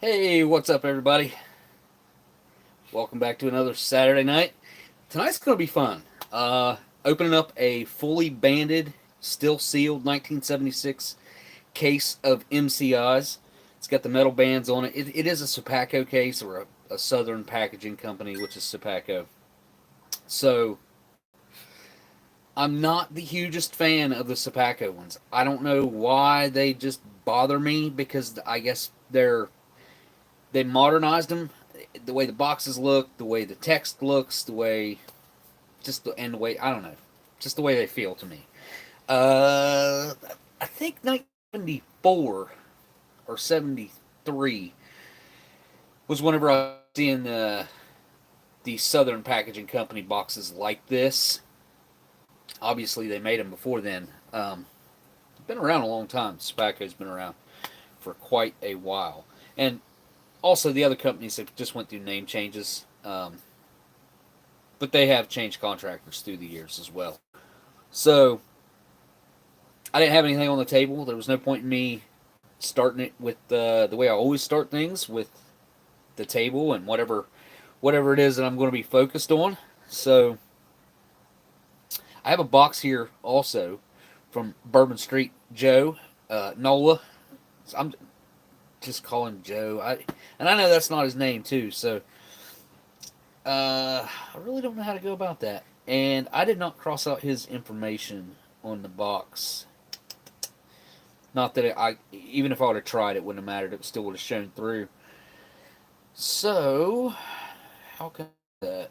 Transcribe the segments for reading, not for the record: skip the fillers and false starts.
Hey, what's up, everybody? Welcome back to another Saturday night. Tonight's going to be fun. Opening up a fully banded, still sealed 1976 case of MCIs. It's got the metal bands on it. It is a Supaco case, or a Southern packaging company, which is Supaco. So, I'm not the hugest fan of the Supaco ones. I don't know why they just bother me, because I guess they modernized them. The way the boxes look, the way the text looks, the way and the way, I don't know, just the way they feel to me. Uh, I think 1974 or 73 was whenever I was seeing the Southern Packaging Company boxes like this. Obviously, they made them before then. Been around a long time. Tobacco's been around for quite a while, and also the other companies have just went through name changes. But they have changed contractors through the years as well. So I didn't have anything on the table. There was no point in me starting it with the way I always start things, with the table and whatever it is that I'm going to be focused on. So I have a box here also from Bourbon Street Joe Nola. I'm just calling him Joe. And I know that's not his name too. So I really don't know how to go about that. And I did not cross out his information on the box. Not that even if I would have tried, it wouldn't have mattered. It still would have shown through. So, how can I do that?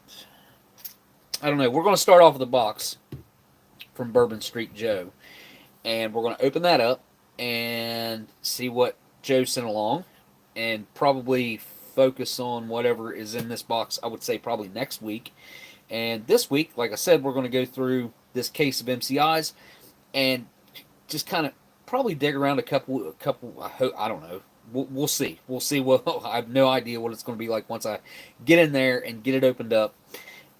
I don't know. We're going to start off with a box from Bourbon Street Joe. And we're going to open that up and see what Joe sent along. And probably focus on whatever is in this box, I would say probably next week. And this week, like I said, we're going to go through this case of MCIs and just kind of probably dig around a couple. I don't know. We'll see. We'll see. Well, I have no idea what it's going to be like once I get in there and get it opened up.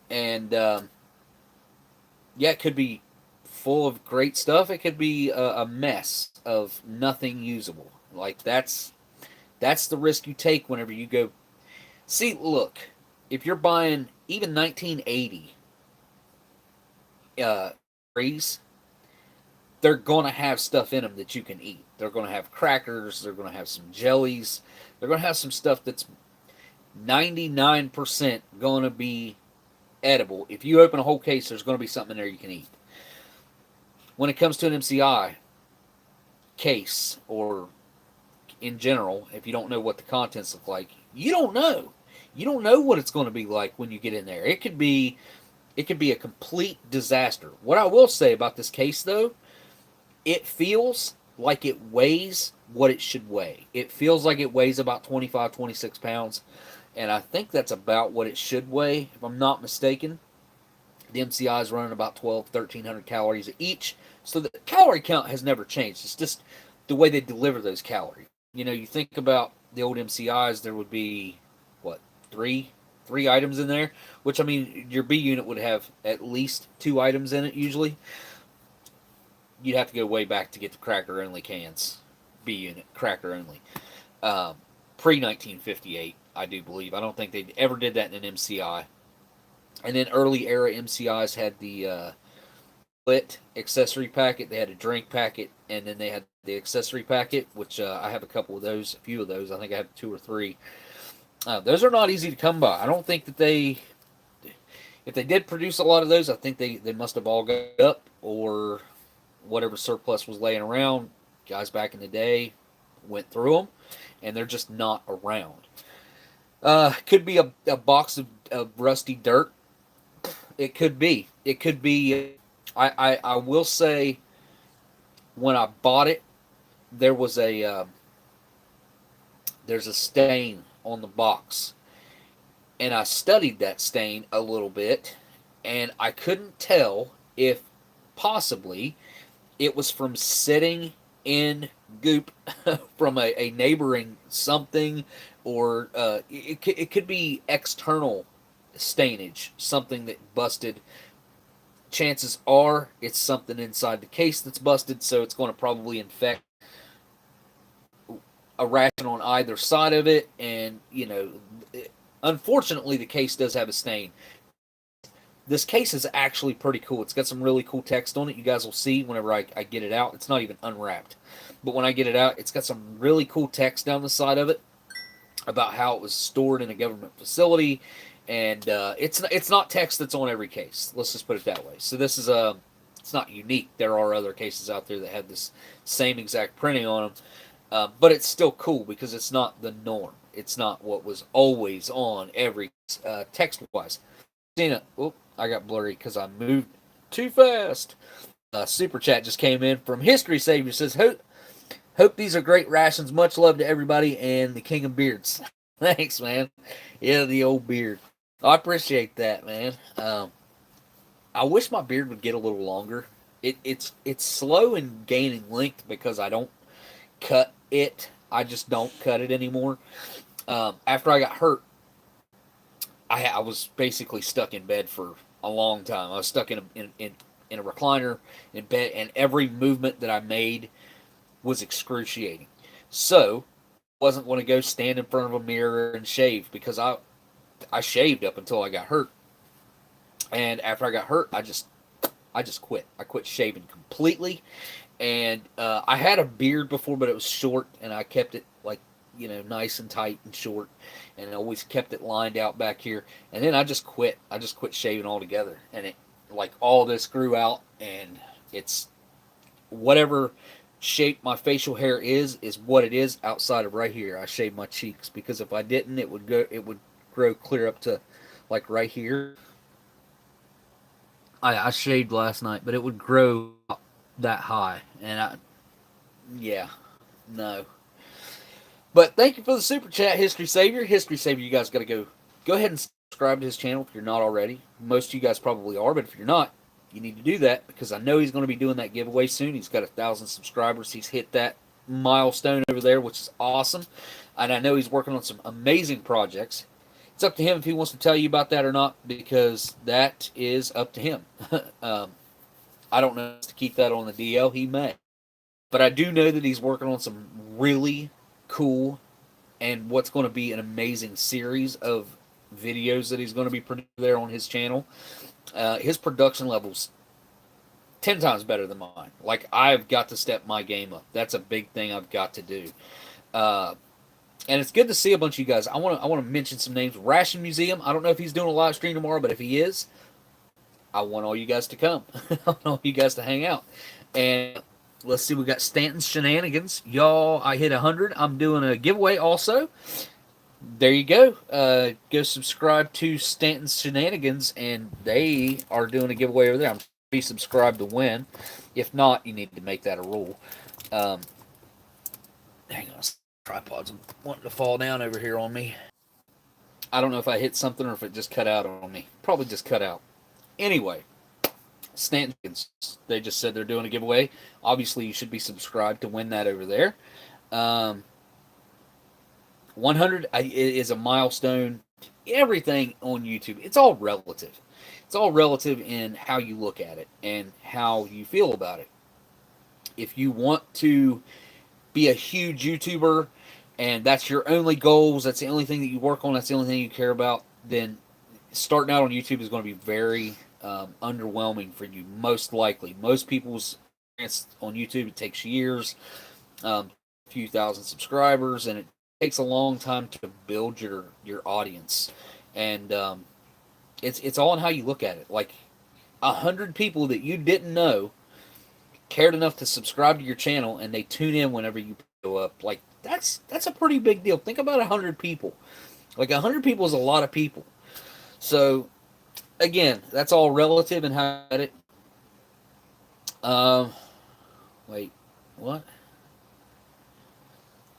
And yeah, it could be full of great stuff. It could be a mess of nothing usable. Like that's the risk you take whenever you go. See, look, if you're buying even 1980 MREs, they're going to have stuff in them that you can eat. They're going to have crackers. They're going to have some jellies. They're going to have some stuff that's 99% going to be edible. If you open a whole case, there's going to be something in there you can eat. When it comes to an MCI case, or in general, if you don't know what the contents look like, you don't know. You don't know what it's going to be like when you get in there. It could be a complete disaster. What I will say about this case, though, it feels like it weighs what it should weigh. It feels like it weighs about 25, 26 pounds, and I think that's about what it should weigh, if I'm not mistaken. The MCI is running about 1,300 calories each, so the calorie count has never changed. It's just the way they deliver those calories. You know, you think about the old MCIs, there would be, what, three items in there, which, I mean, your B unit would have at least 2 items in it usually. You'd have to go way back to get the cracker only cans. B unit, cracker only. Pre 1958, I do believe. I don't think they ever did that in an MCI. And then early era MCIs had the lit accessory packet. They had a drink packet, and then they had the accessory packet, which I have a couple of those, a few of those. I think I have 2 or 3. Those are not easy to come by. I don't think that if they did produce a lot of those, I think they must have all got up, or whatever surplus was laying around. Guys back in the day went through them, and they're just not around. Could be a box of rusty dirt. It could be. It could be. I will say, when I bought it, there was there's a stain on the box, and I studied that stain a little bit, and I couldn't tell if possibly it was from sitting in goop from a neighboring something, or it could be external stainage, something that busted. Chances are it's something inside the case that's busted, so it's going to probably infect a ration on either side of it, and unfortunately the case does have a stain. This case is actually pretty cool. It's got some really cool text on it. You guys will see whenever I get it out. It's not even unwrapped, but when I get it out, it's got some really cool text down the side of it about how it was stored in a government facility, and it's not text that's on every case. Let's just put it that way. So this is it's not unique. There are other cases out there that have this same exact printing on them, but it's still cool because it's not the norm. It's not what was always on every text-wise. Oh, I got blurry because I moved too fast. Super chat just came in from History Savior. Says, hope these are great rations. Much love to everybody and the King of Beards. Thanks, man. Yeah, the old beard. I appreciate that, man. I wish my beard would get a little longer. It's slow in gaining length because I don't cut it. I just don't cut it anymore. After I got hurt, I was basically stuck in bed for a long time. I was stuck in a recliner in bed, and every movement that I made was excruciating. So I wasn't going to go stand in front of a mirror and shave because I shaved up until I got hurt. And after I got hurt, I just quit. I quit shaving completely. And I had a beard before, but it was short, and I kept it nice and tight and short, and I always kept it lined out back here. And then I just quit. I just quit shaving altogether, and it all this grew out, and it's whatever shape my facial hair is what it is outside of right here. I shave my cheeks because if I didn't, it would grow clear up to right here. I shaved last night, but it would grow that high, and no. But thank you for the super chat, History Savior. History Savior, you guys got to go ahead and subscribe to his channel if you're not already. Most of you guys probably are, but if you're not, you need to do that because I know he's going to be doing that giveaway soon. He's got 1,000 subscribers. He's hit that milestone over there, which is awesome. And I know he's working on some amazing projects. It's up to him if he wants to tell you about that or not, because that is up to him. I don't know to keep that on the DL. He may. But I do know that he's working on some really cool and what's going to be an amazing series of videos that he's going to be producing there on his channel. His production level's 10 times better than mine. I've got to step my game up. That's a big thing I've got to do. And it's good to see a bunch of you guys. I want to mention some names. Ration Museum. I don't know if he's doing a live stream tomorrow, but if he is, I want all you guys to come. I want all you guys to hang out. And let's see, we got Stanton's Shenanigans. Y'all, I hit 100. I'm doing a giveaway also. There you go. Go subscribe to Stanton's Shenanigans, and they are doing a giveaway over there. I'm be subscribed to win. If not, you need to make that a rule. Hang on, tripod's wanting to fall down over here on me. I don't know if I hit something or if it just cut out on me. Probably just cut out. Anyway, Stanton's, they just said they're doing a giveaway. Obviously, you should be subscribed to win that over there. 100 is a milestone. Everything on YouTube, it's all relative. It's all relative in how you look at it and how you feel about it. If you want to be a huge YouTuber and that's your only goals, that's the only thing that you work on, that's the only thing you care about, then starting out on YouTube is going to be very underwhelming for you, most likely. Most people's experience on YouTube, it takes years, a few thousand subscribers, and it takes a long time to build your audience. And it's all in how you look at it. 100 people that you didn't know cared enough to subscribe to your channel, and they tune in whenever you go up. That's a pretty big deal. Think about 100 people. 100 people is a lot of people. So again, that's all relative in how you get it. Wait, what?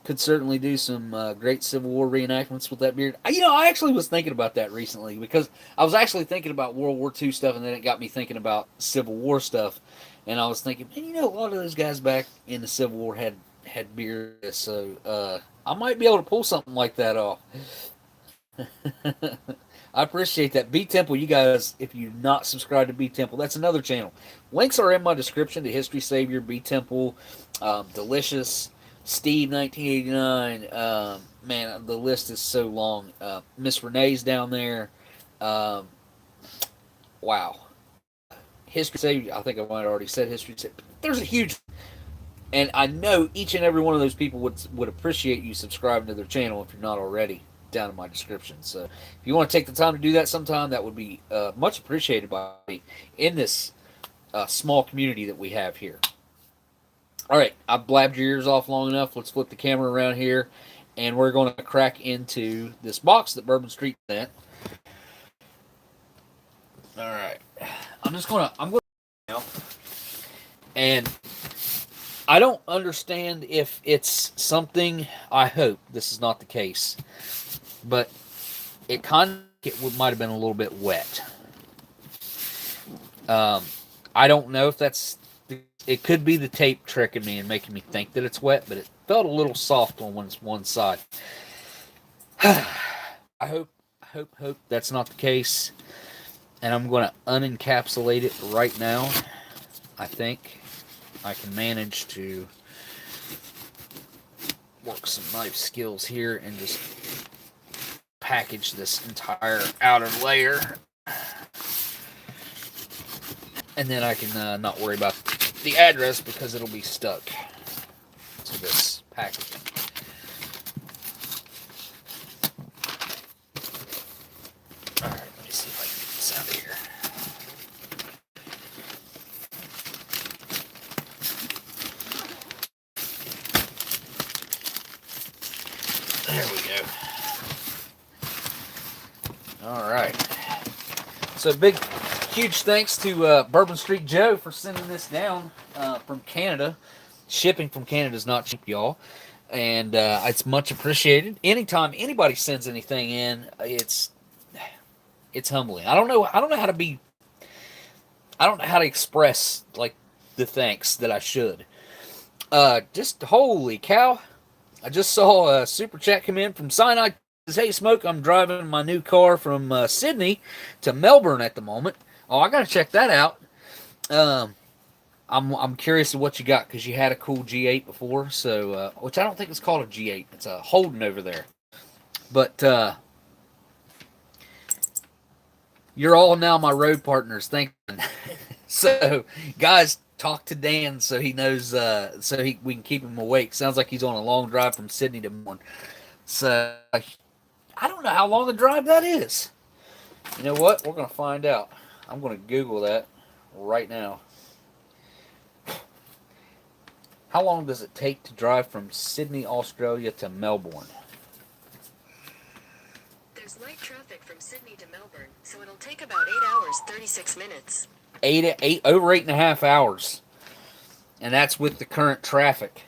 Could certainly do some great Civil War reenactments with that beard. I actually was thinking about that recently because I was actually thinking about World War II stuff, and then it got me thinking about Civil War stuff. And I was thinking, man, a lot of those guys back in the Civil War had beards, so I might be able to pull something like that off. I appreciate that. B Temple, you guys, if you're not subscribed to B Temple, that's another channel. Links are in my description to History Savior, B Temple, Delicious. Steve 1989. Man, the list is so long. Miss Renee's down there. Um, wow. History. I think I might have already said history. There's a huge, and I know each and every one of those people would appreciate you subscribing to their channel if you're not already, down in my description. So if you want to take the time to do that sometime, that would be much appreciated by me in this small community that we have here. All right, I've blabbed your ears off long enough. Let's flip the camera around here, and we're going to crack into this box that Bourbon Street sent. All right, I'm going now, and I don't understand if it's something. I hope this is not the case, but it might have been a little bit wet. I don't know if that's. It could be the tape tricking me and making me think that it's wet, but it felt a little soft on one side. I hope that's not the case. And I'm going to unencapsulate it right now. I think I can manage to work some knife skills here and just package this entire outer layer. And then I can not worry about the address because it'll be stuck to this packaging. Alright, let me see if I can get this out of here. There we go. Alright. So huge thanks to Bourbon Street Joe for sending this down from Canada. Shipping from Canada is not cheap, y'all, and it's much appreciated. Anytime anybody sends anything in, it's humbling. I don't know how to express like the thanks that I should. Just holy cow! I just saw a super chat come in from Sinai. Hey Smoke, I'm driving my new car from Sydney to Melbourne at the moment. Oh, I gotta check that out. I'm curious of what you got because you had a cool G8 before, so which I don't think it's called a G8. It's a Holden over there. But you're all now my road partners. Thank you. So guys, talk to Dan so he knows we can keep him awake. Sounds like he's on a long drive from Sydney to Melbourne. So I don't know how long a drive that is. You know what? We're gonna find out. I'm going to Google that right now. How long does it take to drive from Sydney, Australia to Melbourne? There's light traffic from Sydney to Melbourne, so it'll take about 8 hours, 36 minutes. Over 8.5 hours. And that's with the current traffic.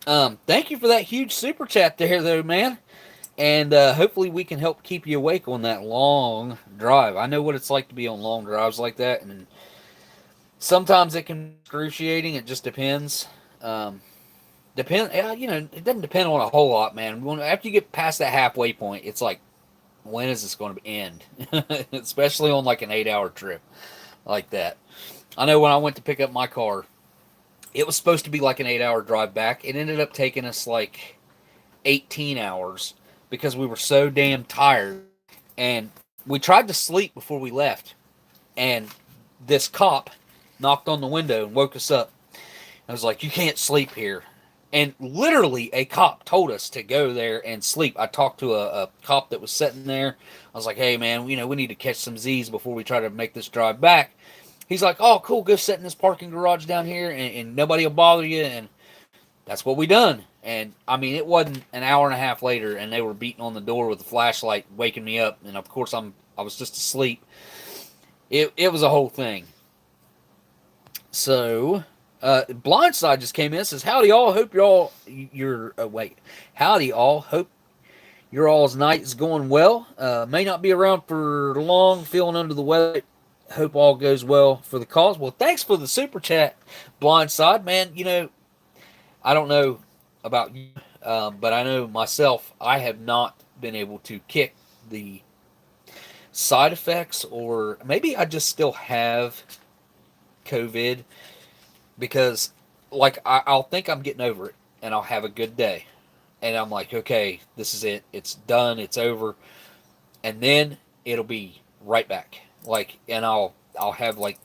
Thank you for that huge super chat there, though, man. And hopefully we can help keep you awake on that long drive. I know what it's like to be on long drives like that, and sometimes it can be excruciating. It just depends. It doesn't depend on a whole lot, man. After you get past that halfway point, it's like, when is this going to end? Especially on like an 8-hour trip like that. I know when I went to pick up my car, it was supposed to be like an 8-hour drive back. It ended up taking us like 18 hours. Because we were so damn tired, and we tried to sleep before we left, and this cop knocked on the window and woke us up. I was like, you can't sleep here. And literally a cop told us to go there and sleep. I talked to a cop that was sitting there. I was like, hey man, we need to catch some Z's before we try to make this drive back. He's like, oh cool, go sit in this parking garage down here and nobody will bother you. And that's what we done. And, I mean, it wasn't an hour and a half later, and they were beating on the door with a flashlight, waking me up. And, of course, I was just asleep. It was a whole thing. So, Blindside just came in and says, howdy, all. Hope Howdy, all. Hope your all's night is going well. May not be around for long, feeling under the weather. Hope all goes well for the cause. Well, thanks for the super chat, Blindside. Man, I don't know about you, but I know myself, I have not been able to kick the side effects, or maybe I just still have COVID, because like I'll think I'm getting over it and I'll have a good day, and I'm like, okay, this is it, it's done, it's over, and then it'll be right back. Like, and I'll have like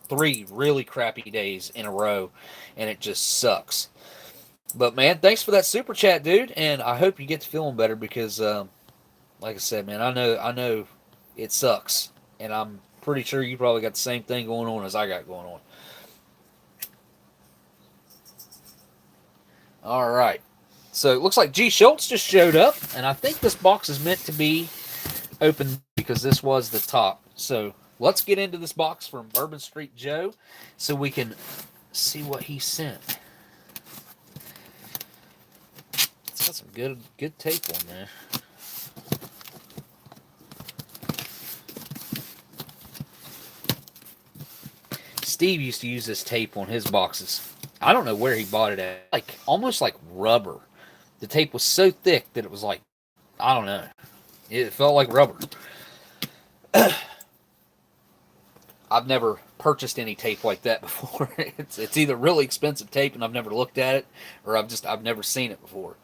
3 really crappy days in a row, and it just sucks. But man, thanks for that super chat, dude, and I hope you get to feeling better because, like I said, man, I know it sucks, and I'm pretty sure you probably got the same thing going on as I got going on. All right, so it looks like G Schultz just showed up, and I think this box is meant to be open because this was the top. So let's get into this box from Bourbon Street Joe so we can see what he sent. It's got some good tape on there. Steve used to use this tape on his boxes. I don't know where he bought it at. Like almost like rubber. The tape was so thick that it was like, I don't know. It felt like rubber. I've never purchased any tape like that before. It's either really expensive tape and I've never looked at it, or I've never seen it before.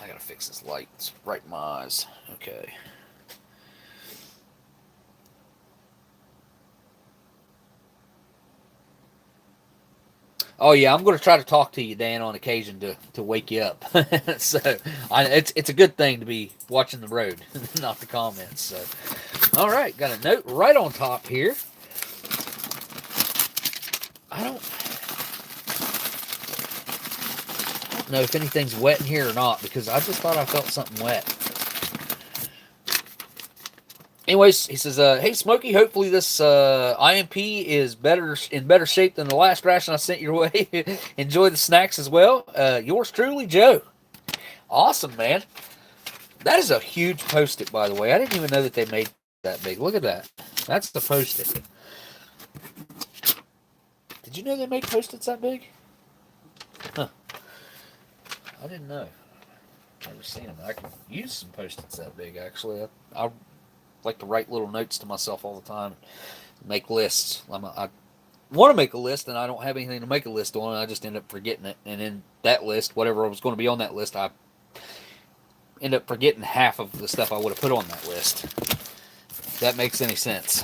I gotta fix this light. It's right in my eyes. Okay. Oh yeah, I'm going to try to talk to you, Dan, on occasion to wake you up. So it's a good thing to be watching the road, not the comments. So, all right, got a note right on top here. I don't know if anything's wet in here or not because I just thought I felt something wet. Anyways, he says, "Hey Smokey, hopefully this IMP is in better shape than the last ration I sent your way. Enjoy the snacks as well. Yours truly, Joe." Awesome, man. That is a huge Post-it, by the way. I didn't even know that they made that big. Look at that. That's the Post-it. Did you know they made Post-its that big? Huh. I didn't know. Never seen them. I can use some Post-its that big, actually. I like to write little notes to myself all the time, make lists. I want to make a list, and I don't have anything to make a list on, and I just end up forgetting it. And in that list, whatever was going to be on that list, I end up forgetting half of the stuff I would have put on that list. If that makes any sense.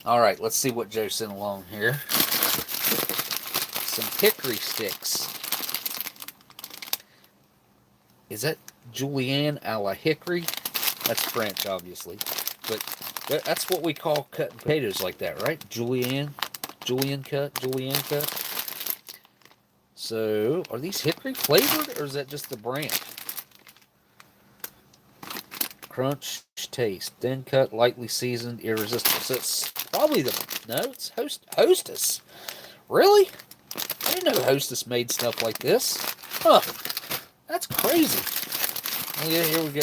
All right, let's see what Joe sent along here. Some hickory sticks. Is that Julienne a la hickory? That's French, obviously. But that's what we call cutting potatoes like that, right? Julienne cut. So, are these hickory flavored, or is that just the brand? Crunch, taste, thin cut, lightly seasoned, irresistible. So it's probably it's Hostess. Really? I didn't know Hostess made stuff like this. Huh. That's crazy. Yeah, here we go.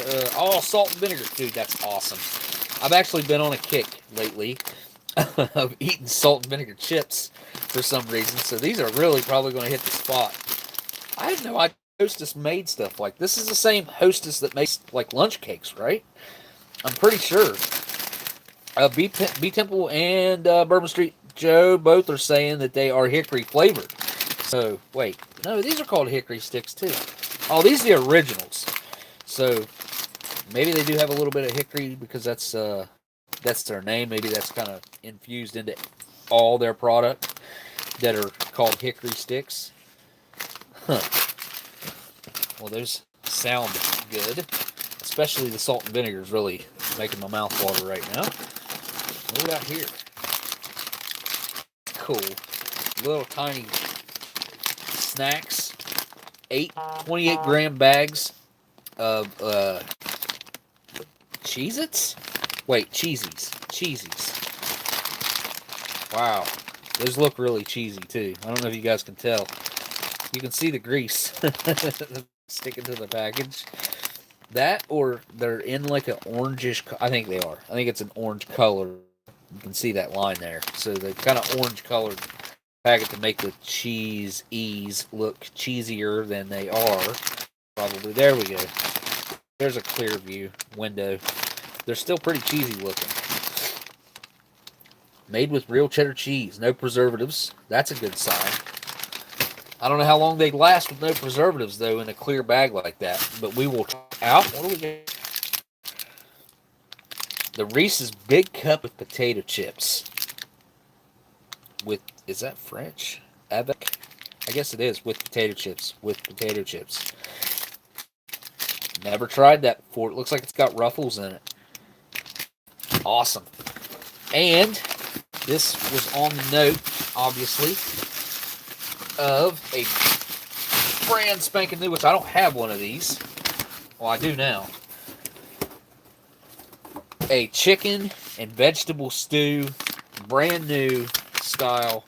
Salt and vinegar. Dude, that's awesome. I've actually been on a kick lately of eating salt and vinegar chips for some reason. So these are really probably going to hit the spot. I had no idea Hostess made stuff like this. Is the same Hostess that makes like lunch cakes, right? I'm pretty sure. B Temple and Bourbon Street Joe both are saying that they are hickory flavored. So, wait. No, these are called hickory sticks too. Oh, these are the originals. So maybe they do have a little bit of hickory because that's their name. Maybe that's kind of infused into all their product that are called hickory sticks. Huh. Well, those sound good. Especially the salt and vinegar is really making my mouth water right now. What do we got here? Cool. Little tiny snacks. 28-gram bags of Cheez-Its? Wait, Cheezies. Wow. Those look really cheesy too. I don't know if you guys can tell. You can see the grease sticking to the package. That, or they're in like an orangish, I think they are. I think it's an orange color. You can see that line there. So they're kind of orange colored packet to make the Cheez-E's look cheesier than they are. Probably. There we go. There's a clear view window. They're still pretty cheesy looking. Made with real cheddar cheese, no preservatives. That's a good sign. I don't know how long they'd last with no preservatives, though, in a clear bag like that. But we will try out. What do we get? The Reese's Big Cup with potato chips. With, is that French? Avec? I guess it is, with potato chips. With potato chips. Never tried that before. It looks like it's got ruffles in it. Awesome. And this was on the note, obviously, of a brand spanking new, which I don't have one of these. Well, I do now. A chicken and vegetable stew, brand new style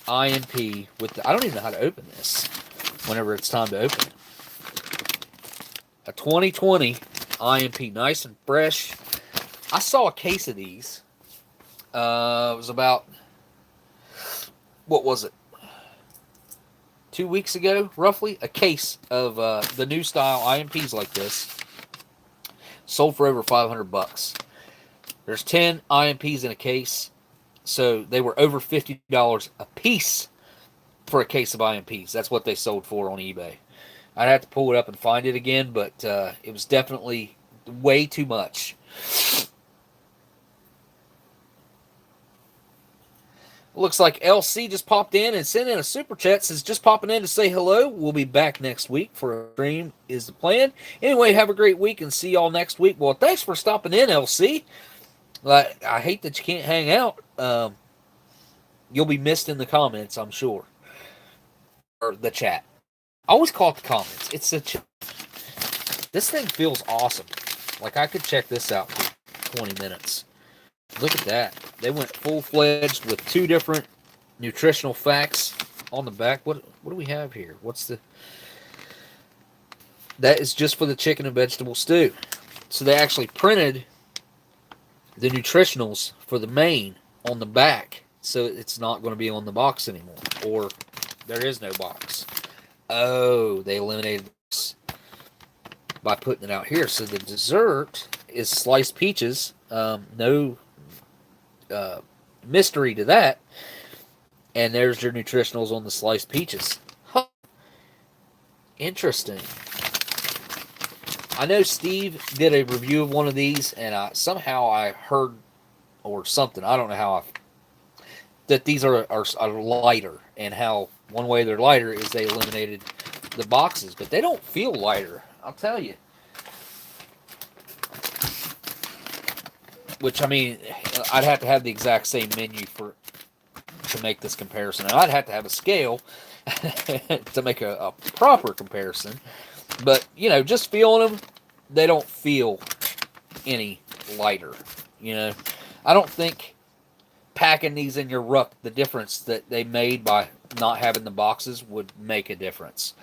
IMP with the, I don't even know how to open this whenever it's time to open it. A 2020 IMP, nice and fresh. I saw a case of these. It was about, what was it? 2 weeks ago, roughly, a case of the new style IMPs like this. Sold for over $500. There's 10 IMPs in a case, so they were over $50 a piece for a case of IMPs. That's what they sold for on eBay. I'd have to pull it up and find it again, but it was definitely way too much. Looks like LC just popped in and sent in a super chat. Says just popping in to say hello. We'll be back next week for a stream is the plan. Anyway, have a great week and see y'all next week. Well, thanks for stopping in, LC. I hate that you can't hang out. You'll be missed in the comments, I'm sure. Or the chat. I always call it the comments. It's the chat. This thing feels awesome. Like I could check this out for 20 minutes. Look at that. They went full-fledged with 2 different nutritional facts on the back. What do we have here? What's the... That is just for the chicken and vegetable stew. So they actually printed the nutritionals for the main on the back. So it's not going to be on the box anymore. Or there is no box. Oh, they eliminated this by putting it out here. So the dessert is sliced peaches. No... mystery to that. And there's your nutritionals on the sliced peaches. Huh. Interesting. I know Steve did a review of one of these, and somehow I heard, or something, I don't know how, that these are lighter, and how one way they're lighter is they eliminated the boxes, but they don't feel lighter, I'll tell you. Which, I mean, I'd have to have the exact same menu to make this comparison. And I'd have to have a scale to make a proper comparison. But, you know, just feeling them, they don't feel any lighter. You know, I don't think packing these in your ruck, the difference that they made by not having the boxes would make a difference.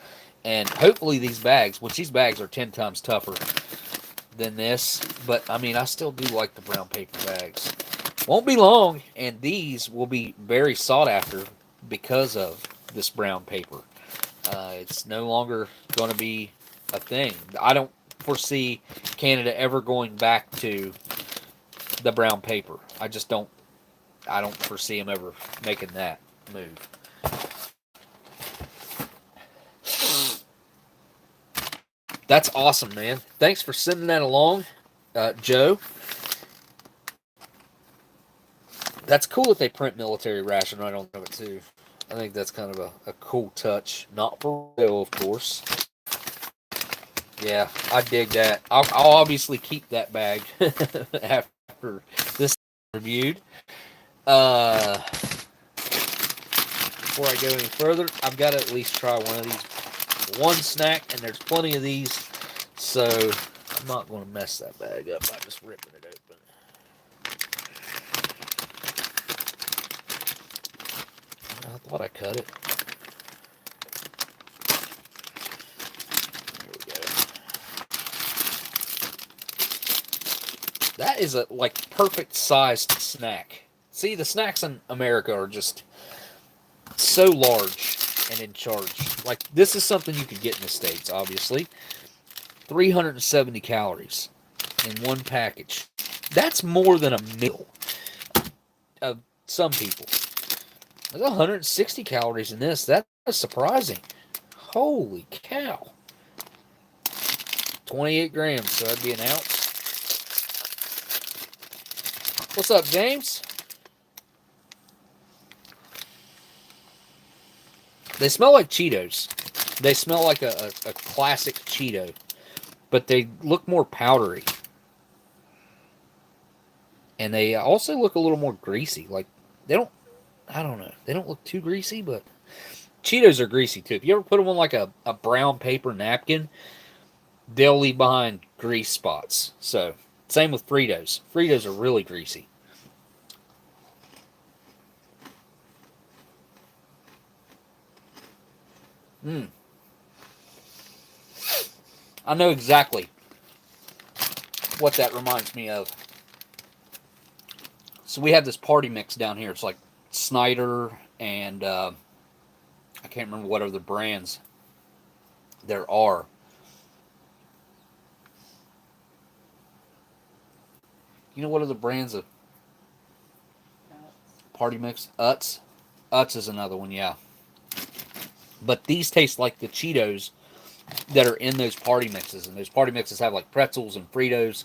And hopefully these bags, which these bags are 10 times tougher than this, but I mean I still do like the brown paper bags. Won't be long and these will be very sought after because of this brown paper. It's no longer going to be a thing. I don't foresee Canada ever going back to the brown paper. I don't foresee them ever making that move. That's awesome, man. Thanks for sending that along, Joe. That's cool that they print military ration right on it, too. I think that's kind of a cool touch. Not for real, of course. Yeah, I dig that. I'll obviously keep that bag after this reviewed. Before I go any further, I've got to at least try one of these. One snack, and there's plenty of these, so I'm not going to mess that bag up by just ripping it open. I thought I cut it. There we go. That is a perfect sized snack. See, the snacks in America are just so large and in charge. Like, this is something you could get in the States, obviously. 370 calories in one package. That's more than a meal of some people. There's 160 calories in this. That is surprising. Holy cow. 28 grams, so that'd be an ounce. What's up, James? They smell like Cheetos. They smell like a classic Cheeto, but they look more powdery. And they also look a little more greasy. Like, they don't, I don't know. They don't look too greasy, but Cheetos are greasy too. If you ever put them on like a brown paper napkin, they'll leave behind grease spots. So, same with Fritos. Fritos are really greasy. I know exactly what that reminds me of. So we have this party mix down here. It's like Snyder and I can't remember what other brands there are. You know what other brands of party mix? Utz. Utz is another one, yeah. But these taste like the Cheetos that are in those party mixes. And those party mixes have like pretzels and Fritos,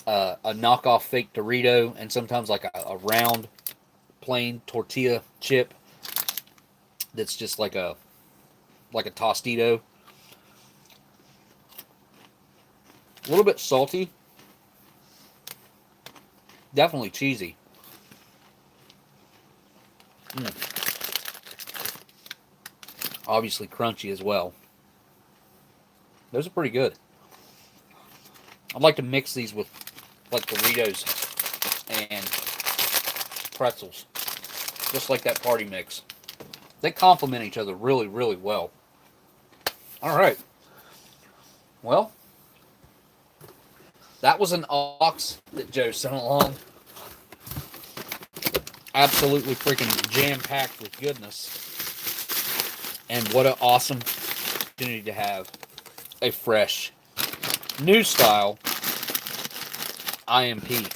a knockoff fake Dorito, and sometimes like a round plain tortilla chip that's just like a Tostito. A little bit salty. Definitely cheesy. Obviously crunchy as well. Those are pretty good. I'd like to mix these with like Doritos and pretzels. Just like that party mix. They complement each other really, really well. Alright. Well, that was an ox that Joe sent along. Absolutely freaking jam-packed with goodness. And what an awesome opportunity to have a fresh, new style IMP. It's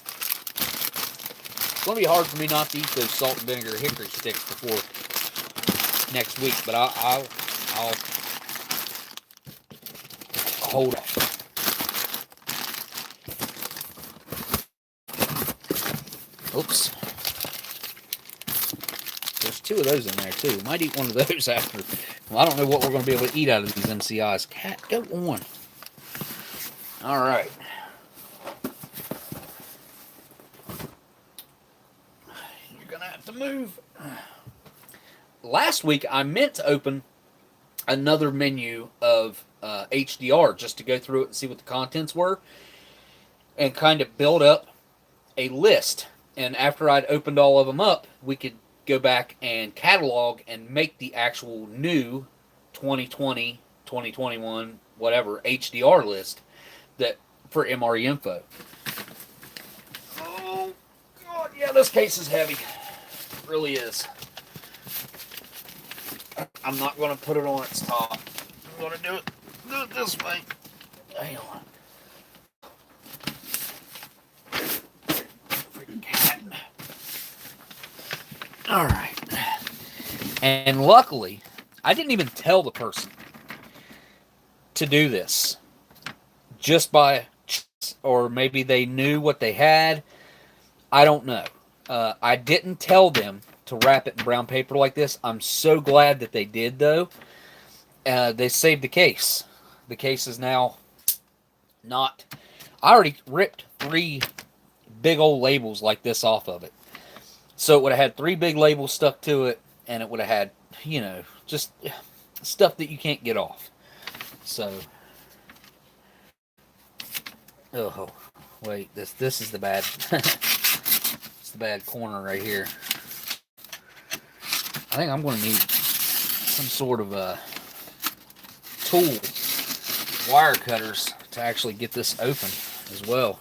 going to be hard for me not to eat those salt and vinegar hickory sticks before next week, but I'll hold on. Oops. There's two of those in there, too. Might eat one of those after. Well, I don't know what we're going to be able to eat out of these MCIs. Cat, go on. All right. You're going to have to move. Last week, I meant to open another menu of HDR just to go through it and see what the contents were and kind of build up a list. And after I'd opened all of them up, we could go back and catalog and make the actual new 2020, 2021, whatever, HDR list that for MRE info. Oh, God, yeah, this case is heavy. It really is. I'm not going to put it on its top. I'm going to do it this way. Hang on. Freaking cat. All right. And luckily, I didn't even tell the person to do this. Just by, or maybe they knew what they had. I don't know. I didn't tell them to wrap it in brown paper like this. I'm so glad that they did, though. They saved the case. The case is now not... I already ripped 3 big old labels like this off of it. So it would have had 3 big labels stuck to it, and it would have had, you know, just stuff that you can't get off. So... Oh, wait, this is the bad... it's the bad corner right here. I think I'm going to need some sort of a tool, wire cutters, to actually get this open as well.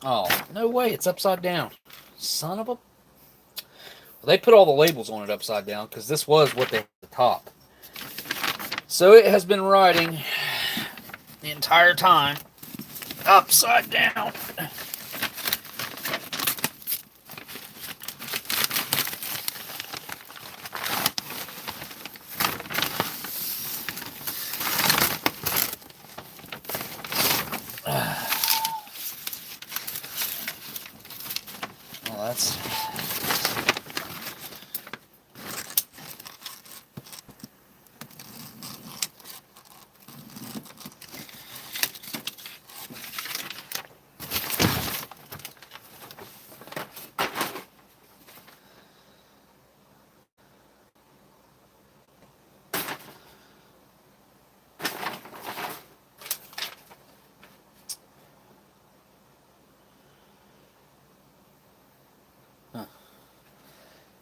Oh, no way, it's upside down. Son of a They put all the labels on it upside down because this was what they had at the top. So it has been riding the entire time upside down. Well, that's...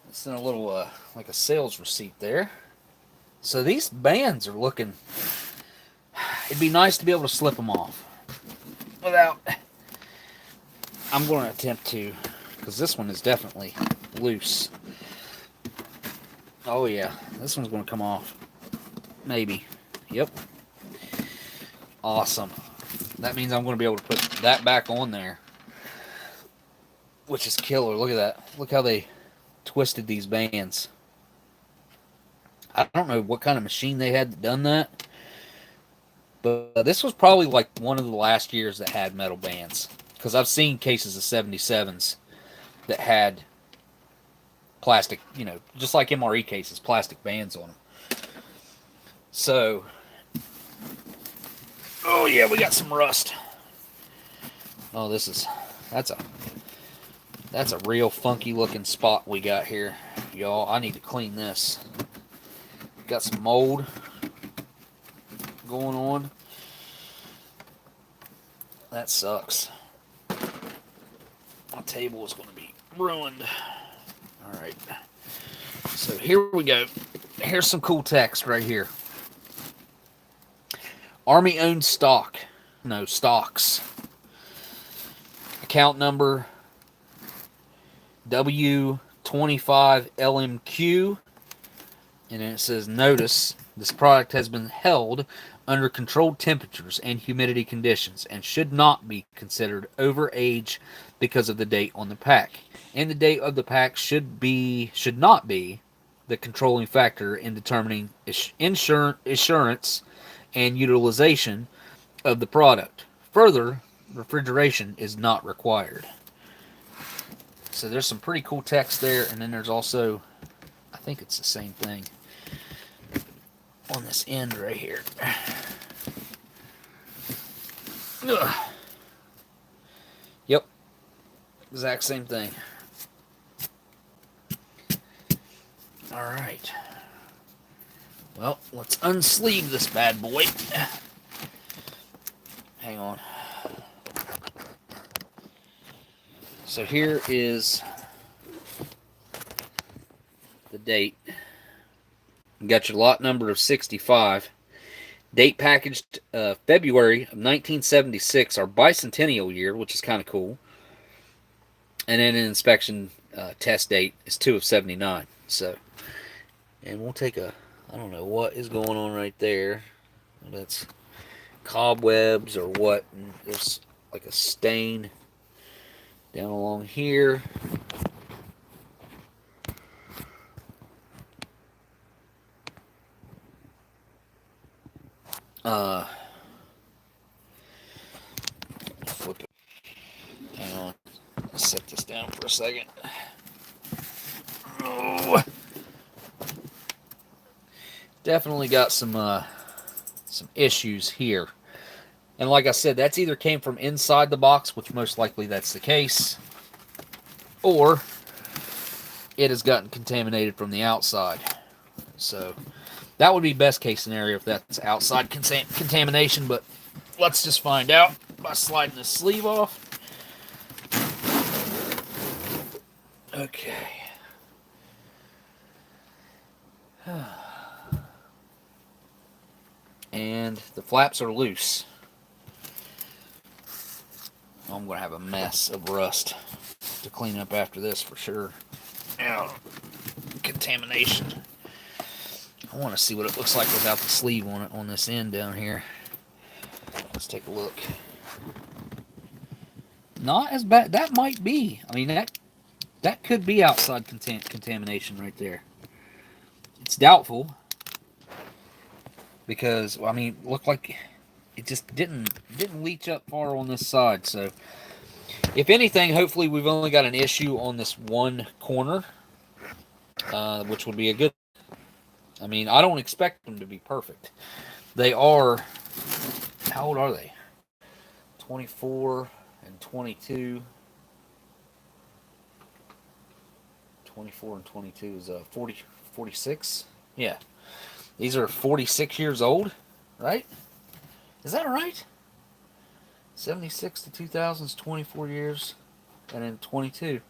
It's in a little, like a sales receipt there. So these bands are looking... It'd be nice to be able to slip them off without... I'm going to attempt to, because this one is definitely loose. Oh yeah, this one's going to come off. Maybe. Yep. Awesome. That means I'm going to be able to put that back on there, which is killer. Look at that. Look how they twisted these bands. I don't know what kind of machine they had done that, but this was probably like one of the last years that had metal bands, because I've seen cases of 77s that had plastic, you know, just like MRE cases, plastic bands on them. So, oh yeah, we got some rust. Oh, that's a real funky looking spot we got here, y'all. I need to clean this. Got some mold going on. That sucks. My table is going to be ruined. Alright. So here we go. Here's some cool text right here. Army owned stock. No, stocks. Account number W25LMQ. And then it says, notice, this product has been held under controlled temperatures and humidity conditions and should not be considered overage because of the date on the pack. And the date of the pack should not be the controlling factor in determining assurance and utilization of the product. Further, refrigeration is not required. So there's some pretty cool text there, and then there's also, I think it's the same thing on this end right here. Ugh. Yep, exact same thing. All right. Well, let's unsleeve this bad boy. Hang on. So here is the date. You got your lot number of 65. Date packaged February of 1976, our bicentennial year, which is kind of cool. And then an inspection test date is 2 of 79. So, and we'll take a, I don't know what is going on right there. That's cobwebs or what. And there's like a stain down along here. Flip it. Hang on. Let's set this down for a second. Oh. Definitely got some issues here. And like I said, that's either came from inside the box, which most likely that's the case, or it has gotten contaminated from the outside. So that would be best case scenario if that's outside contamination, but let's just find out by sliding the sleeve off. Okay. And the flaps are loose. I'm going to have a mess of rust to clean up after this for sure. Yeah. contamination. I want to see what it looks like without the sleeve on it on this end down here. Let's take a look. Not as bad. That might be. I mean, that could be outside contamination right there. It's doubtful because, I mean, looked like it just didn't leach up far on this side. So, if anything, hopefully we've only got an issue on this one corner, which would be a good. I mean, I don't expect them to be perfect. They are. How old are they? 24 and 22. 24 and 22 is 46. Yeah. These are 46 years old, right? Is that right? 76 to 2000 is 24 years. And then 22.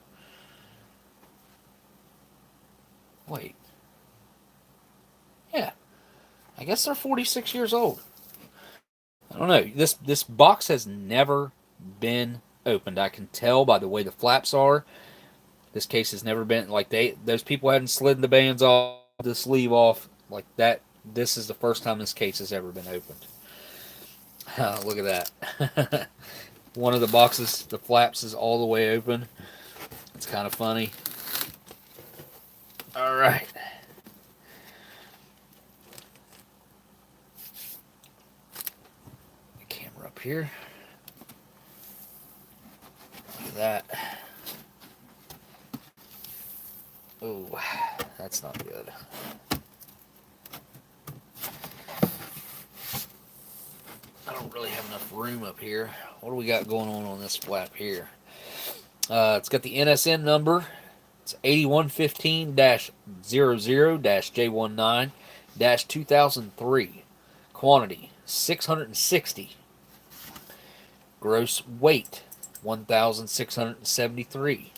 Wait. Yeah. I guess they're 46 years old. I don't know. This box has never been opened. I can tell by the way the flaps are. This case has never been like those people hadn't slid the bands off, the sleeve off like that. This is the first time this case has ever been opened. Look at that. One of the boxes, the flaps is all the way open. It's kind of funny. All right. The camera up here. Look at that. Oh, that's not good. I don't really have enough room up here. What do we got going on this flap here? It's got the NSN number. It's 8115-00-J19-2003. Quantity, 660. Gross weight, 1,673.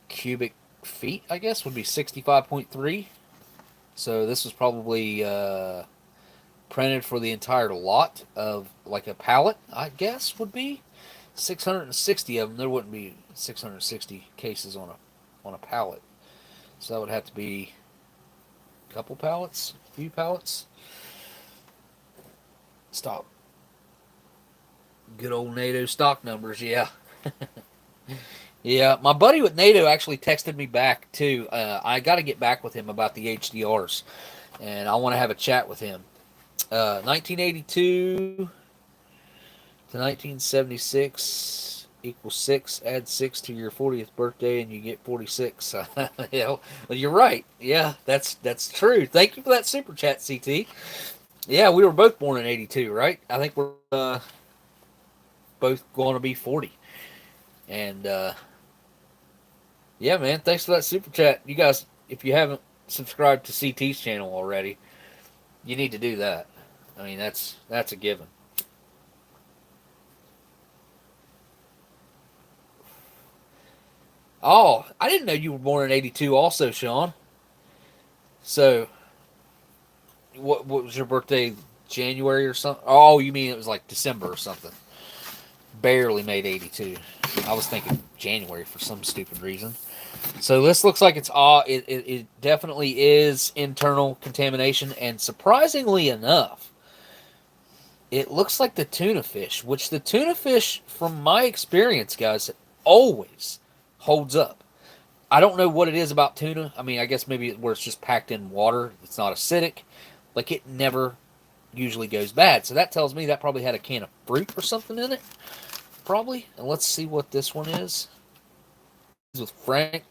Cubic feet, I guess, would be 65.3. So this was probably printed for the entire lot of like a pallet, I guess, would be 660 of them. There wouldn't be 660 cases on a pallet, so that would have to be a couple pallets, a few pallets. Stop. Good old NATO stock numbers, yeah. Yeah, my buddy with NATO actually texted me back too. I got to get back with him about the HDRs, and I want to have a chat with him. 1982 to 1976 equals 6. Add 6 to your 40th birthday, and you get 46. Yeah, well, you're right. Yeah, that's true. Thank you for that super chat, CT. Yeah, we were both born in 82, right? I think we're both going to be 40. And yeah, man, thanks for that super chat. You guys, if you haven't subscribed to CT's channel already, you need to do that. I mean, that's a given. Oh, I didn't know you were born in 82 also, Sean. So, what was your birthday, January or something? Oh, you mean it was like December or something. Barely made 82. I was thinking January for some stupid reason. So this looks like it's it definitely is internal contamination, and surprisingly enough, it looks like the tuna fish, which the tuna fish, from my experience, guys, always holds up. I don't know what it is about tuna. I mean, I guess maybe where it's just packed in water, it's not acidic. Like, it never usually goes bad. So that tells me that probably had a can of fruit or something in it. Probably. And let's see what this one is. This is with Frank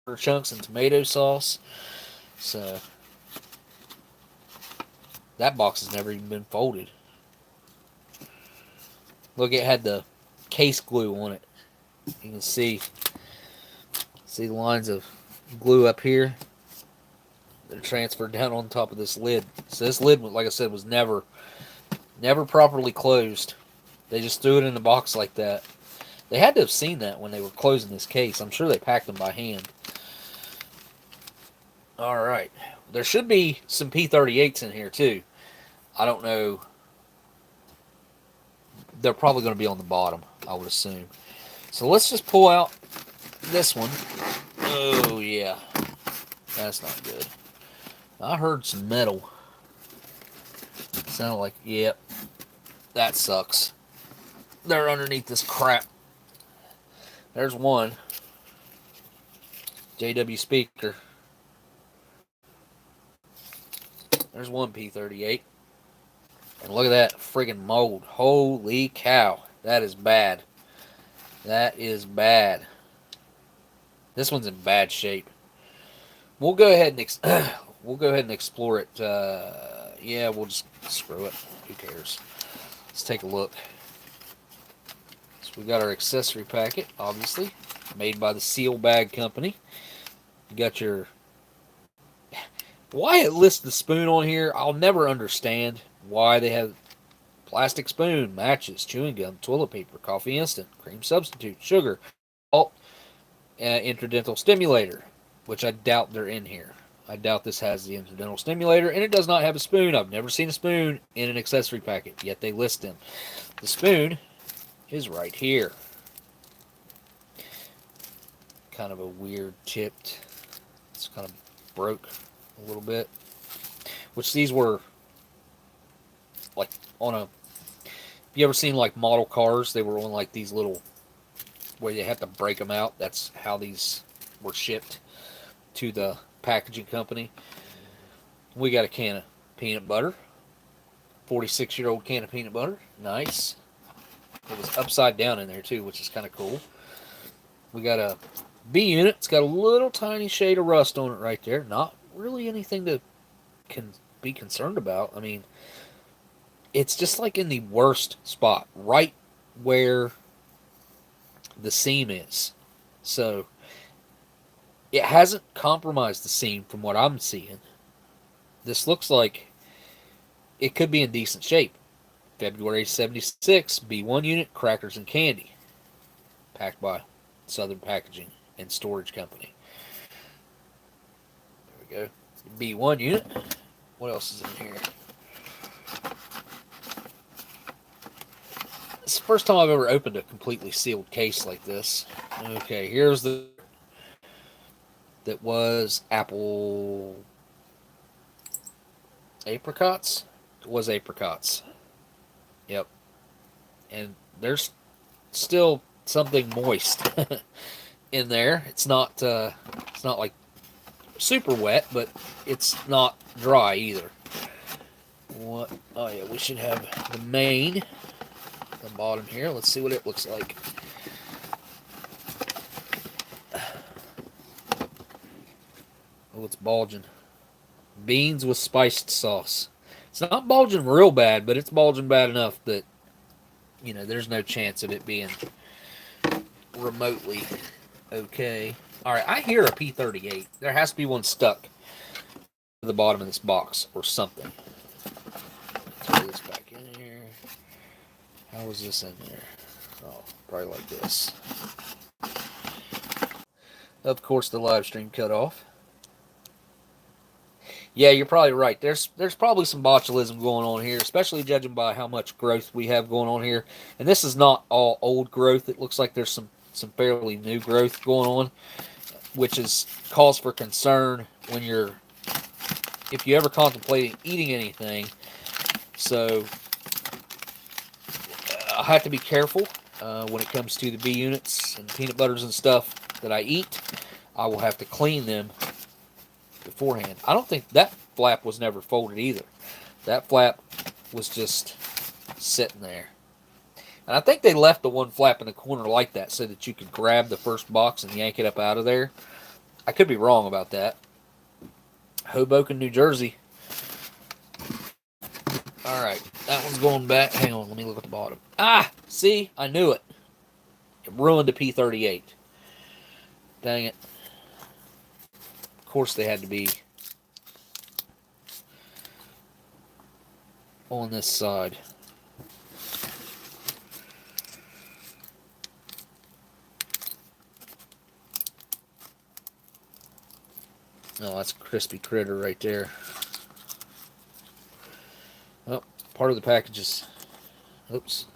for chunks and tomato sauce. So that box has never even been folded. Look, it had the case glue on it. You can see the lines of glue up here that are transferred down on top of this lid. So this lid, like I said, was never properly closed. They just threw it in the box like that. They had to have seen that when they were closing this case. I'm sure they packed them by hand. All right. There should be some P38s in here, too. I don't know. They're probably going to be on the bottom, I would assume. So let's just pull out this one. Oh, yeah. That's not good. I heard some metal. Sounded like, yep, that sucks. They're underneath this crap. There's one. JW speaker. There's one P38. And look at that friggin' mold. Holy cow. That is bad. That is bad. This one's in bad shape. We'll go ahead and explore it. Yeah, we'll just screw it. Who cares? Let's take a look. So we got our accessory packet, obviously, made by the Seal Bag Company. You got your... Why it lists the spoon on here, I'll never understand why they have plastic spoon, matches, chewing gum, toilet paper, coffee instant, cream substitute, sugar, salt, intradental stimulator, which I doubt they're in here. I doubt this has the intradental stimulator, and it does not have a spoon. I've never seen a spoon in an accessory packet, yet they list them. The spoon is right here. Kind of a weird chipped. It's kind of broke a little bit. Which these were like on a... Have you ever seen like model cars? They were on like these little... where you have to break them out. That's how these were shipped to the packaging company. We got a can of peanut butter. 46-year-old can of peanut butter. Nice. It was upside down in there too, which is kind of cool. We got a B unit. It's got a little tiny shade of rust on it right there. Not really anything to be concerned about. I mean, it's just like in the worst spot, right where the seam is. So it hasn't compromised the seam from what I'm seeing. This looks like it could be in decent shape. February 76, B1 unit, crackers and candy. Packed by Southern Packaging and Storage Company. There we go. B1 unit. What else is in here? It's the first time I've ever opened a completely sealed case like this. Okay, here's the... That was apple... Apricots? It was apricots. Yep. And there's still something moist in there. It's not like super wet, but it's not dry either. What? Oh yeah, we should have the main at the bottom here. Let's see what it looks like. Oh, it's bulging. Beans with spiced sauce. It's not bulging real bad, but it's bulging bad enough that, you know, there's no chance of it being remotely okay. Alright, I hear a P38. There has to be one stuck to the bottom of this box or something. Throw this back in here. How was this in there? Oh, probably like this. Of course, the live stream cut off. Yeah, you're probably right. There's probably some botulism going on here, especially judging by how much growth we have going on here. And this is not all old growth. It looks like there's some fairly new growth going on, which is cause for concern when you're, if you ever contemplating eating anything. So I have to be careful when it comes to the B units and peanut butters and stuff that I eat. I will have to clean them beforehand. I don't think that flap was never folded either. That flap was just sitting there. And I think they left the one flap in the corner like that so that you could grab the first box and yank it up out of there. I could be wrong about that. Hoboken, New Jersey. Alright, that one's going back. Hang on, let me look at the bottom. Ah! See? I knew it. It ruined the P38. Dang it. Of course they had to be on this side. Oh, that's a crispy critter right there. Oh, part of the package is... Oops.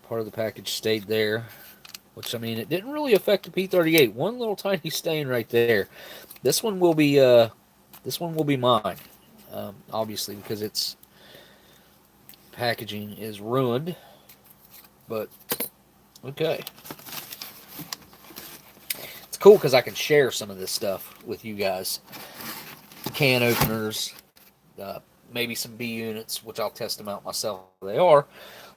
Part of the package stayed there. Which, I mean, it didn't really affect the P38. One little tiny stain right there. This one will be mine, obviously, because its packaging is ruined. But okay, it's cool because I can share some of this stuff with you guys. Can openers, maybe some B units, which I'll test them out myself. They are.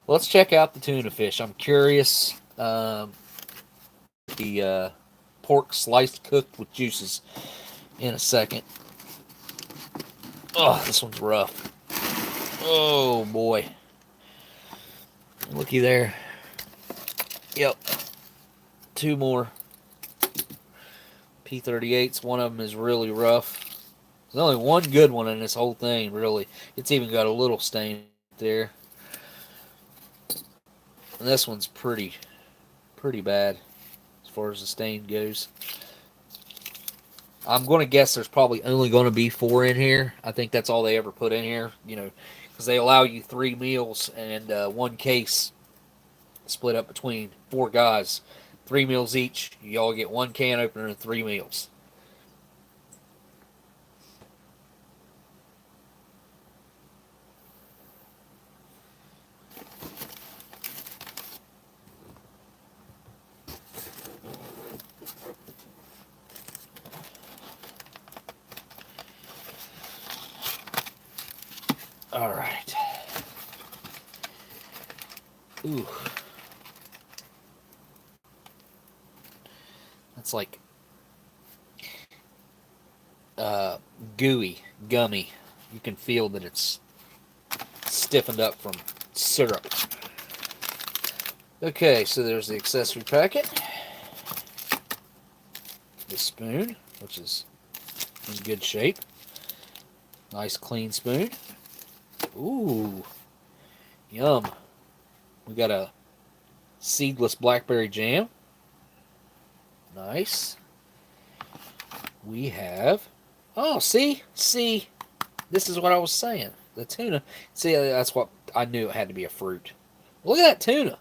Let's check out the tuna fish. I'm curious. The pork sliced cooked with juices in a second. Oh, this one's rough. Oh boy. Looky there. Yep. Two more P38s. One of them is really rough. There's only one good one in this whole thing, really. It's even got a little stain there. And this one's pretty bad as far as the stain goes. I'm going to guess there's probably only going to be 4 in here. I think that's all they ever put in here, you know, because they allow you 3 meals and 1 case split up between 4 guys. 3 meals each. You all get 1 can opener and 3 meals. All right. Ooh. That's like gooey, gummy. You can feel that it's stiffened up from syrup. Okay, so there's the accessory packet. The spoon, which is in good shape. Nice clean spoon. Ooh, yum. We got a seedless blackberry jam. Nice. We have, oh, see, this is what I was saying. The tuna, see, that's what I knew. It had to be a fruit. Look at that tuna.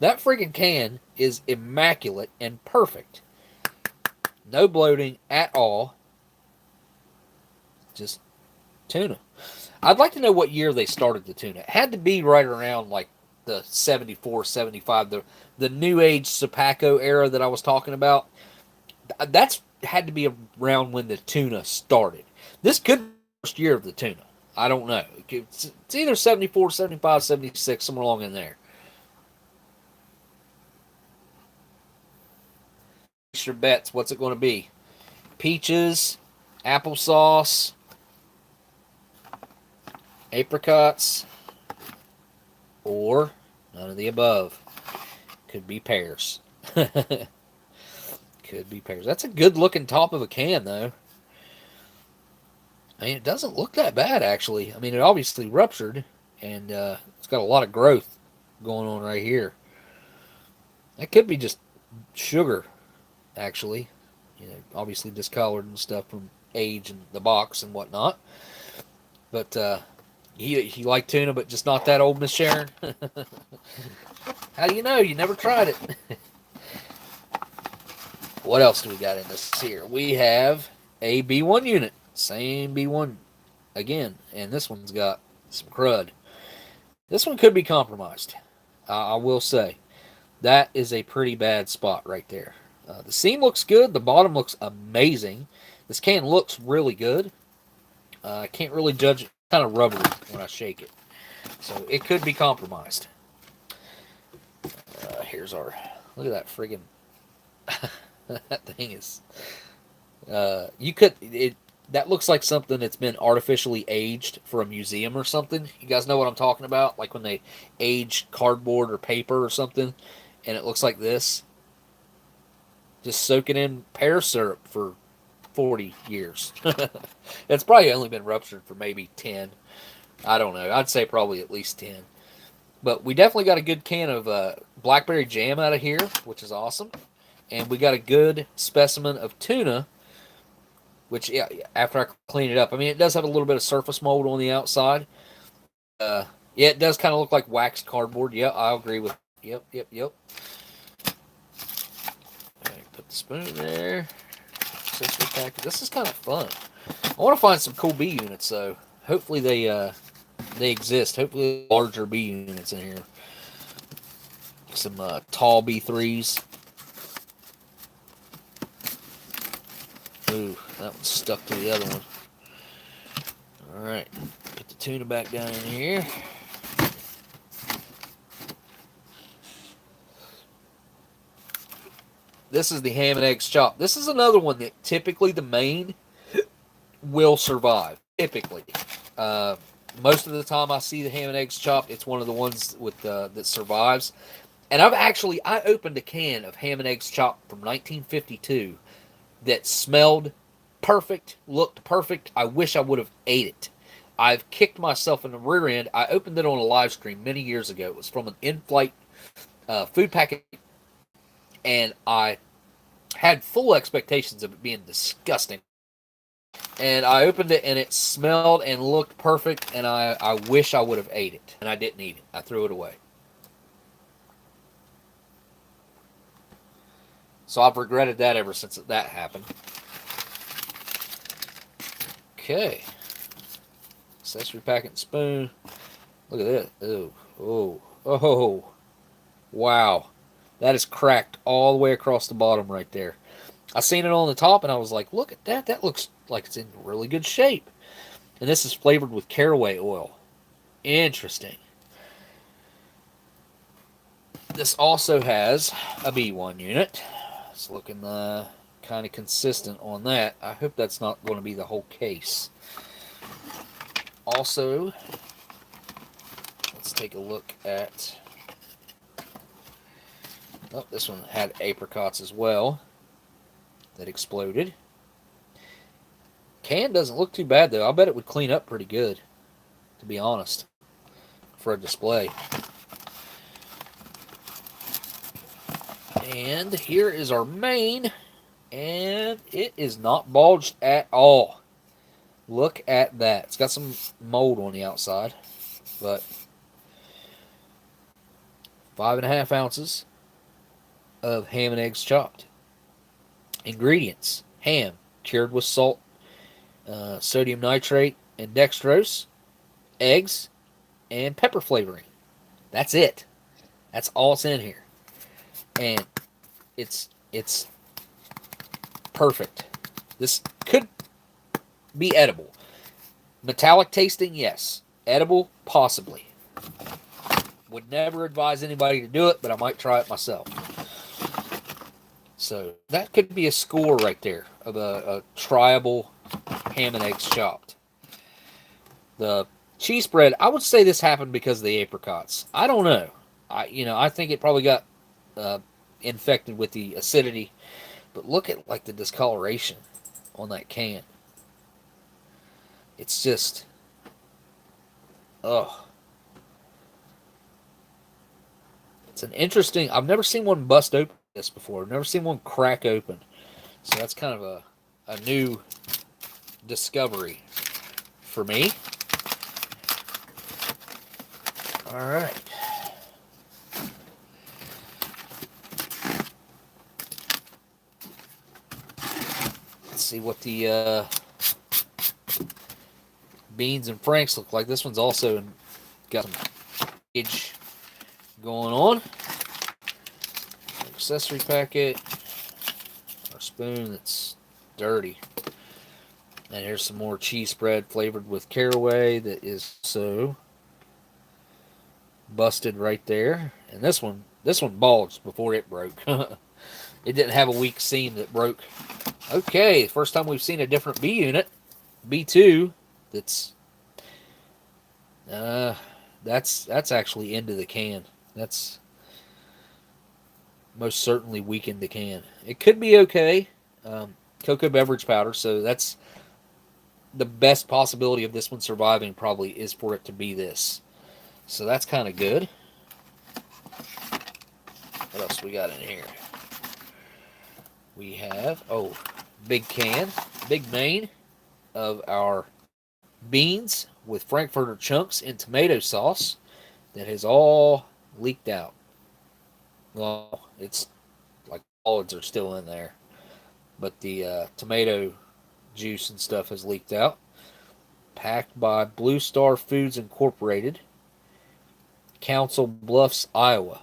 That freaking can is immaculate and perfect. No bloating at all. Just tuna. I'd like to know what year they started the tuna. It had to be right around like the 74, 75, the new age Sapaco era that I was talking about. That's had to be around when the tuna started. This could be the first year of the tuna. I don't know. It's either 74, 75, 76, somewhere along in there. Place your bets. What's it going to be? Peaches, applesauce, apricots, or none of the above. Could be pears. Could be pears. That's a good looking top of a can, though. I mean, it doesn't look that bad, actually. I mean, it obviously ruptured, and it's got a lot of growth going on right here. That could be just sugar, actually. You know, obviously discolored and stuff from age and the box and whatnot. But he liked tuna, but just not that old, Miss Sharon. How do you know? You never tried it. What else do we got in this here? We have a B1 unit. Same B1 again. And this one's got some crud. This one could be compromised. I will say. That is a pretty bad spot right there. The seam looks good. The bottom looks amazing. This can looks really good. I can't really judge it. Kind of rubbery when I shake it. So it could be compromised. Here's our... Look at that friggin... that thing is... you could... That looks like something that's been artificially aged for a museum or something. You guys know what I'm talking about? Like when they age cardboard or paper or something, and it looks like this. Just soaking in pear syrup for 40 years. It's probably only been ruptured for maybe 10. I don't know. I'd say probably at least 10. But we definitely got a good can of blackberry jam out of here, which is awesome. And we got a good specimen of tuna, which, yeah, after I clean it up, I mean, it does have a little bit of surface mold on the outside. Yeah, it does kind of look like waxed cardboard. Yeah, I agree with. Yep. All right, put the spoon there. accessory packet. This is kind of fun. I want to find some cool B units, though. Hopefully they exist. Hopefully larger B units in here. Some tall B3s. Ooh, that one's stuck to the other one. Alright, put the tuna back down in here. This is the ham and eggs chop. This is another one that typically the main will survive. Typically. Most of the time I see the ham and eggs chop, it's one of the ones with that survives. And I opened a can of ham and eggs chop from 1952 that smelled perfect, looked perfect. I wish I would have ate it. I've kicked myself in the rear end. I opened it on a live stream many years ago. It was from an in-flight food packet, and I had full expectations of it being disgusting. And I opened it, and it smelled and looked perfect, and I wish I would have ate it. And I didn't eat it. I threw it away. So I've regretted that ever since that happened. Okay. Accessory packet and spoon. Look at that. Oh, oh, oh. Wow. That is cracked all the way across the bottom right there. I seen it on the top and I was like, look at that. That looks like it's in really good shape. And this is flavored with caraway oil. Interesting. This also has a B1 unit. It's looking kind of consistent on that. I hope that's not going to be the whole case. Also, let's take a look at... Oh, this one had apricots as well that exploded. Can doesn't look too bad, though. I bet it would clean up pretty good, to be honest, for a display. And here is our main, and it is not bulged at all. Look at that. It's got some mold on the outside, but 5.5 ounces of ham and eggs chopped. Ingredients: ham cured with salt, sodium nitrate, and dextrose, eggs, and pepper flavoring. That's it. That's all it's in here. And it's perfect. This could be edible. Metallic tasting, yes. Edible, possibly. Would never advise anybody to do it, but I might try it myself. So that could be a score right there of a tryable ham and eggs chopped. The cheese spread, I would say this happened because of the apricots. I don't know. I think it probably got infected with the acidity, but look at like the discoloration on that can. It's just, ugh. It's an interesting. I've never seen one bust open this before. I've never seen one crack open, so that's kind of a new discovery for me. All right. See what the beans and franks look like. This one's also got some age going on. Accessory packet. Our spoon that's dirty. And here's some more cheese spread flavored with caraway that is so busted right there. And this one bulged before it broke. It didn't have a weak seam that broke. Okay, first time we've seen a different B unit, B2. That's actually into the can. That's most certainly weakened the can. It could be okay. Cocoa beverage powder, so that's the best possibility of this one surviving. Probably is for it to be this. So that's kind of good. What else we got in here? We have big can, big main of our beans with Frankfurter chunks and tomato sauce that has all leaked out. Well, it's like solids are still in there. but the tomato juice and stuff has leaked out. Packed by Blue Star Foods Incorporated, Council Bluffs, Iowa.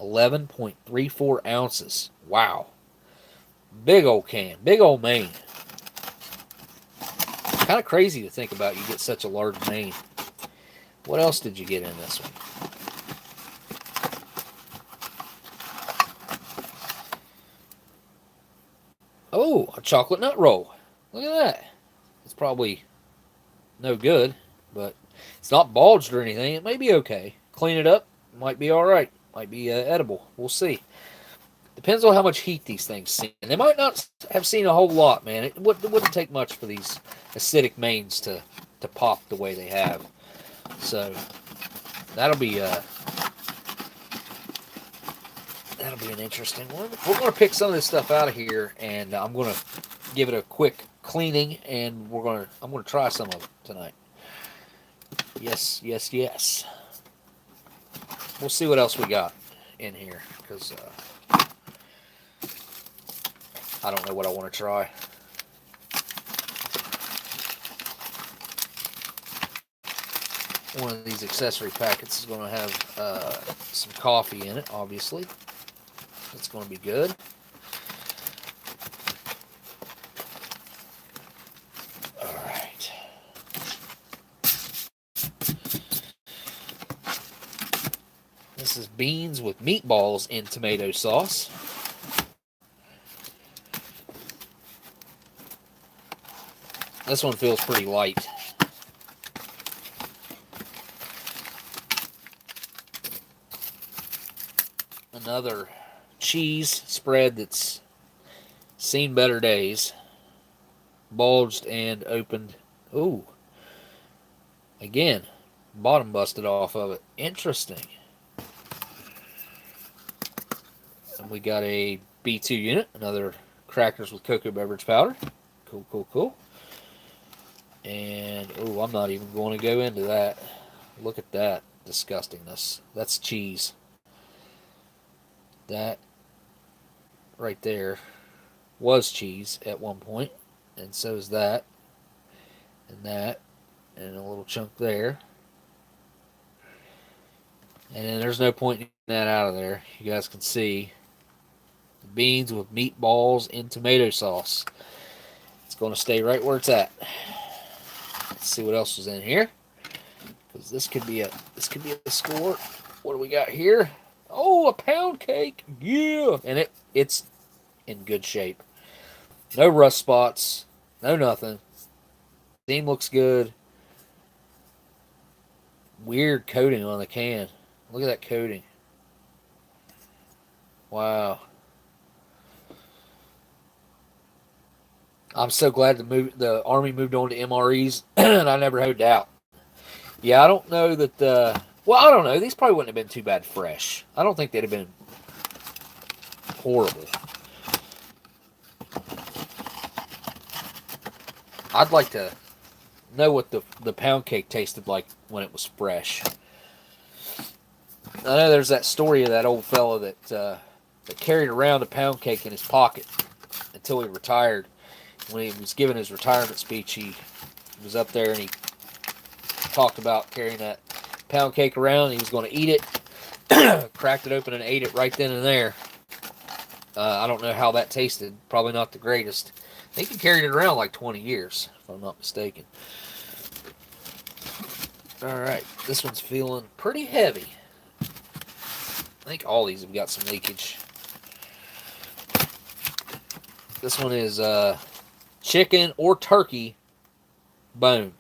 11.34 ounces. Wow. Big old can. Big old main. Kind of crazy to think about you get such a large main. What else did you get in this one? Oh, a chocolate nut roll. Look at that. It's probably no good, but it's not bulged or anything. It may be okay. Clean it up. Might be all right. Might be edible. We'll see. Depends on how much heat these things see. And they might not have seen a whole lot, man. It wouldn't take much for these acidic mains to pop the way they have. So that'll be an interesting one. We're going to pick some of this stuff out of here, and I'm going to give it a quick cleaning, and I'm going to try some of it tonight. Yes, yes, yes. We'll see what else we got in here, because I don't know what I want to try. One of these accessory packets is going to have some coffee in it, obviously. It's going to be good. All right. This is beans with meatballs in tomato sauce. This one feels pretty light. Another cheese spread that's seen better days. Bulged and opened. Ooh. Again, bottom busted off of it. Interesting. And we got a B2 unit. Another crackers with cocoa beverage powder. Cool, cool, cool. And, oh, I'm not even going to go into that. Look at that disgustingness. That's cheese. That right there was cheese at one point, and so is that, and a little chunk there. And then there's no point in that out of there. You guys can see the beans with meatballs in tomato sauce. It's going to stay right where it's at. Let's see what else is in here, because this could be a score. What do we got here? Oh, a pound cake. Yeah. And it's in good shape. No rust spots. No nothing. Seam looks good. Weird coating on the can. Look at that coating. Wow. I'm so glad the Army moved on to MREs, and I never had a doubt. Yeah, I don't know that... well, I don't know. These probably wouldn't have been too bad fresh. I don't think they'd have been horrible. I'd like to know what the pound cake tasted like when it was fresh. I know there's that story of that old fella that carried around a pound cake in his pocket until he retired. When he was giving his retirement speech, he was up there and he talked about carrying that pound cake around. He was going to eat it, cracked it open and ate it right then and there. I don't know how that tasted. Probably not the greatest. I think he carried it around like 20 years, if I'm not mistaken. Alright, this one's feeling pretty heavy. I think all these have got some leakage. This one is chicken or turkey boned.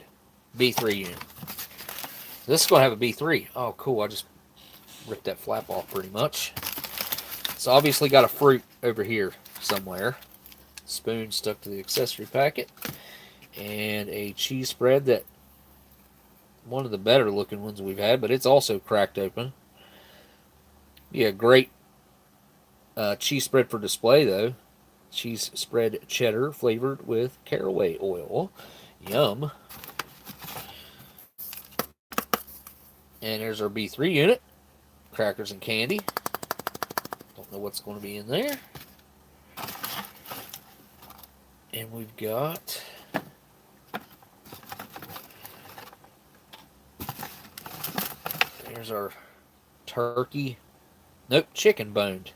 B3 unit. This is going to have a B3. Oh, cool. I just ripped that flap off pretty much. It's obviously got a fruit over here somewhere. Spoon stuck to the accessory packet. And a cheese spread that one of the better looking ones we've had, but it's also cracked open. Yeah, great cheese spread for display though. Cheese spread cheddar flavored with caraway oil. Yum. And there's our B3 unit. Crackers and candy. Don't know what's going to be in there. And we've got there's our turkey. Nope, chicken boned.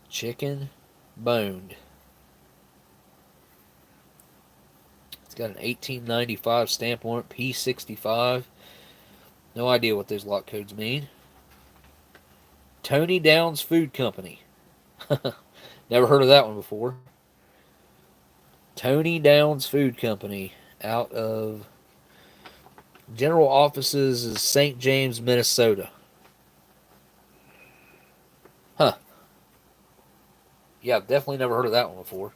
Chicken boned. It's got an 1895 stamp on it, P65. No idea what those lot codes mean. Tony Downs Food Company. Never heard of that one before. Tony Downs Food Company out of general offices is St. James, Minnesota. Huh. Yeah, I've definitely never heard of that one before.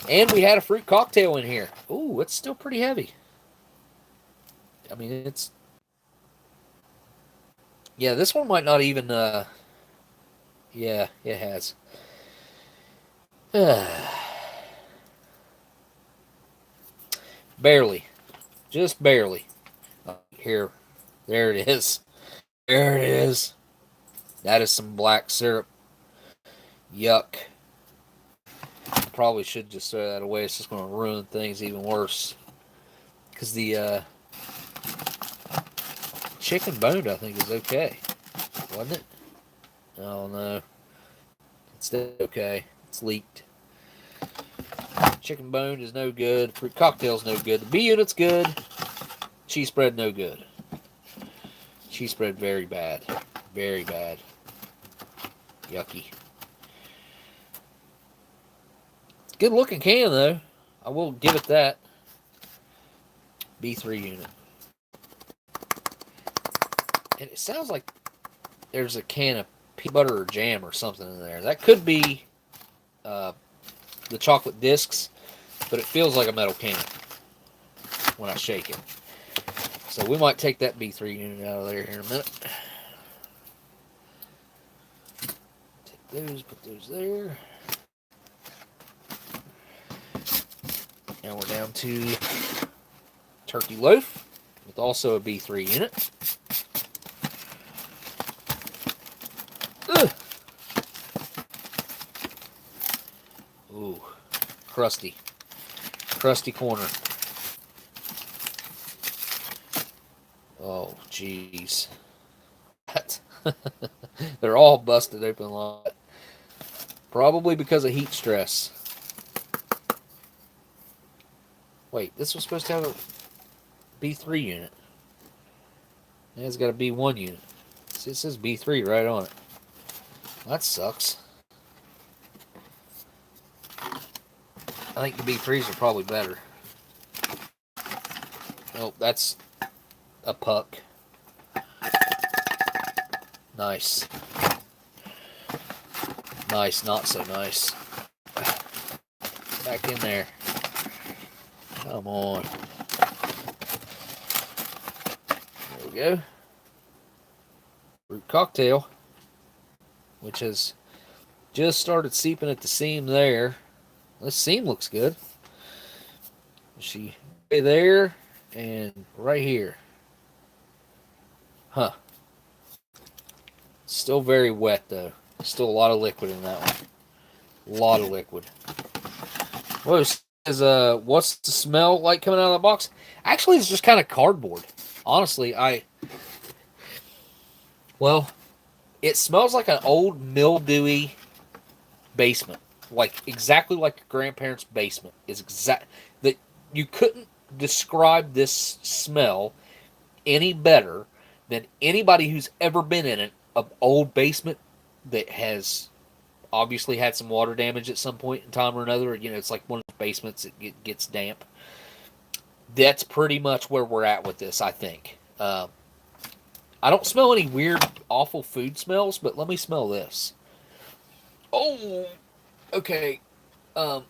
And we had a fruit cocktail in here. Ooh, it's still pretty heavy. I mean, it's... Yeah, this one might not even... Yeah, it has. Barely. Just barely. Here. There it is. There it is. That is some black syrup. Yuck. Probably should just throw that away. It's just going to ruin things even worse. Because the chicken boned, I think, is okay. Wasn't it? Oh, no. It's still okay. It's leaked. Chicken boned is no good. Fruit cocktail's no good. The B unit's good. Cheese spread, no good. Cheese spread, very bad. Very bad. Yucky. Good looking can, though. I will give it that. B3 unit. And it sounds like there's a can of peanut butter or jam or something in there. That could be the chocolate discs, but it feels like a metal can when I shake it. So we might take that B3 unit out of there here in a minute. Take those, put those there. Now we're down to turkey loaf with also a B3 unit. Ugh. Ooh, crusty. Crusty corner. Oh, jeez. They're all busted open a lot. Probably because of heat stress. Wait, this was supposed to have a B3 unit. Yeah, it's got a B1 unit. See, it says B3 right on it. That sucks. I think the B3s are probably better. Oh, that's a puck. Nice. Nice, not so nice. Back in there. Come on. There we go. Fruit cocktail, which has just started seeping at the seam there. This seam looks good. She right there and right here. Huh. Still very wet though. Still a lot of liquid in that one. A lot of liquid. Whoa, says, what's the smell like coming out of the box? Actually, it's just kind of cardboard. Honestly, well, it smells like an old mildewy basement. Like, exactly like a grandparent's basement. Is exact that you couldn't describe this smell any better than anybody who's ever been in an old basement that has obviously had some water damage at some point in time or another. You know, it's like one of those basements that gets damp. That's pretty much where we're at with this, I think. I don't smell any weird, awful food smells, but let me smell this. Oh, okay. I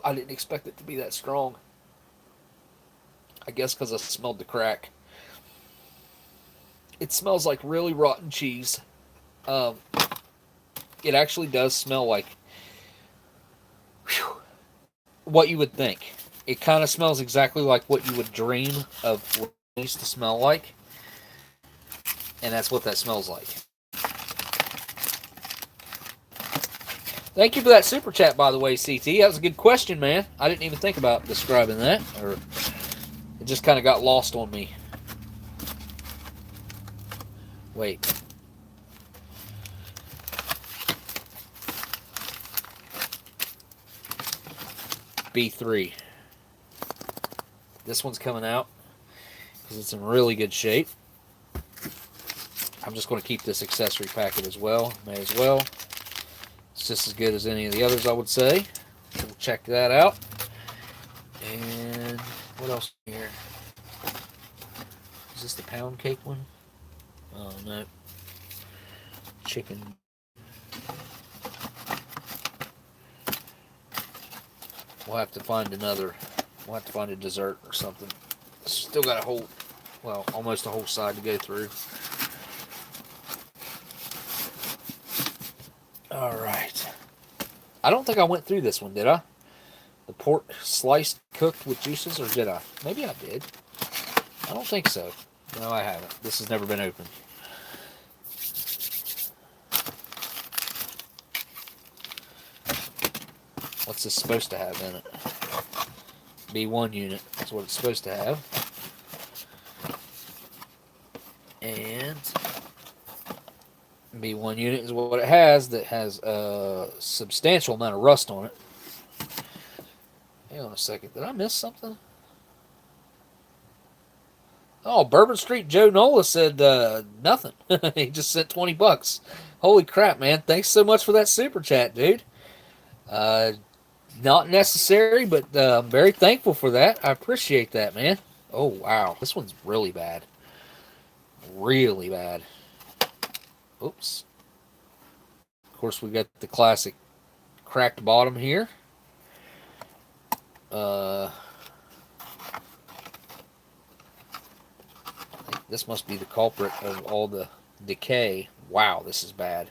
didn't expect it to be that strong. I guess because I smelled the crack. It smells like really rotten cheese. It actually does smell like what you would think. It kind of smells exactly like what you would dream of what it used to smell like. And that's what that smells like. Thank you for that super chat, by the way, CT. That was a good question, man. I didn't even think about describing that, or it just kind of got lost on me. Wait. B3. This one's coming out because it's in really good shape. I'm just going to keep this accessory packet as well. May as well. It's just as good as any of the others, I would say. So we'll check that out. And what else here? Is this the pound cake one? Oh, no. Chicken. We'll have to find another. We'll have to find a dessert or something. Still got a whole, well, almost a whole side to go through. Alright. I don't think I went through this one, did I? The pork sliced, cooked with juices, or did I? Maybe I did. I don't think so. No, I haven't. This has never been opened. What's this supposed to have in it? B1 unit is what it's supposed to have. And B1 unit is what it has, that has a substantial amount of rust on it. Hang on a second. Did I miss something? Oh, BourbonStJoeNola said nothing. He just sent 20 bucks. Holy crap, man. Thanks so much for that super chat, dude. Not necessary, but I'm very thankful for that. I appreciate that, man. Oh, wow. This one's really bad. Really bad. Oops. Of course, we got the classic cracked bottom here. I think this must be the culprit of all the decay. Wow, this is bad.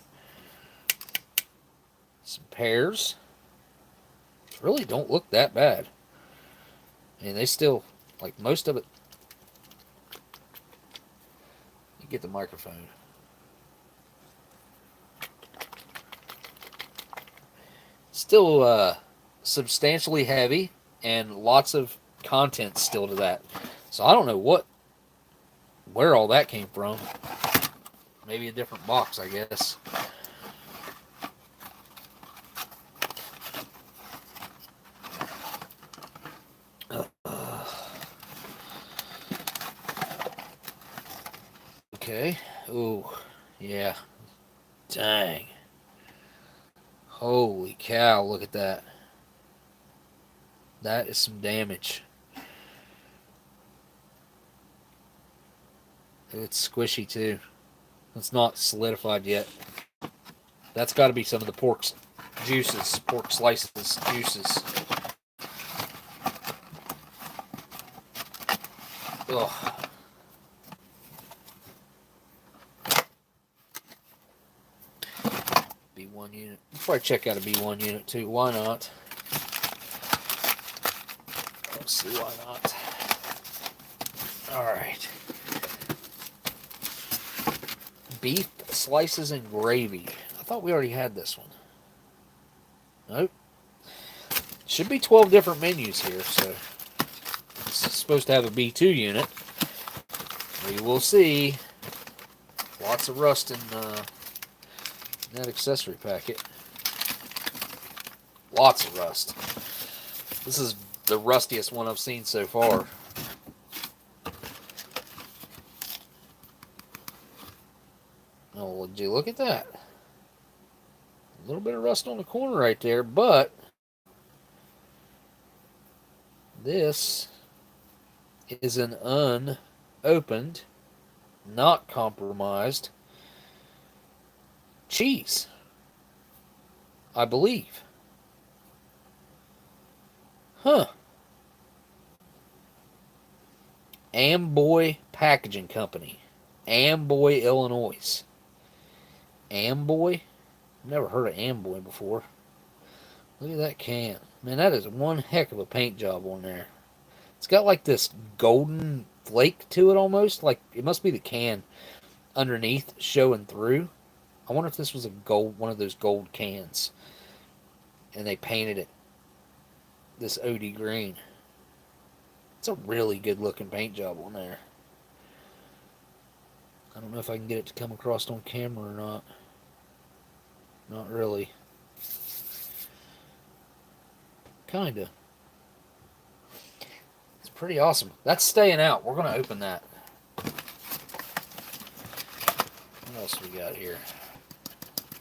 Some pears. Really don't look that bad. I mean, they still, like most of it. You get the microphone. Still substantially heavy and lots of content still to that. So I don't know where all that came from. Maybe a different box, I guess. Okay. Ooh, yeah. Dang. Holy cow, look at that. That is some damage. It's squishy too. It's not solidified yet. That's got to be some of the pork juices, pork slices juices. Ugh. B1 unit. Let's probably check out a B1 unit too. Why not? Let's see, why not? Alright. Beef slices and gravy. I thought we already had this one. Nope. Should be 12 different menus here, so it's supposed to have a B2 unit. We will see. Lots of rust in that accessory packet. Lots of rust. This is the rustiest one I've seen so far. Oh, would you look at that? A little bit of rust on the corner right there, but this is an unopened, not compromised cheese, I believe. Huh. Amboy Packaging Company. Amboy, Illinois. Amboy? I've never heard of Amboy before. Look at that can. Man, that is one heck of a paint job on there. It's got like this golden flake to it almost. Like, it must be the can underneath showing through. I wonder if this was a gold, one of those gold cans. and they painted it this OD green. It's a really good looking paint job on there. I don't know if I can get it to come across on camera or not. Not really. Kinda. It's pretty awesome. That's staying out. We're going to open that. What else we got here?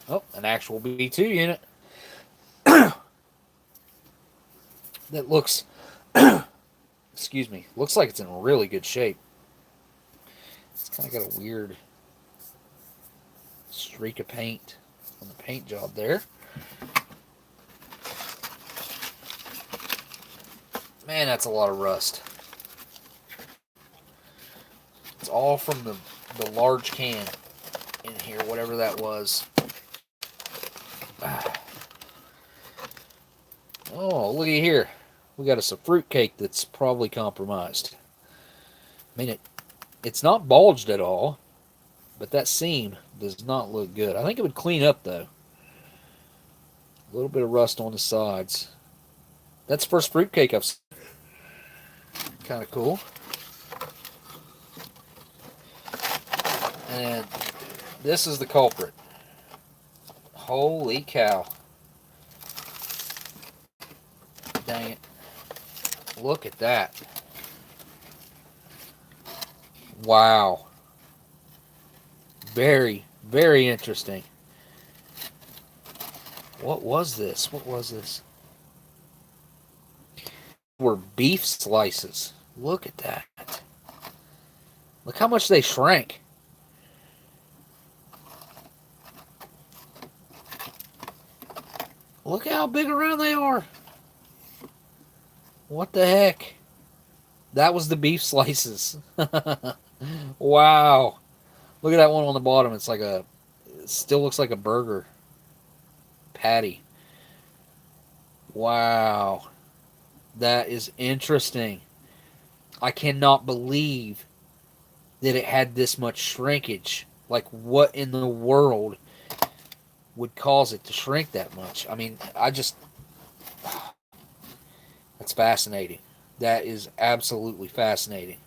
Oh, an actual B2 unit. That looks, excuse me, looks like it's in really good shape. It's kind of got a weird streak of paint on the paint job there. Man, that's a lot of rust. It's all from the large can in here, whatever that was. Oh, looky here. We got us a fruitcake that's probably compromised. I mean, it's not bulged at all, but that seam does not look good. I think it would clean up, though. A little bit of rust on the sides. That's the first fruitcake I've seen. Kind of cool. And this is the culprit. Holy cow. Dang it. Look at that. Wow. Very, very interesting. What was this? What was this? Were beef slices. Look at that. Look how much they shrank. Look how big around they are. What the heck? That was the beef slices. Wow. Look at that one on the bottom. It's like it still looks like a burger patty. Wow. That is interesting. I cannot believe that it had this much shrinkage. Like, what in the world would cause it to shrink that much? I mean, that's fascinating. That is absolutely fascinating.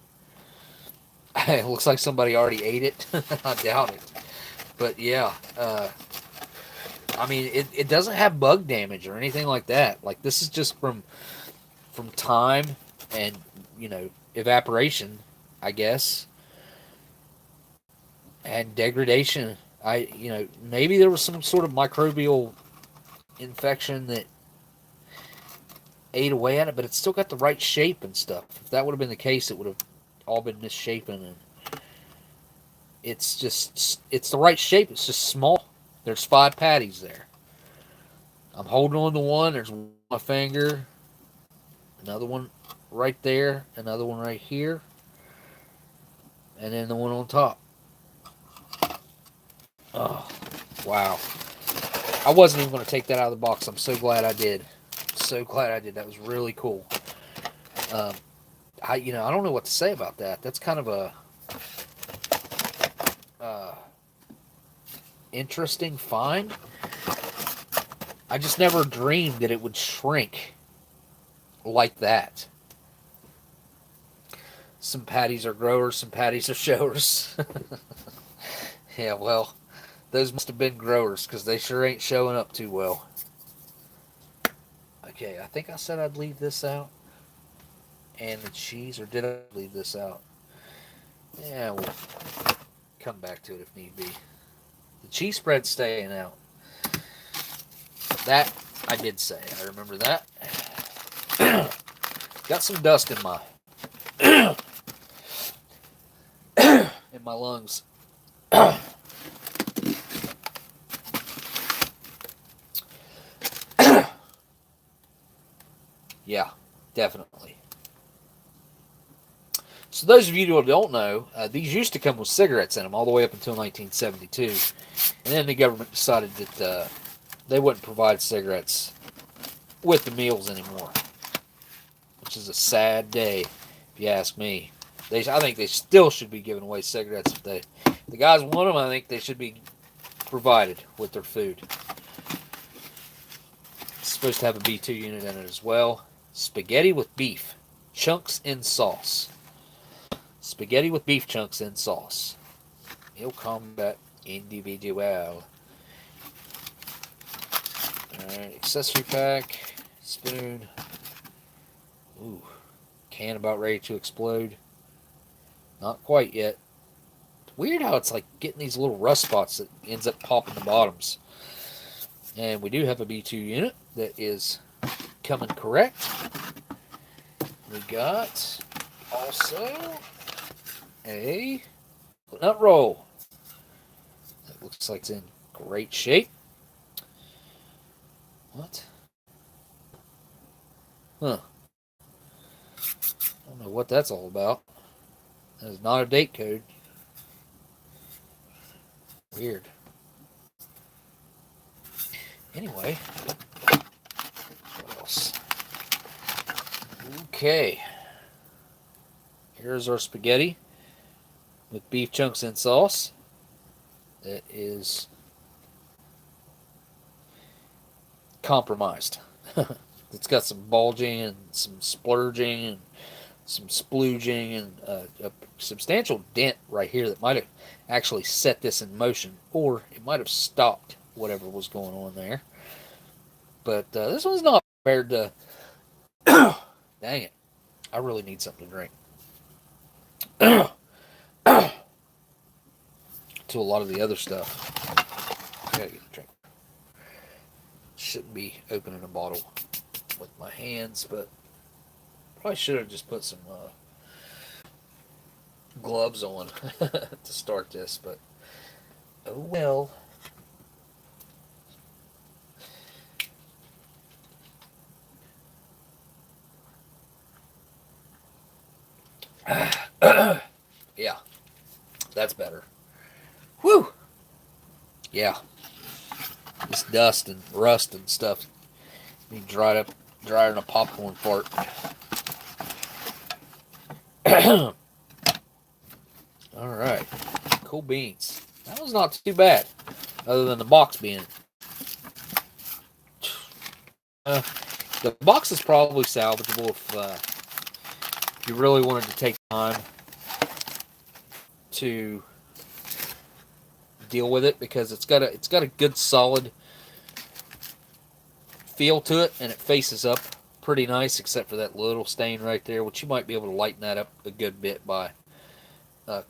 It looks like somebody already ate it. I doubt it. But yeah, I mean, it doesn't have bug damage or anything like that. Like, this is just from time and, evaporation, I guess, and degradation. Maybe there was some sort of microbial infection that ate away at it, but it's still got the right shape and stuff. If that would have been the case, it would have all been misshapen, and it's the right shape. It's just small. There's 5 patties there. I'm holding on to one. There's one on my finger. Another one right there. Another one right here. And then the one on top. Oh, wow. I wasn't even going to take that out of the box. I'm so glad I did. So glad I did. That was really cool. I don't know what to say about that. That's kind of a interesting find. I just never dreamed that it would shrink like that. Some patties are growers, some patties are showers. Yeah, well, those must have been growers, because they sure ain't showing up too well. Okay, I think I said I'd leave this out. And the cheese, or did I leave this out? Yeah, we'll come back to it if need be. The cheese spread's staying out. That I did say. I remember that. Got some dust in my in my lungs. Yeah, definitely. So those of you who don't know, these used to come with cigarettes in them all the way up until 1972. And then the government decided that they wouldn't provide cigarettes with the meals anymore. Which is a sad day, if you ask me. I think they still should be giving away cigarettes. If the guys want them, I think they should be provided with their food. supposed to have a B2 unit in it as well. Spaghetti with beef. Chunks in sauce. Spaghetti with beef chunks in sauce. Meal combat individual. Alright, accessory pack. Spoon. Ooh. Can about ready to explode. Not quite yet. It's weird how it's like getting these little rust spots that ends up popping the bottoms. And we do have a B2 unit that is coming correct. We got also a nut roll. That looks like it's in great shape. What? Huh. I don't know what that's all about. That is not a date code. Weird. Anyway, what else? Okay. Here's our spaghetti with beef chunks and sauce. That is compromised. It's got some bulging and some splurging and some splooging and a substantial dent right here that might have actually set this in motion, or it might have stopped whatever was going on there. But this one's not compared to... Dang it. I really need something to drink. To a lot of the other stuff. I gotta get a drink. Shouldn't be opening a bottle with my hands, but probably should have just put some gloves on to start this, but oh well. Yeah, that's better. Whew. Yeah. This dust and rust and stuff be dried up, drier than a popcorn fart. Alright. Cool beans. That was not too bad. Other than the box being... the box is probably salvageable if you really wanted to take time to deal with it, because it's got a good solid feel to it, and it faces up pretty nice, except for that little stain right there, which you might be able to lighten that up a good bit by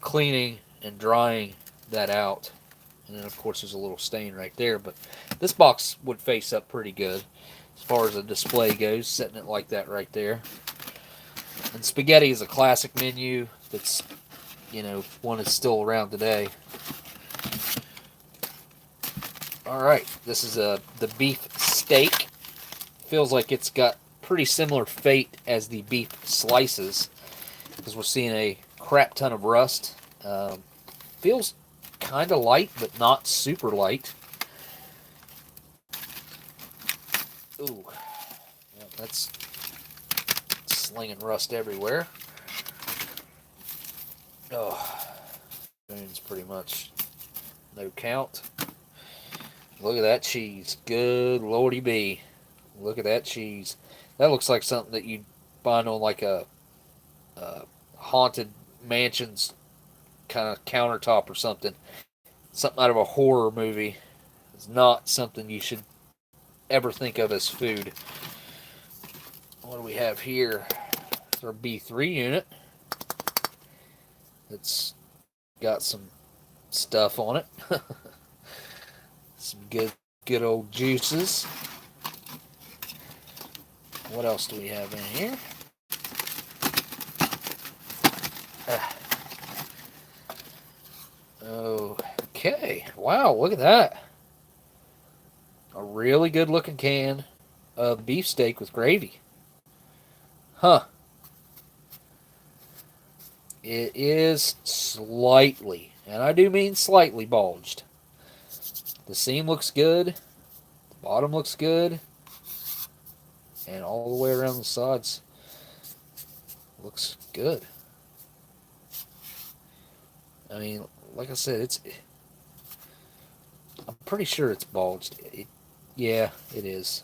cleaning and drying that out. And then of course there's a little stain right there, but this box would face up pretty good as far as the display goes, setting it like that right there. And spaghetti is a classic menu that's, you know, one that's still around today. Alright, this is the beef steak. Feels like it's got pretty similar fate as the beef slices, because we're seeing a crap ton of rust. Feels kind of light, but not super light. Ooh, yeah, that's slinging rust everywhere. Oh, spoon's pretty much no count. Look at that cheese. Good lordy bee. Look at that cheese. That looks like something that you'd find on like a haunted mansion's kind of countertop or something. Something out of a horror movie. It's not something you should ever think of as food. What do we have here? It's our B3 unit. It's got some stuff on it. Some good old juices. What else do we have in here? Okay. Wow, look at that. A really good looking can of beefsteak with gravy. Huh. It is slightly, and I do mean slightly, bulged. The seam looks good. The bottom looks good. And all the way around the sides looks good. I mean, like I said, I'm pretty sure it's bulged. Yeah, it is.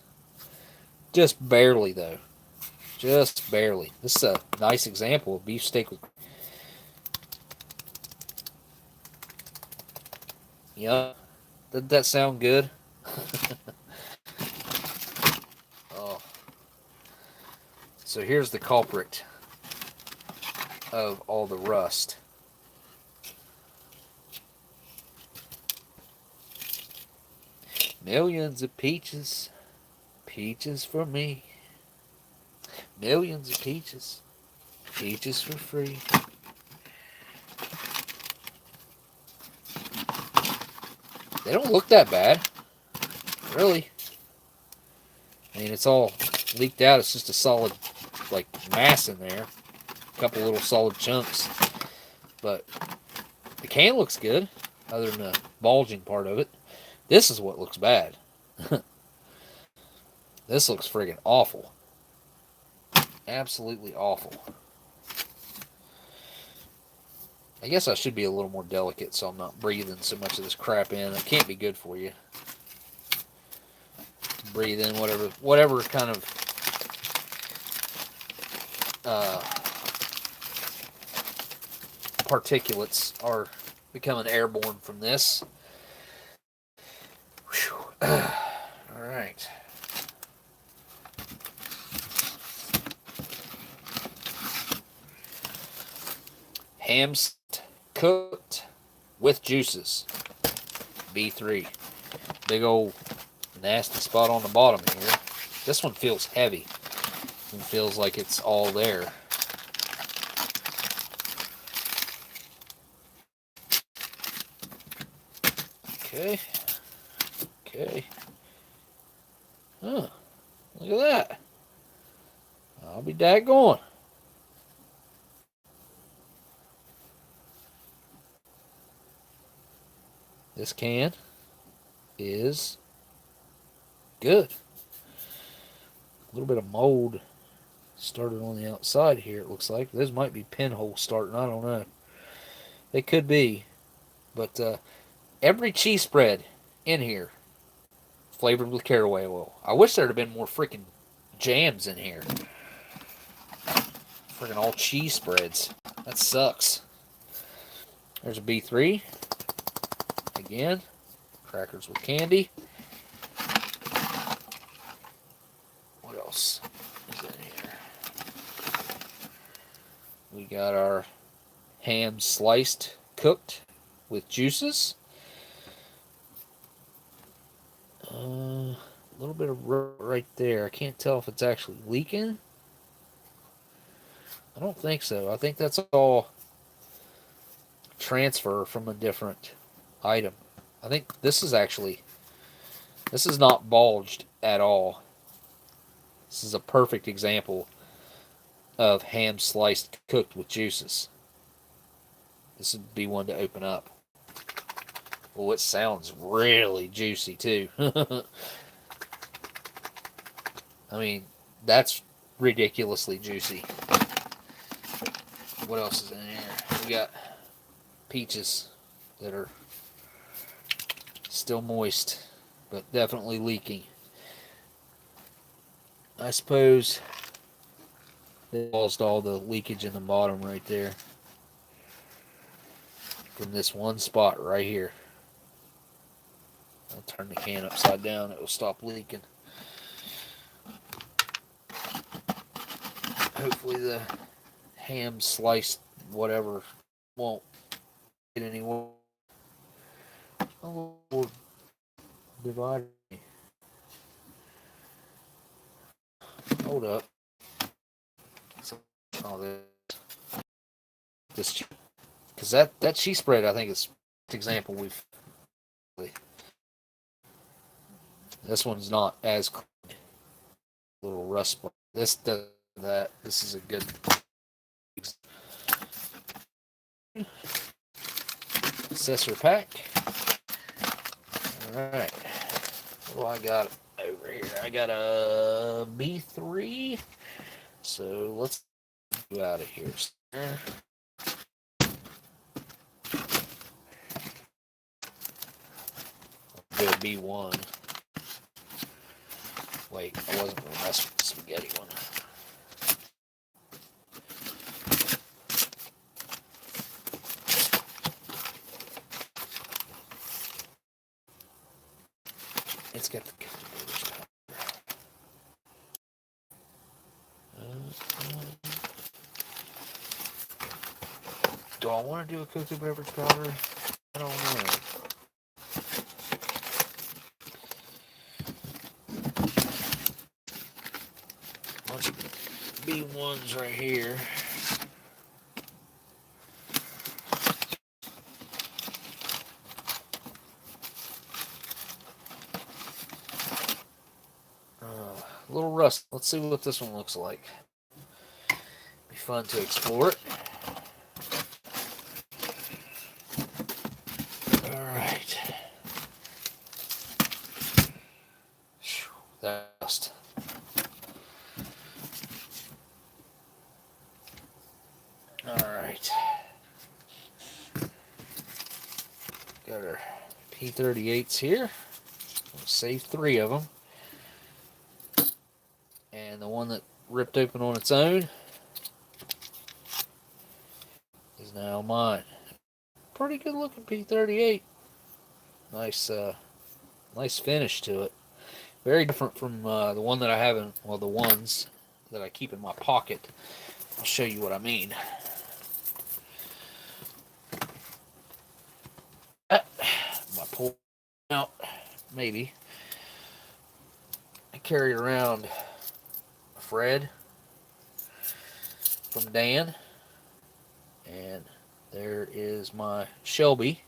Just barely, though. Just barely. This is a nice example of beef steak with... Yeah. Doesn't that sound good? Oh. So here's the culprit of all the rust. Millions of peaches. Peaches for me. Millions of peaches. Peaches for free. They don't look that bad. Really. I mean, it's all leaked out. It's just a solid, like, mass in there. A couple little solid chunks. But the can looks good, other than the bulging part of it. This is what looks bad. This looks friggin' awful. Absolutely awful. I guess I should be a little more delicate so I'm not breathing so much of this crap in. It can't be good for you. Breathe in whatever kind of particulates are becoming airborne from this. All right. Hams cooked with juices. B3. Big old nasty spot on the bottom here. This one feels heavy. It feels like it's all there. Okay. Okay. Huh. Look at that. I'll be daggone. This can is good. A little bit of mold started on the outside here, it looks like. Those might be pinholes starting, I don't know. They could be. But every cheese spread in here flavored with caraway oil. I wish there had been more freaking jams in here. Freaking all cheese spreads. That sucks. There's a B3. Again, crackers with candy. What else is in here? We got our ham sliced, cooked with juices. A little bit of right there. I can't tell if it's actually leaking. I don't think so. I think that's all transfer from a different item. I think this is not bulged at all. This is a perfect example of ham sliced cooked with juices. This would be one to open up. Oh, it sounds really juicy too. I mean, that's ridiculously juicy. What else is in here? We got peaches that are still moist, but definitely leaking. I suppose it caused all the leakage in the bottom right there. From this one spot right here. I'll turn the can upside down, it will stop leaking. Hopefully the ham sliced whatever won't get anywhere. Oh, divide me. Hold up. Oh, this, because that cheese spread, I think, is an example we've. This one's not as clean. Little rust. This does that. This is a good. Accessory pack. Alright. What do I got over here? I got a B3. So let's go out of here. I'll do a B1. Wait, I wasn't going to mess with the spaghetti one. It's got the do I want to do a cookie beverage powder? I don't know. Bunch of B1s right here. A little rust. Let's see what this one looks like. Be fun to explore it. Alright. That rust. Alright. Got our P38s here. We'll save 3 of them. And the one that ripped open on its own is now mine. Pretty good looking P38. Nice, nice finish to it. Very different from the one that I have in, well, the ones that I keep in my pocket. I'll show you what I mean. My pull out, maybe. I carry around a Fred from Dan, and there is my Shelby,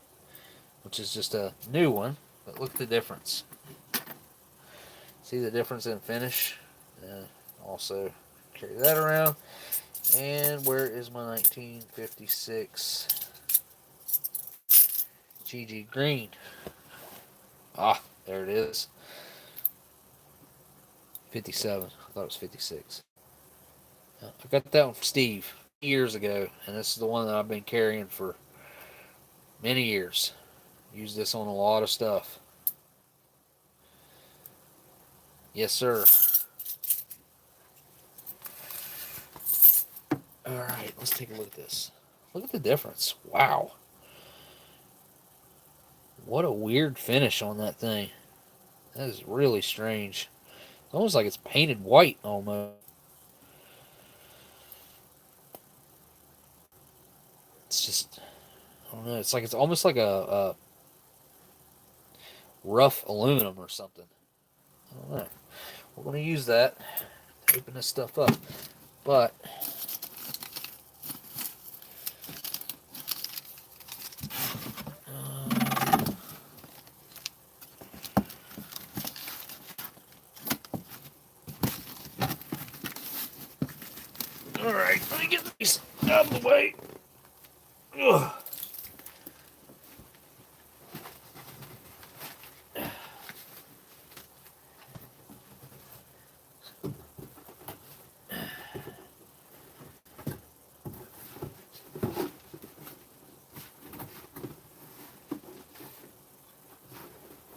which is just a new one, but look at the difference. See the difference in finish? Also carry that around. And where is my 1956 GG Green? Ah, there it is. 57. I thought it was 56. I got that one from Steve years ago, and this is the one that I've been carrying for many years. Use this on a lot of stuff. Yes, sir. Alright, let's take a look at this. Look at the difference. Wow. What a weird finish on that thing. That is really strange. It's almost like it's painted white almost. It's just, I don't know. It's like it's almost like a rough aluminum or something. I don't know. We're going to use that to open this stuff up. But alright, let me get these out of the way. Ugh.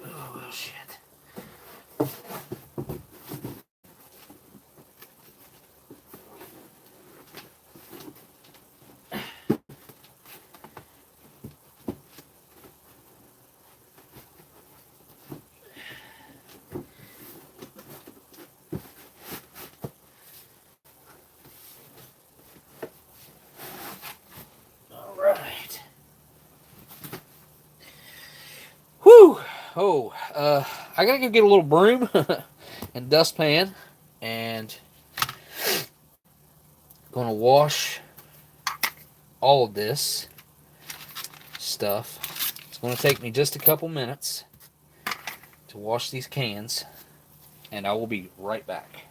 Oh, shit. Alright. Whew. Oh, I gotta go get a little broom and dustpan, and gonna wash all of this stuff. It's gonna take me just a couple minutes to wash these cans, and I will be right back.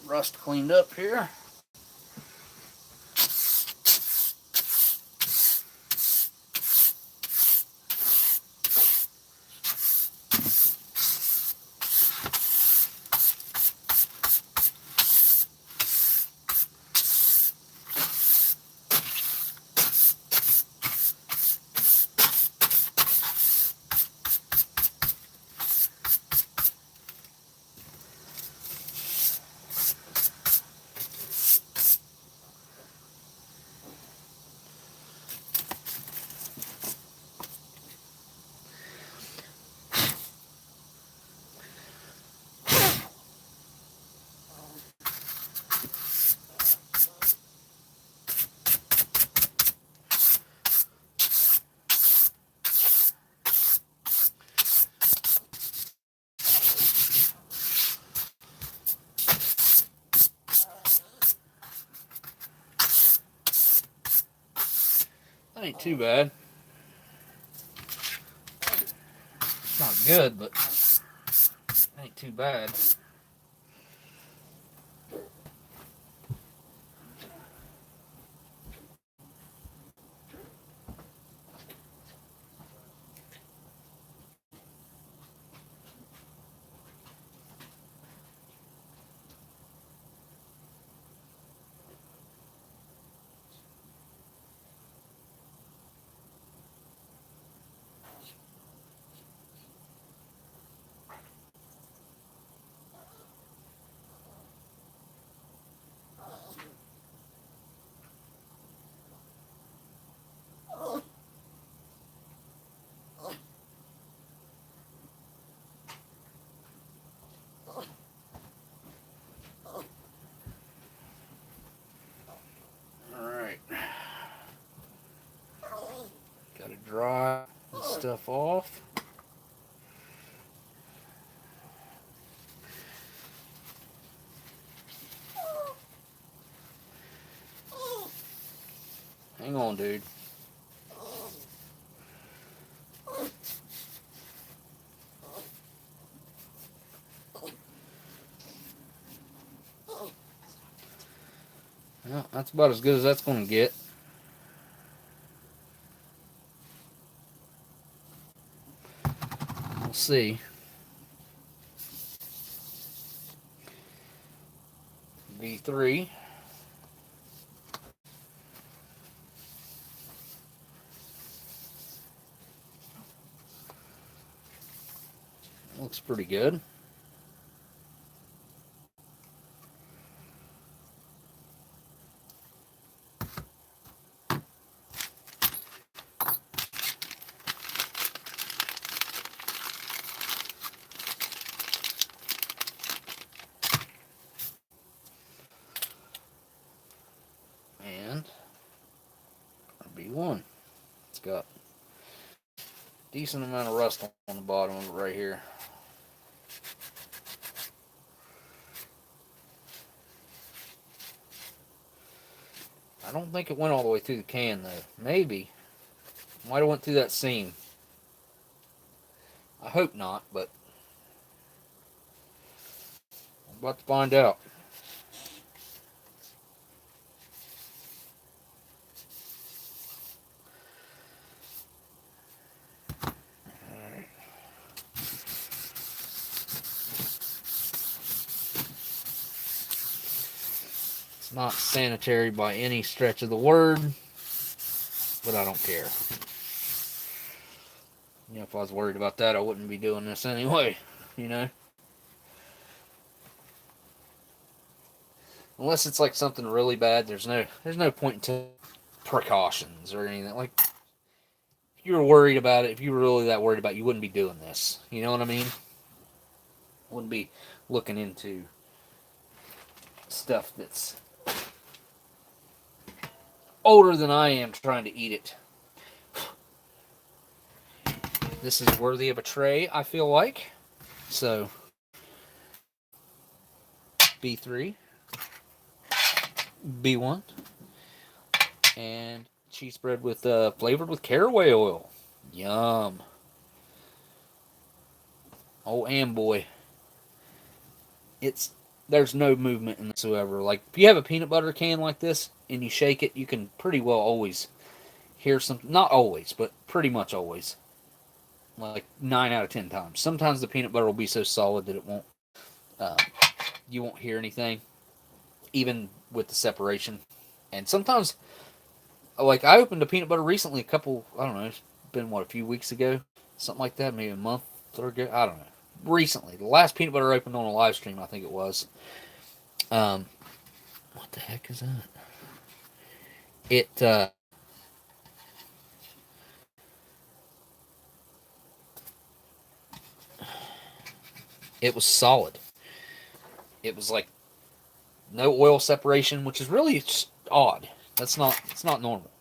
rust cleaned up here. That ain't too bad. It's not good, but it ain't too bad. Got to dry this stuff off. Hang on, dude. Well, that's about as good as that's going to get. We'll see. V3. Looks pretty good. And B1. It's got a decent amount of rust on the bottom of it right here. I don't think it went all the way through the can though. Maybe. Might have went through that seam. I hope not, but I'm about to find out. It's not sanitary by any stretch of the word, but I don't care. You know, if I was worried about that, I wouldn't be doing this anyway, you know? Unless it's like something really bad, there's no point in precautions or anything. Like, if you were worried about it, if you were really that worried about it, you wouldn't be doing this. You know what I mean? Wouldn't be looking into stuff that's older than I am trying to eat it. This is worthy of a tray, I feel like. So, B3, B1, and cheese spread with flavored with caraway oil. Yum. Oh, and boy, it's there's no movement in whatsoever. Like, if you have a peanut butter can like this and you shake it, you can pretty well always hear some, not always, but pretty much always. Like 9 out of 10 times. Sometimes the peanut butter will be so solid that it won't, uh, you won't hear anything, even with the separation. And sometimes, like, I opened a peanut butter recently, I don't know, it's been what, a few weeks ago? Something like that, maybe a month or ago, I don't know. Recently, the last peanut butter I opened on a live stream, I think it was. What the heck is that? It was solid. It was like no oil separation, which is really odd. It's not normal.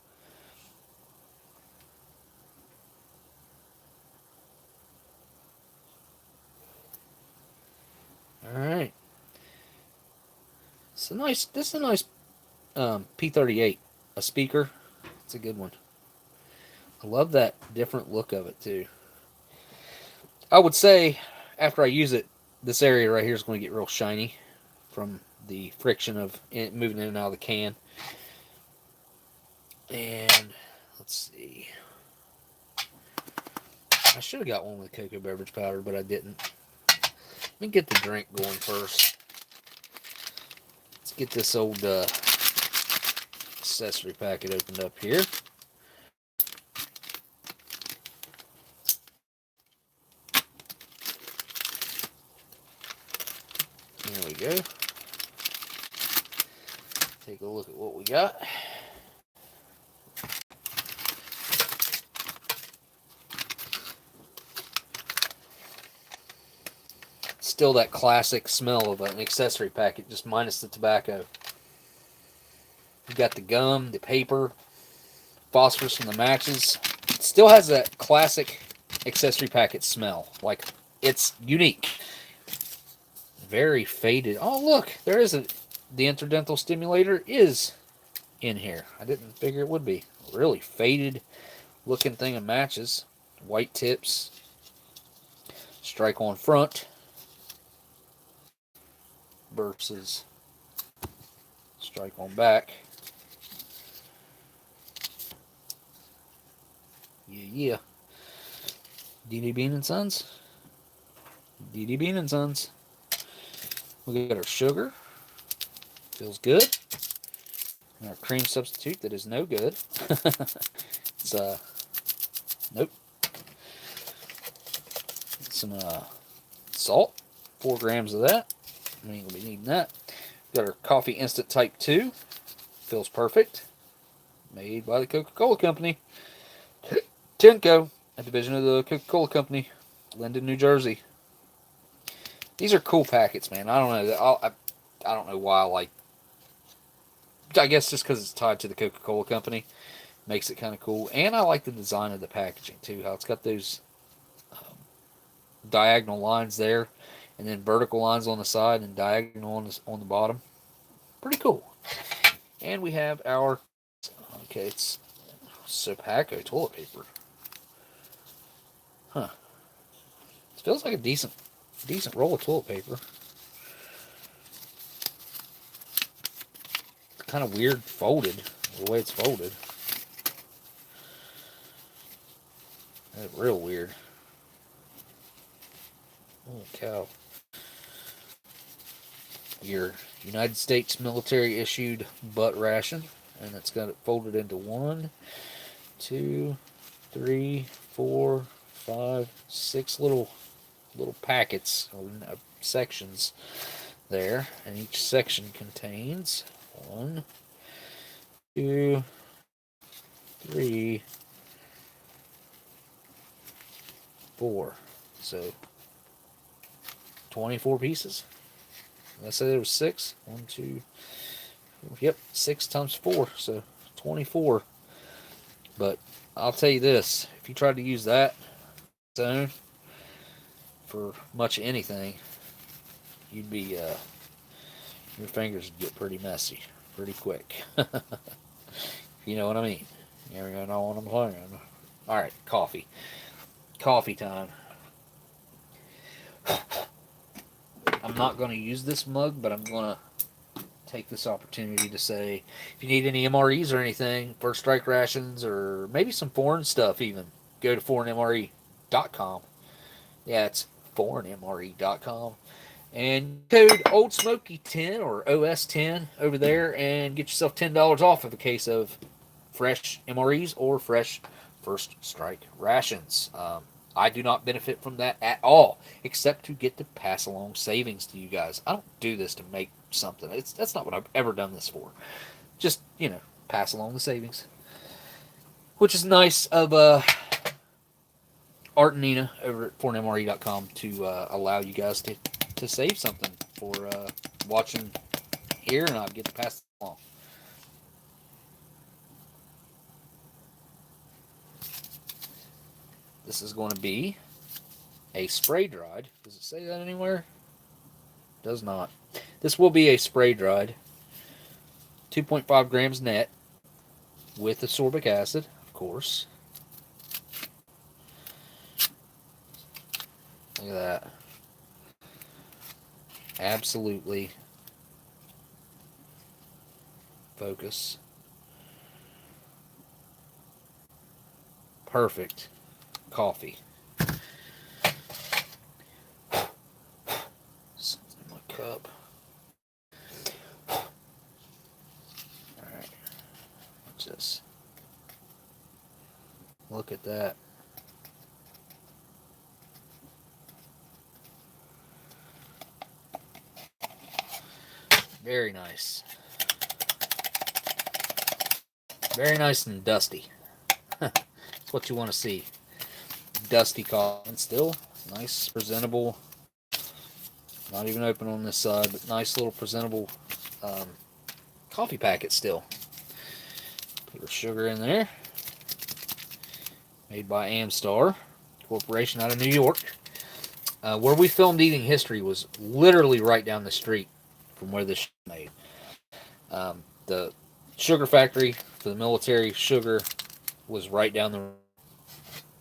All right. This is a nice P38, a speaker. It's a good one. I love that different look of it too. I would say after I use it, this area right here is going to get real shiny from the friction of it moving in and out of the can. And let's see. I should have got one with cocoa beverage powder, but I didn't. Let me get the drink going first. Let's get this old accessory packet opened up here. There we go. Take a look at what we got. Still that classic smell of an accessory packet, just minus the tobacco. You got the gum, the paper, phosphorus from the matches. It still has that classic accessory packet smell. Like, it's unique. Very faded. Oh, look, there is the interdental stimulator is in here. I didn't figure it would be. Really faded looking thing of matches. White tips. Strike on front versus strike on back. Yeah. DD Bean and Sons. DD Bean and Sons. We got our sugar. Feels good. And our cream substitute that is no good. It's nope. Some salt. 4 grams of that. We ain't gonna be needing that. Got our coffee instant type 2. Feels perfect. Made by the Coca-Cola Company. Tenco, a division of the Coca-Cola Company, Linden, New Jersey. These are cool packets, man. I don't know. I don't know why I like. I guess just because it's tied to the Coca-Cola Company makes it kind of cool. And I like the design of the packaging too. How it's got those diagonal lines there, and then vertical lines on the side and diagonal on the bottom. Pretty cool. And we have our it's Sopaco toilet paper. Huh. It feels like a decent roll of toilet paper. It's kind of weird folded, the way it's folded. That's real weird. Oh, cow. Your United States military issued butt ration, and it's got it folded into 1, 2, 3, 4, 5, 6 little packets or sections there, and each section contains 1, 2, 3, 4. So 24 pieces. I said there was 6. 1, 2. Yep, 6 times 4, so 24. But I'll tell you this: if you tried to use that zone for much of anything, you'd be your fingers would get pretty messy pretty quick. You know what I mean? You know what I'm saying. All right, coffee time. I'm not going to use this mug, but I'm going to take this opportunity to say, if you need any MREs or anything, First Strike rations, or maybe some foreign stuff even, go to foreignmre.com. Yeah, it's foreignmre.com. And code Oldsmokey10 or OS10 over there and get yourself $10 off of a case of fresh MREs or fresh First Strike rations. I do not benefit from that at all, except to get to pass along savings to you guys. I don't do this to make something. That's not what I've ever done this for. Just, pass along the savings. Which is nice of Art and Nina over at foreignmre.com to allow you guys to save something for watching here, and I'll get to pass it along. This is going to be a spray dried. Does it say that anywhere? Does not. This will be a spray dried 2.5 grams net with ascorbic acid, of course. Look at that. Absolutely. Focus. Perfect coffee. Something in my cup. Alright. Watch this. Look at that. Very nice. Very nice and dusty. That's what you want to see. Dusty coffee. And still nice, presentable. Not even open on this side, but nice little presentable coffee packet still. Put our sugar in there. Made by Amstar Corporation out of New York. Where we filmed Eating History was literally right down the street from where this was made. The sugar factory for the military sugar was right down the road.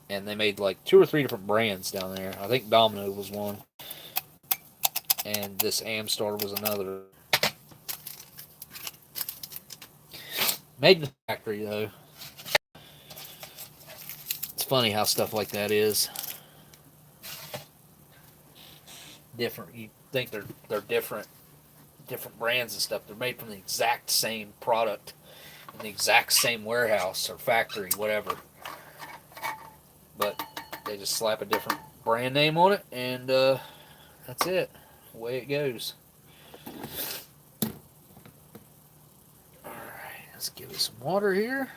And they made like 2 or 3 different brands down there. I think Domino was one. And this Amstar was another. Made in the factory, though. It's funny how stuff like that is. Different. You think they're different brands and stuff. They're made from the exact same product in the exact same warehouse or factory, whatever. But they just slap a different brand name on it, and that's it. The way it goes. Alright, let's give it some water here.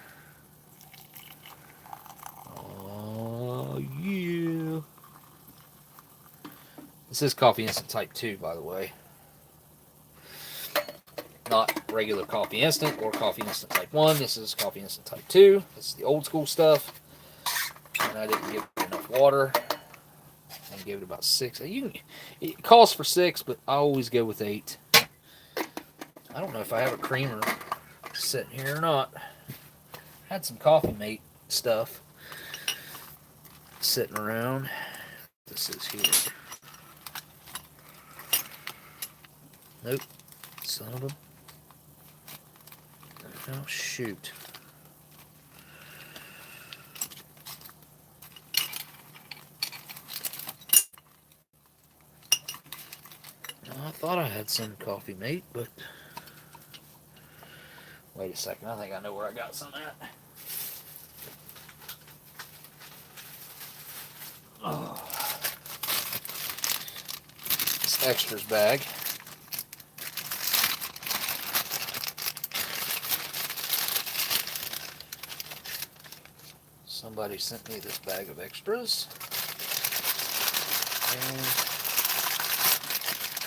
Oh, yeah. This is Coffee Instant Type 2, by the way. Not regular Coffee Instant or Coffee Instant Type 1. This is Coffee Instant Type 2. This is the old school stuff. And I didn't give it enough water. I gave it about 6. It calls for 6, but I always go with 8. I don't know if I have a creamer sitting here or not. I had some Coffee Mate stuff sitting around. This is here. Nope. Son of a... Oh, shoot. I thought I had some Coffee Mate, but... Wait a second, I think I know where I got some at. Oh. This extras bag. Somebody sent me this bag of extras. And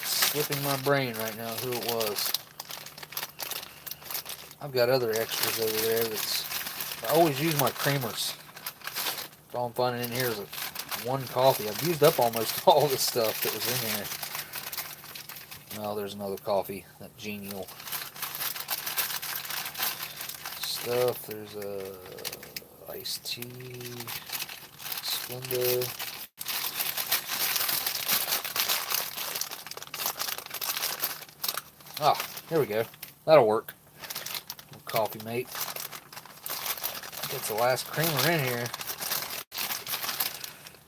slipping my brain right now who it was. I've got other extras over there I always use my creamers. All I'm finding in here is one coffee. I've used up almost all the stuff that was in here. Oh, there's another coffee. That genial stuff. There's a iced tea, Splenda. Ah, here we go. That'll work. Coffee mate. It's the last creamer in here.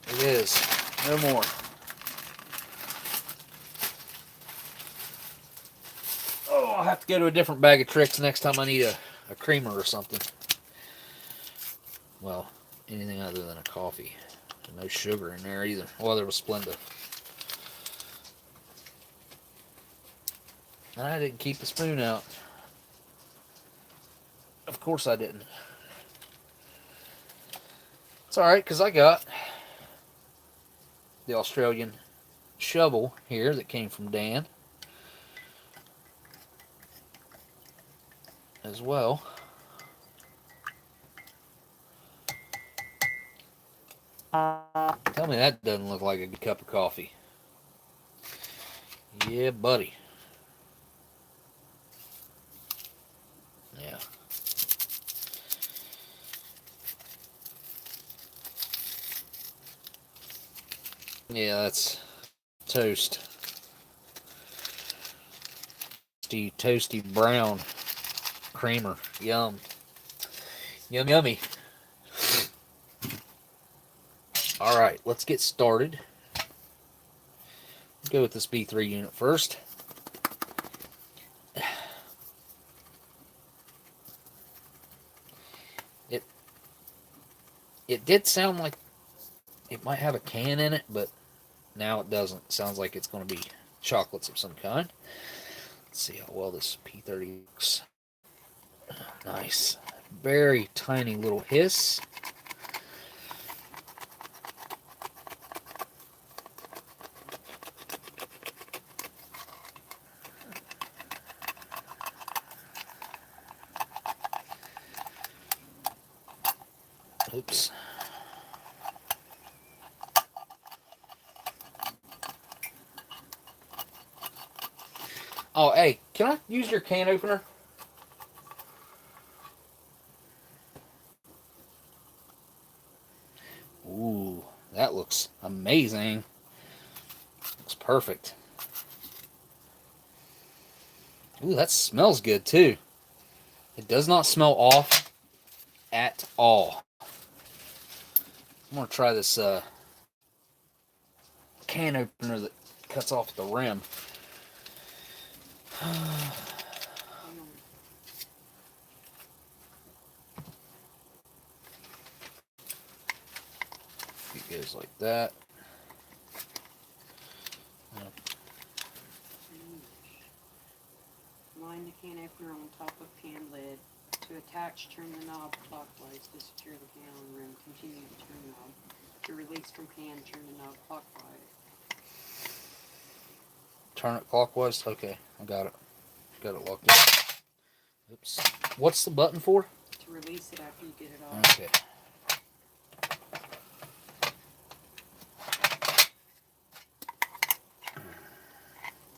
It is. No more. Oh, I'll have to go to a different bag of tricks next time I need a creamer or something. Well, anything other than a coffee. No sugar in there either. Well, there was Splenda. I didn't keep the spoon out. Of course I didn't. It's alright, because I got the Australian shovel here that came from Dan as well. Tell me that doesn't look like a good cup of coffee. Yeah, buddy. Yeah. Yeah, that's toast. Toasty brown creamer. Yum. Yum, yummy. Alright, let's get started. Go with this B3 unit first. It did sound like it might have a can in it, but now it doesn't. It sounds like it's going to be chocolates of some kind. Let's see how well this P30 looks. Nice. Very tiny little hiss. Oops. Oh, hey, can I use your can opener? Ooh, that looks amazing. Looks perfect. Ooh, that smells good too. It does not smell off at all. I'm gonna try this can opener that cuts off the rim. It goes like that. Line the can opener on top of can lid. To attach, turn the knob clockwise to secure the gallon rim. Continue to turn knob. To release from can, turn the knob clockwise. Turn it clockwise? Okay, I got it. Got it locked in. Oops. What's the button for? To release it after you get it off. Okay.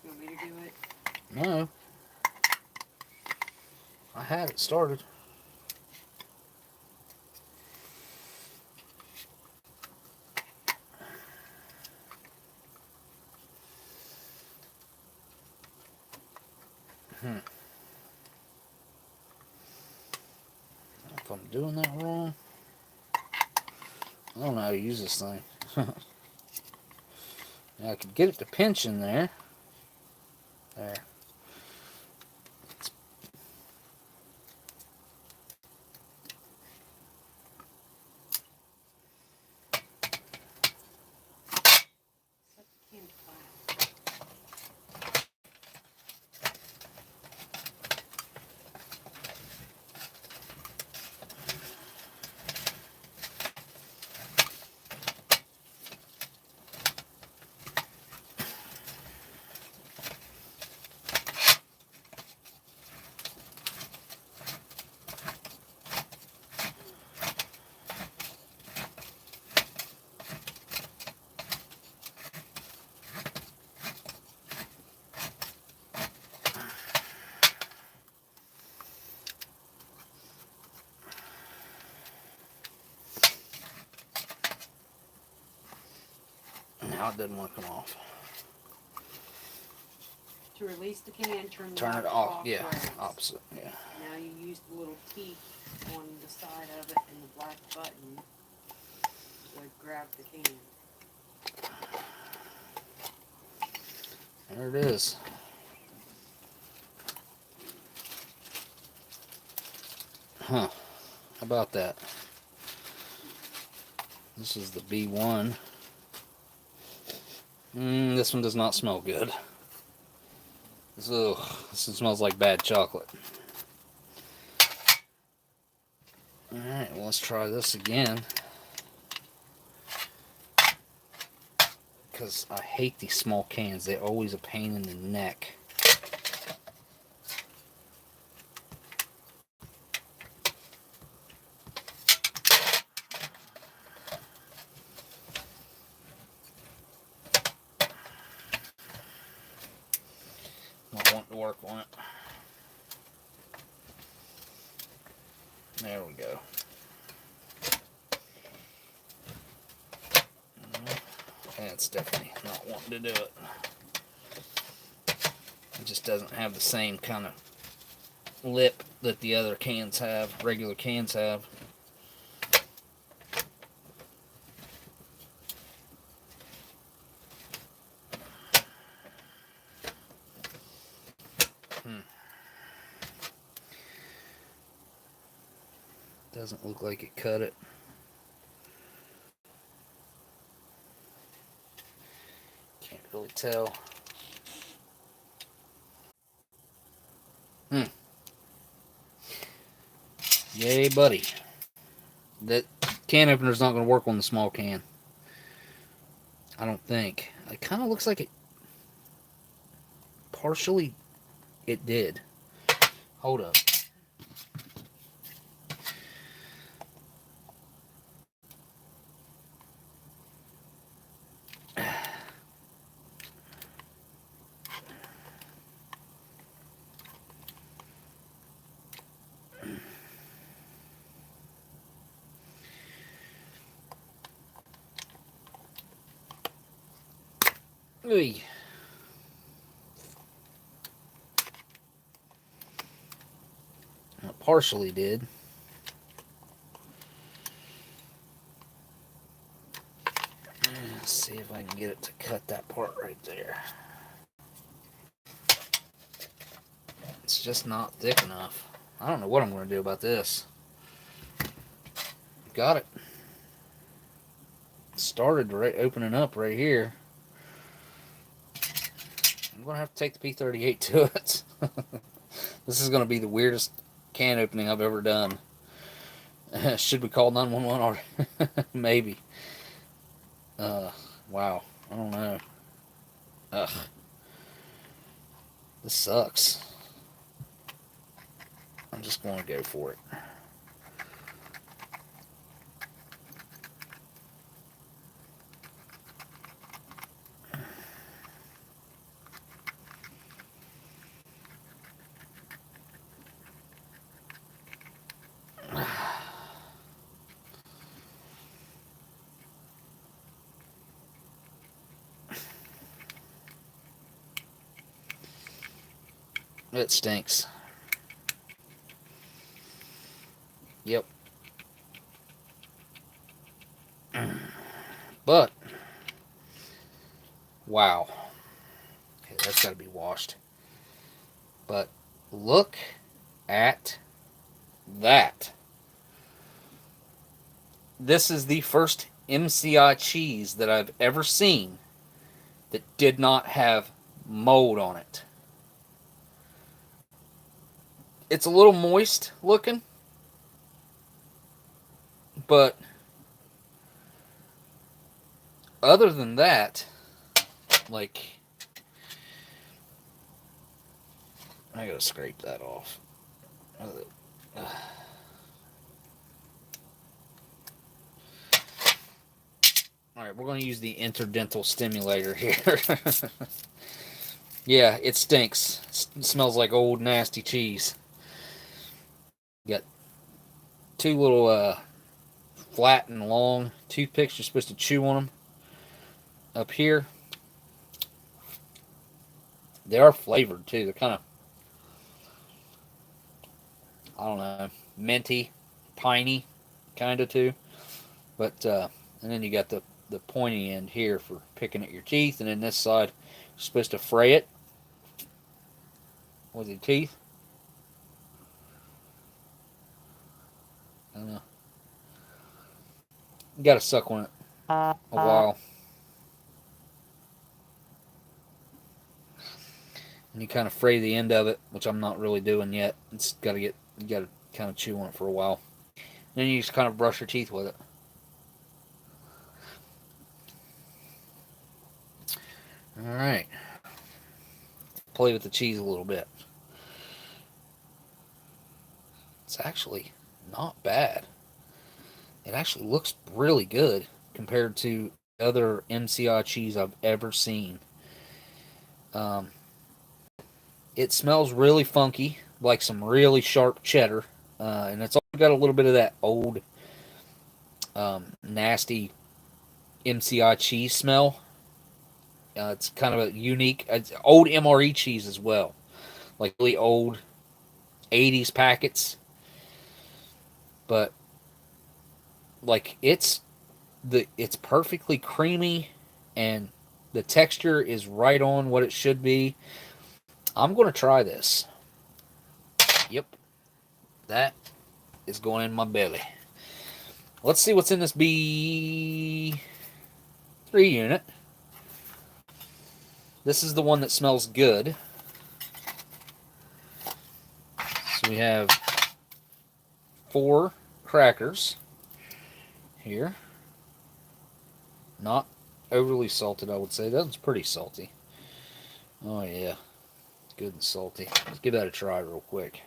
You want me to do it? No. I had it started. If I'm doing that wrong, I don't know how to use this thing. Now I could get it to pinch in there. There. Set the can flat. Now it doesn't want to come off. To release the can, turn the Turn knob it off. Yeah, clockwise. opposite. Yeah. Now you use the little teeth on the side of it and the black button to grab the can. There it is. Huh. How about that? This is the B1. This one does not smell good. Ugh, this one smells like bad chocolate. Alright, well, let's try this again. Because I hate these small cans. They're always a pain in the neck. Not wanting to work on it. There we go. That's definitely not wanting to do it. It just doesn't have the same kind of lip that the other cans have, regular cans have. Doesn't look like it cut it. Can't really tell. Yay, buddy. That can opener's not going to work on the small can. I don't think. It kind of looks like it partially it did. Hold up. Ooh. It partially did. Let's see if I can get it to cut that part right there. It's just not thick enough. I don't know what I'm going to do about this. Got it. Started right opening up right here. I'm going to have to take the P38 to it. This is going to be the weirdest can opening I've ever done. Should we call 911 or maybe? Wow. I don't know. Ugh. This sucks. I'm just going to go for it. It stinks. Yep. But, wow. Okay, that's got to be washed. But look at that. This is the first MCI cheese that I've ever seen that did not have mold on it. It's a little moist looking, but other than that, like, I gotta scrape that off. Alright, we're going to use the interdental stimulator here. Yeah, it stinks. It smells like old nasty cheese. Got two little flat and long toothpicks. You're supposed to chew on them up here. They are flavored too. They're kind of, I don't know, minty, piney, kind of too. But and then you got the pointy end here for picking at your teeth, and then this side you're supposed to fray it with your teeth. I don't know. You got to suck on it a while. And you kind of fray the end of it, which I'm not really doing yet. It's got to get, you got to kind of chew on it for a while. And then you just kind of brush your teeth with it. All right. Play with the cheese a little bit. It's actually not bad. It actually looks really good compared to other MCI cheese I've ever seen. It smells really funky, like some really sharp cheddar, and it's also got a little bit of that old, nasty MCI cheese smell. It's kind of a unique, it's old MRE cheese as well, like really old 80s packets. But like it's perfectly creamy, and the texture is right on what it should be. I'm going to try this. Yep. That is going in my belly. Let's see what's in this B3 unit. This is the one that smells good. So we have 4 crackers here. Not overly salted, I would say. That one's pretty salty. Oh, yeah. Good and salty. Let's give that a try real quick.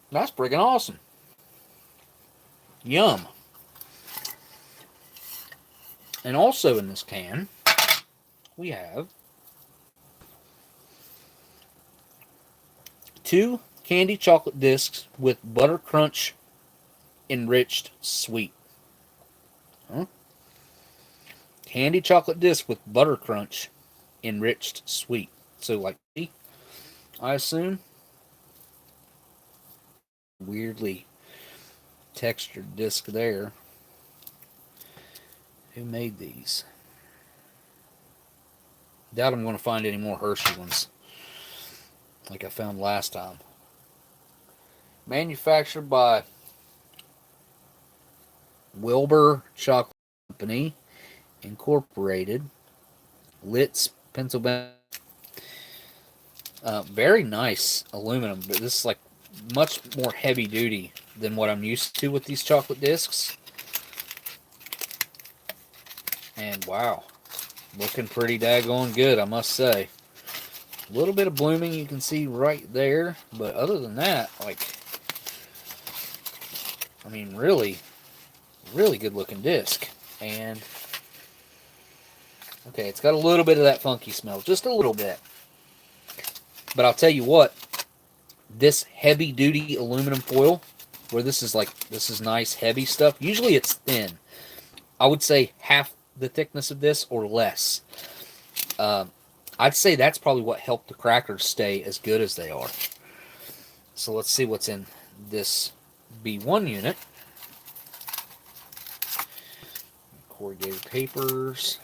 That's freaking awesome. Yum. And also in this can, we have 2 candy chocolate discs with butter crunch enriched sweet. Huh? Candy chocolate disc with butter crunch enriched sweet. So like, I assume. Weirdly textured disc there. Who made these? Doubt I'm going to find any more Hershey ones like I found last time. Manufactured by Wilbur Chocolate Company, Incorporated, Litz, Pennsylvania. Very nice aluminum, but this is like much more heavy duty than what I'm used to with these chocolate discs. And wow, looking pretty daggone good, I must say. A little bit of blooming you can see right there, but other than that, like, I mean, really, really good looking disc. And okay, it's got a little bit of that funky smell, just a little bit. But I'll tell you what, this heavy duty aluminum foil, where this is nice heavy stuff, usually it's thin. I would say half the thickness of this or less. I'd say that's probably what helped the crackers stay as good as they are. So let's see what's in this B1 unit. Corrugated papers.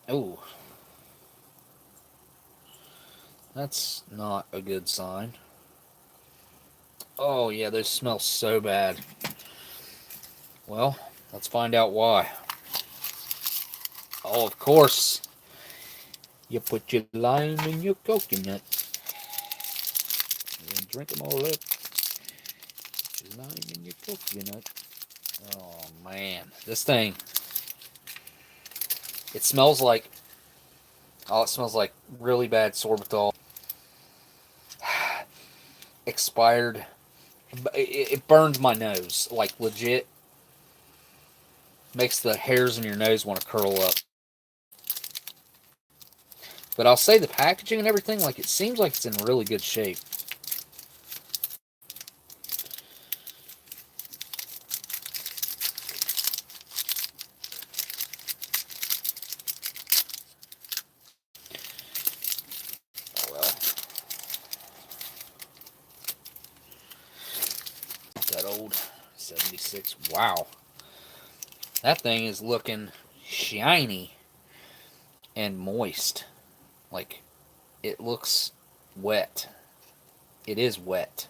Oh, that's not a good sign. Oh yeah, those smell so bad. Well, let's find out why. Oh, of course. You put your lime in your coconut. And drink them all up. Put your lime in your coconut. Oh, man. This thing. It smells like... Oh, it smells like really bad sorbitol. Expired. It burns my nose. Like, legit. Makes the hairs in your nose want to curl up. But I'll say the packaging and everything, like, it seems like it's in really good shape. Oh, well. That old 76. Wow. That thing is looking shiny and moist. Like, it looks wet. It is wet.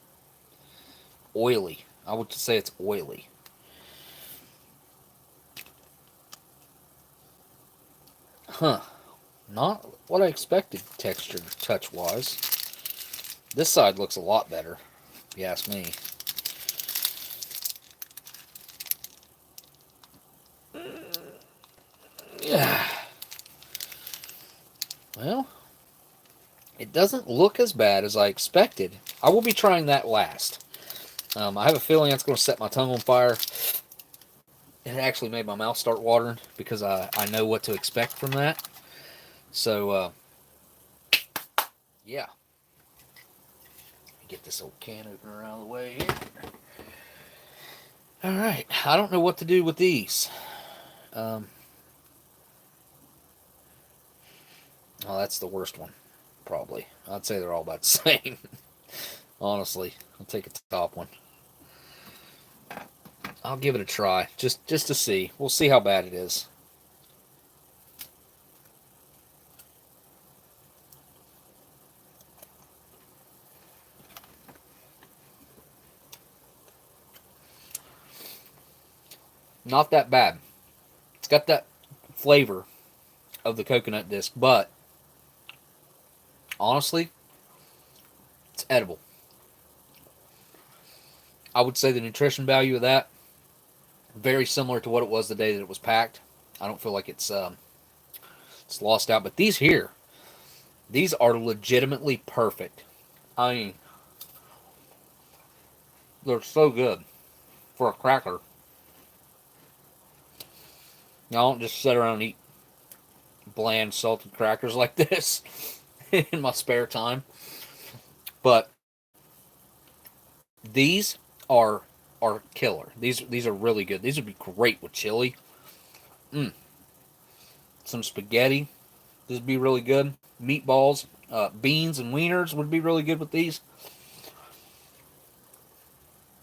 Oily. I would say it's oily. Huh. Not what I expected texture touch-wise. This side looks a lot better, if you ask me. Yeah. Well, it doesn't look as bad as I expected. I will be trying that last. I have a feeling that's going to set my tongue on fire. It actually made my mouth start watering because I know what to expect from that. So, yeah. Get this old can opener out of the way here. Alright, I don't know what to do with these. Oh, that's the worst one, probably. I'd say they're all about the same. Honestly, I'll take a top one. I'll give it a try, just to see. We'll see how bad it is. Not that bad. It's got that flavor of the coconut disc, but honestly, it's edible. I would say the nutrition value of that very similar to what it was the day that it was packed. I don't feel like it's lost out. But these here, these are legitimately perfect. I mean, they're so good for a cracker. I don't just sit around and eat bland salted crackers like this in my spare time. But these are killer. These are really good. These would be great with chili. Some spaghetti. This would be really good. Meatballs, beans, and wieners would be really good with these.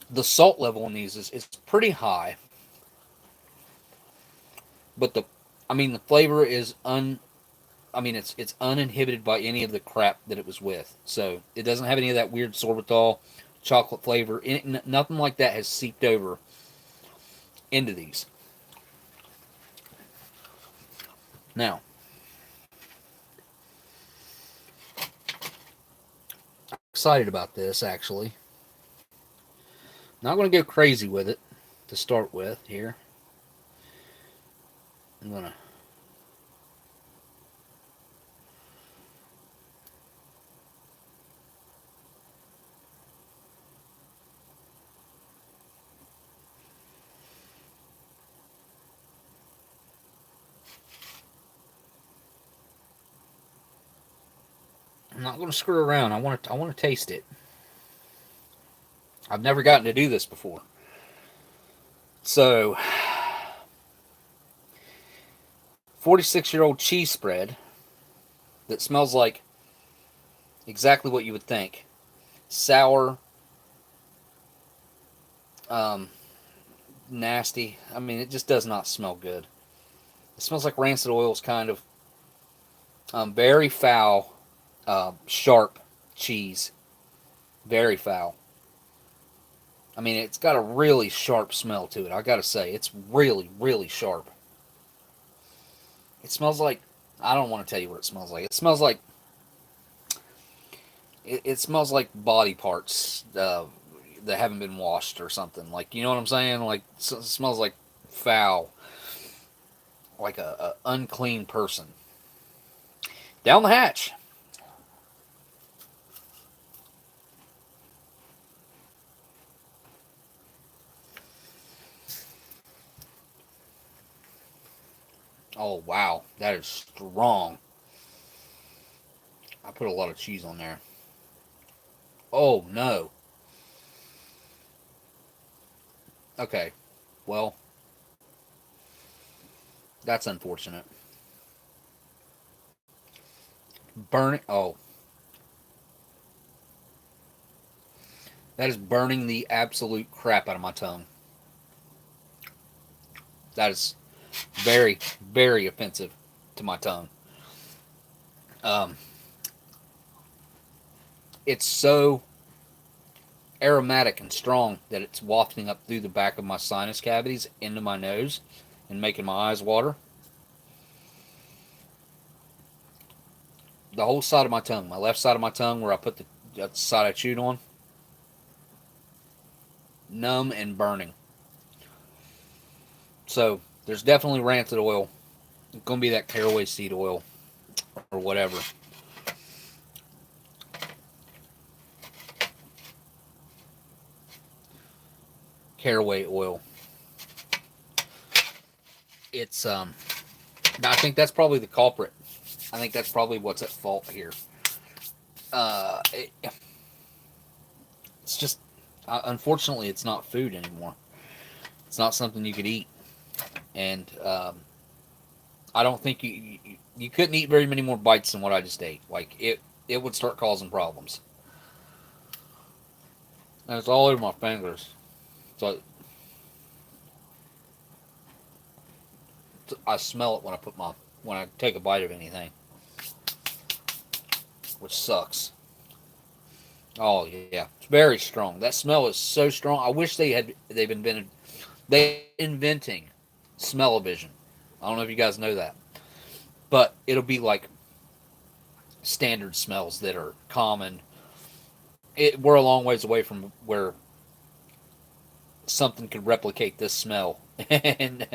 The salt level in these is pretty high, but the flavor is it's uninhibited by any of the crap that it was with. So it doesn't have any of that weird sorbitol chocolate flavor. Nothing like that has seeped over into these. Now, I'm excited about this actually. Not going to go crazy with it to start with here. I'm going to I'm not going to screw around. I want to taste it. I've never gotten to do this before. So, 46-year-old cheese spread that smells like exactly what you would think. Sour, nasty. I mean, it just does not smell good. It smells like rancid oils, kind of. Very foul, sharp cheese. Very foul. I mean, it's got a really sharp smell to it. I gotta say, it's really, really sharp. It smells like, I don't want to tell you what it smells like. It smells like, it smells like body parts that haven't been washed or something. Like, you know what I'm saying? Like, it smells like foul. Like a unclean person. Down the hatch. Oh, wow. That is strong. I put a lot of cheese on there. Oh, no. Okay. Well, that's unfortunate. Burn. Oh. That is burning the absolute crap out of my tongue. That is very, very offensive to my tongue. It's so aromatic and strong that it's wafting up through the back of my sinus cavities into my nose and making my eyes water. The whole side of my tongue, my left side of my tongue where I put the side I chewed on, numb and burning. So there's definitely rancid oil. It's going to be that caraway seed oil or whatever. Caraway oil. It's I think that's probably the culprit. I think that's probably what's at fault here. It's just unfortunately it's not food anymore. It's not something you could eat, and I don't think you couldn't eat very many more bites than what I just ate. Like it would start causing problems. And it's all over my fingers. So I smell it when I take a bite of anything, which sucks. Oh yeah, it's very strong. That smell is so strong. I wish they've inventing smell-o-vision. I don't know if you guys know that, but it'll be like standard smells that are common. We're a long ways away from where something could replicate this smell, and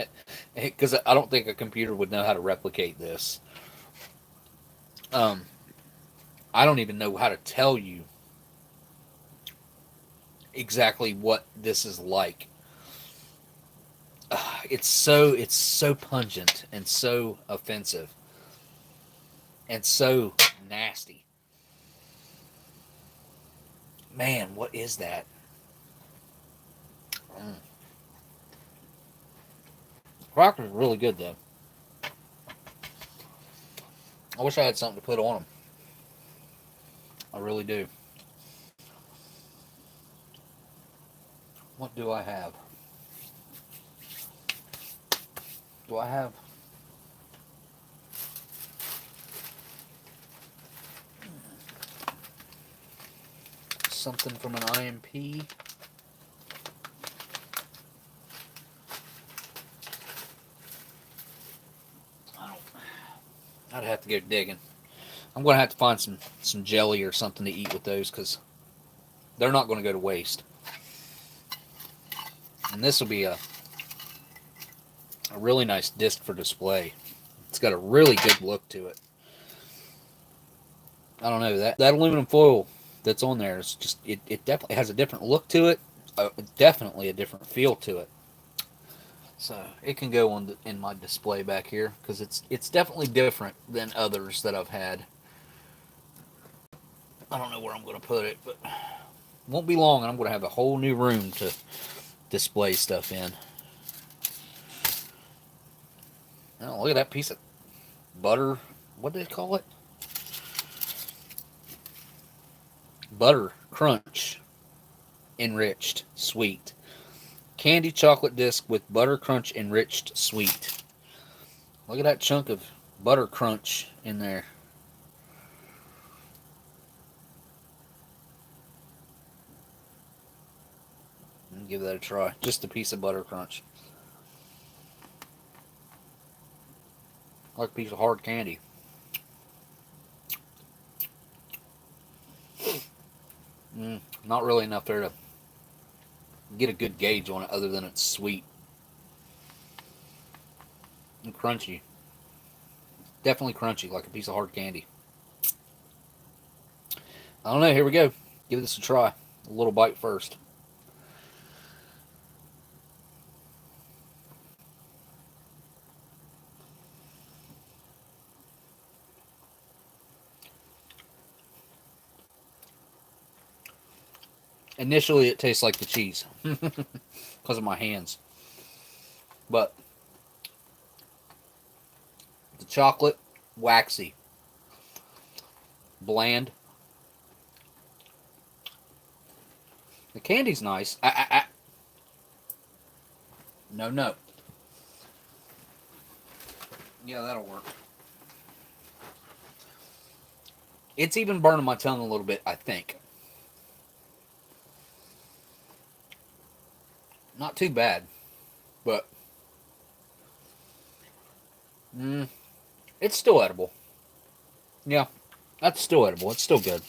because I don't think a computer would know how to replicate this. I don't even know how to tell you exactly what this is like. It's so pungent and so offensive and so nasty. Man, what is that? Mm. Crackers are really good though. I wish I had something to put on them. I really do. What do I have? Do I have something from an IMP? I'd have to go digging. I'm going to have to find some jelly or something to eat with those because they're not going to go to waste. And this will be a really nice disc for display. It's got a really good look to it. I don't know, that aluminum foil that's on there is just, it definitely has a different look to it. Definitely a different feel to it. So it can go on in my display back here because it's definitely different than others that I've had. I don't know where I'm going to put it, but it won't be long and I'm going to have a whole new room to display stuff in. Oh, look at that piece of butter. What do they call it? Butter crunch enriched sweet. Candy chocolate disc with butter crunch enriched sweet. Look at that chunk of butter crunch in there. Give that a try. Just a piece of butter crunch. Like a piece of hard candy. Not really enough there to get a good gauge on it other than it's sweet and crunchy. Definitely crunchy, like a piece of hard candy. I don't know. Here we go. Give this a try. A little bite first. Initially, it tastes like the cheese because of my hands. But the chocolate, waxy, bland. The candy's nice. No, no. Yeah, that'll work. It's even burning my tongue a little bit, I think. Not too bad, but it's still edible. Yeah, that's still edible. It's still good.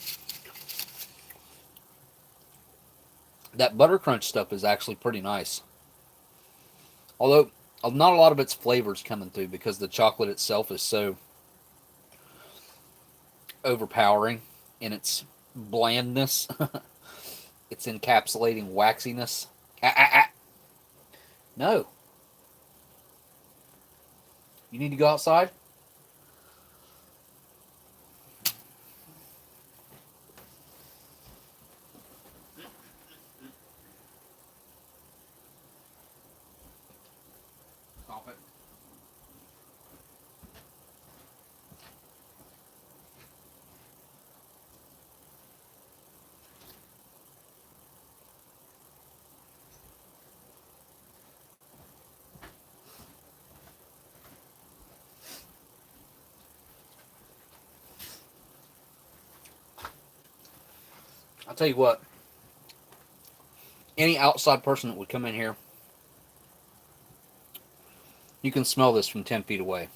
That butter crunch stuff is actually pretty nice. Although, not a lot of its flavors coming through because the chocolate itself is so overpowering in its blandness. Its encapsulating waxiness. No. You need to go outside? Stop it. I'll tell you what. Any outside person that would come in here, you can smell this from 10 feet away.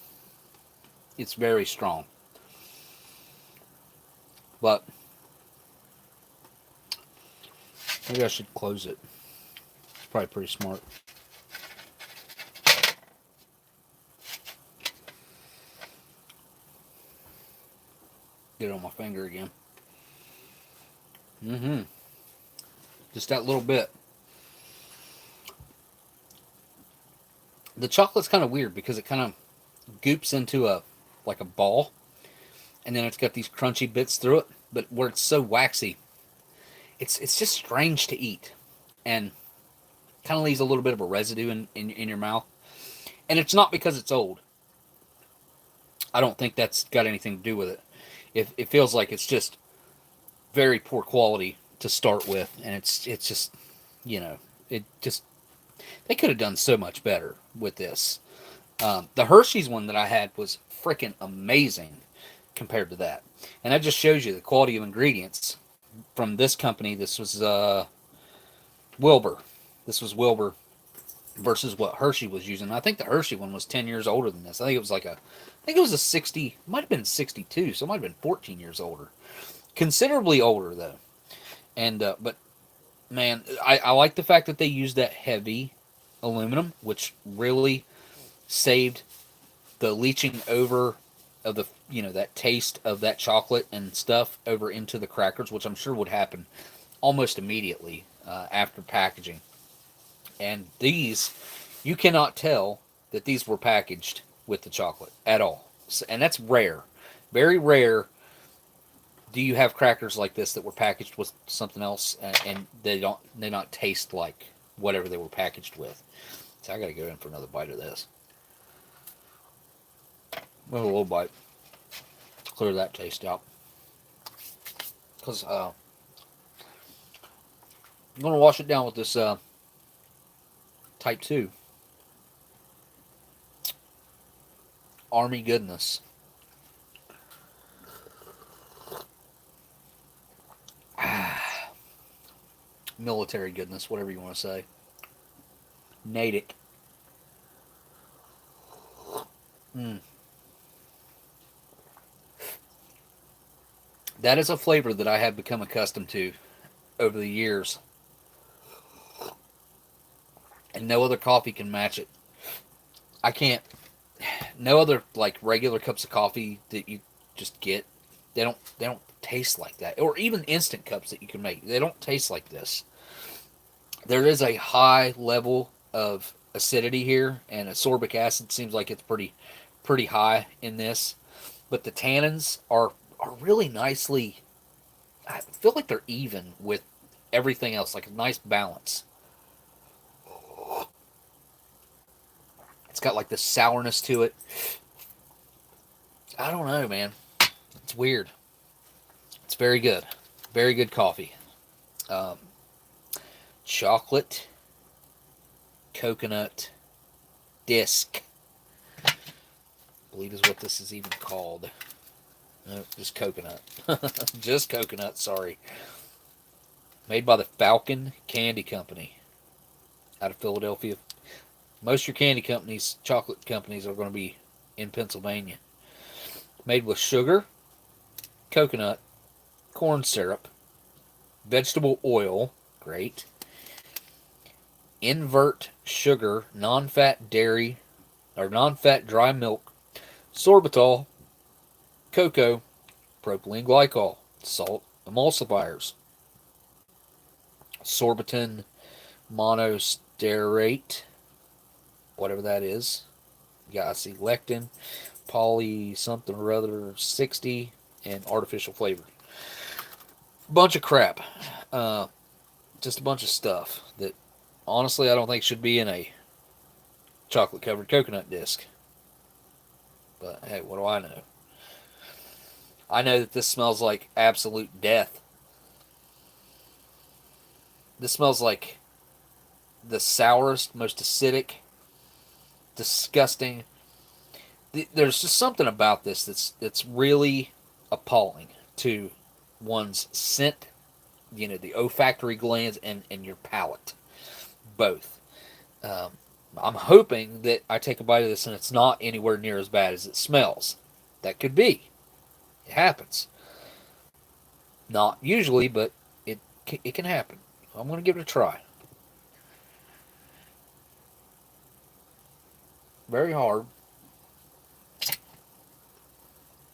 It's very strong. But maybe I should close it. It's probably pretty smart. Get it on my finger again. Just that little bit. The chocolate's kind of weird because it kind of goops into like a ball, and then it's got these crunchy bits through it. But where it's so waxy, it's just strange to eat, and kind of leaves a little bit of a residue in your mouth. And it's not because it's old. I don't think that's got anything to do with it. It feels like it's just very poor quality to start with, and it's just, it just, they could have done so much better with this. The Hershey's one that I had was freaking amazing compared to that, and that just shows you the quality of ingredients from this company. This was Wilbur. This was Wilbur versus what Hershey was using. I think the Hershey one was 10 years older than this. I think it was a 60, might have been 62, so it might have been 14 years older. Considerably older, though. And, but, man, I like the fact that they used that heavy aluminum, which really saved the leaching over of the, that taste of that chocolate and stuff over into the crackers, which I'm sure would happen almost immediately after packaging. And these, you cannot tell that these were packaged with the chocolate at all. So, and that's rare. Very rare do you have crackers like this that were packaged with something else and they not taste like whatever they were packaged with. So I gotta go in for another bite of this. Well, a little bite. Clear that taste out. Because I'm going to wash it down with this Type 2 Army goodness. Military goodness, whatever you want to say. Natick. That is a flavor that I have become accustomed to over the years. And no other coffee can match it. I can't. No other like regular cups of coffee that you just get. They don't taste like that. Or even instant cups that you can make. They don't taste like this. There is a high level of acidity here, and ascorbic acid seems like it's pretty high in this. But the tannins are really nicely. I feel like they're even with everything else, like a nice balance. It's got like this sourness to it. I don't know, man. It's weird. It's very good. Very good coffee. Chocolate coconut disc, I believe is what this is even called. No, just coconut. Just coconut, sorry. Made by the Falcon Candy Company out of Philadelphia. Most of your candy companies, chocolate companies, are going to be in Pennsylvania. Made with sugar, coconut, corn syrup, vegetable oil, great, invert sugar, non-fat dairy, or non-fat dry milk, sorbitol, cocoa, propylene glycol, salt emulsifiers, sorbitan monostearate, whatever that is. You got, I see, lectin, poly something or other 60, and artificial flavor. Bunch of crap. Just a bunch of stuff that honestly I don't think should be in a chocolate covered coconut disc. But hey, what do I know? I know that this smells like absolute death. This smells like the sourest, most acidic, disgusting. There's just something about this that's really appalling to one's scent, you know, the olfactory glands and your palate, both. I'm hoping that I take a bite of this and it's not anywhere near as bad as it smells. That could be. It happens. Not usually, but it can happen. I'm going to give it a try. Very hard.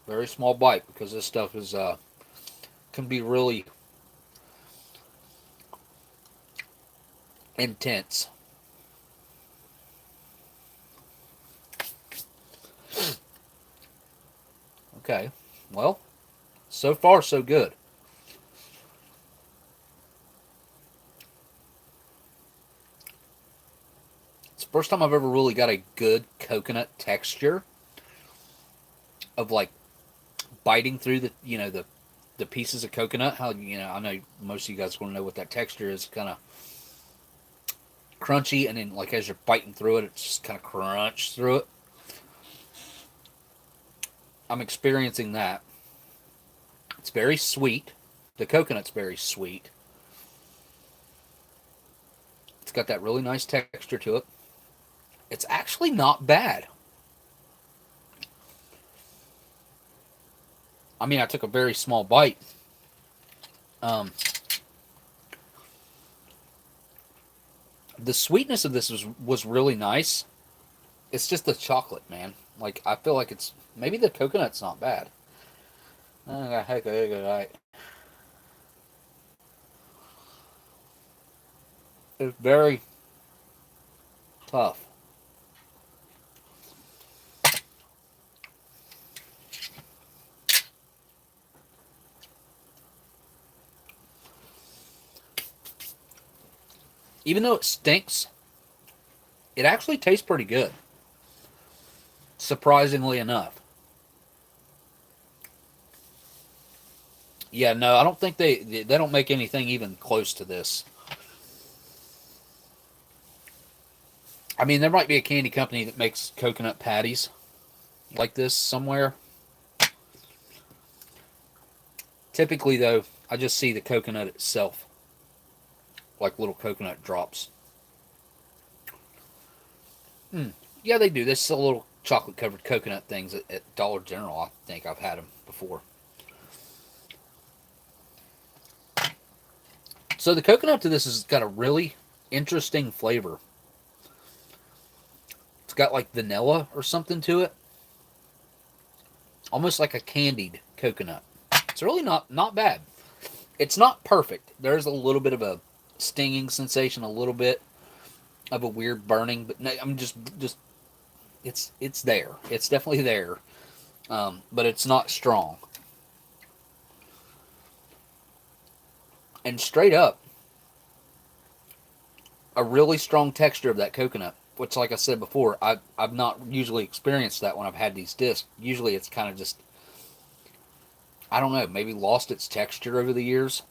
Very small bite because this stuff is can be really intense. Okay, well, so far so good. It's the first time I've ever really got a good coconut texture of like biting through the, you know, the pieces of coconut. How, you know, I know most of you guys want to know what that texture is. Kind of crunchy, and then like as you're biting through it, it's just kind of crunch through it. I'm experiencing that. It's very sweet. The coconut's very sweet. It's got that really nice texture to it. It's actually not bad. I mean, I took a very small bite. The sweetness of this was really nice. It's just the chocolate, man. Like, I feel like it's... Maybe the coconut's not bad. Heck, it's very tough. Even though it stinks, it actually tastes pretty good. Surprisingly enough. Yeah, no, I don't think they don't make anything even close to this. I mean, there might be a candy company that makes coconut patties like this somewhere. Typically, though, I just see the coconut itself, like little coconut drops. Yeah, they do. They sell little chocolate-covered coconut things at Dollar General. I think I've had them before. So the coconut to this has got a really interesting flavor. It's got like vanilla or something to it. Almost like a candied coconut. It's really not bad. It's not perfect. There's a little bit of a stinging sensation, a little bit of a weird burning, but I'm just it's there. It's definitely there. But it's not strong. And straight up, a really strong texture of that coconut, which, like I said before, I've not usually experienced that when I've had these discs. Usually it's kind of just, I don't know, maybe lost its texture over the years.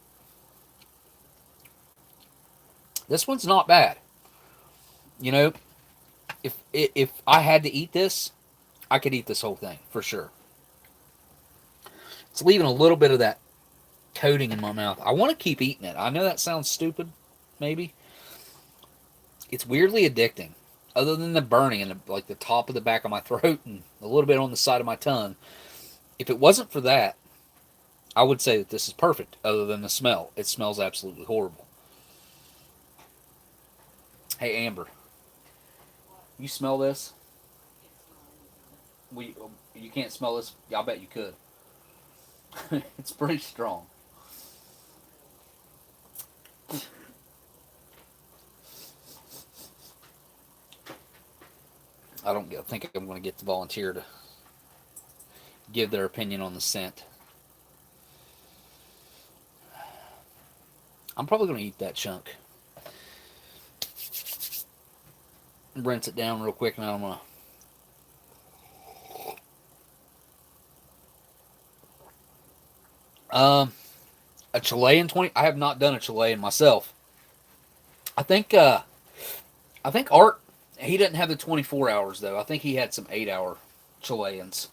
This one's not bad. You know, if I had to eat this, I could eat this whole thing for sure. It's leaving a little bit of that coating in my mouth. I want to keep eating it. I know that sounds stupid, maybe. It's weirdly addicting. Other than the burning and like the top of the back of my throat and a little bit on the side of my tongue. If it wasn't for that, I would say that this is perfect. Other than the smell, it smells absolutely horrible. Hey Amber, you smell this? You can't smell this? I bet you could. It's pretty strong. I think I'm going to get the volunteer to give their opinion on the scent. I'm probably going to eat that chunk. Rinse it down real quick, and I'm going to... a Chilean 20... I have not done a Chilean myself. I think Art, he didn't have the 24 hours, though. I think he had some 8-hour Chileans.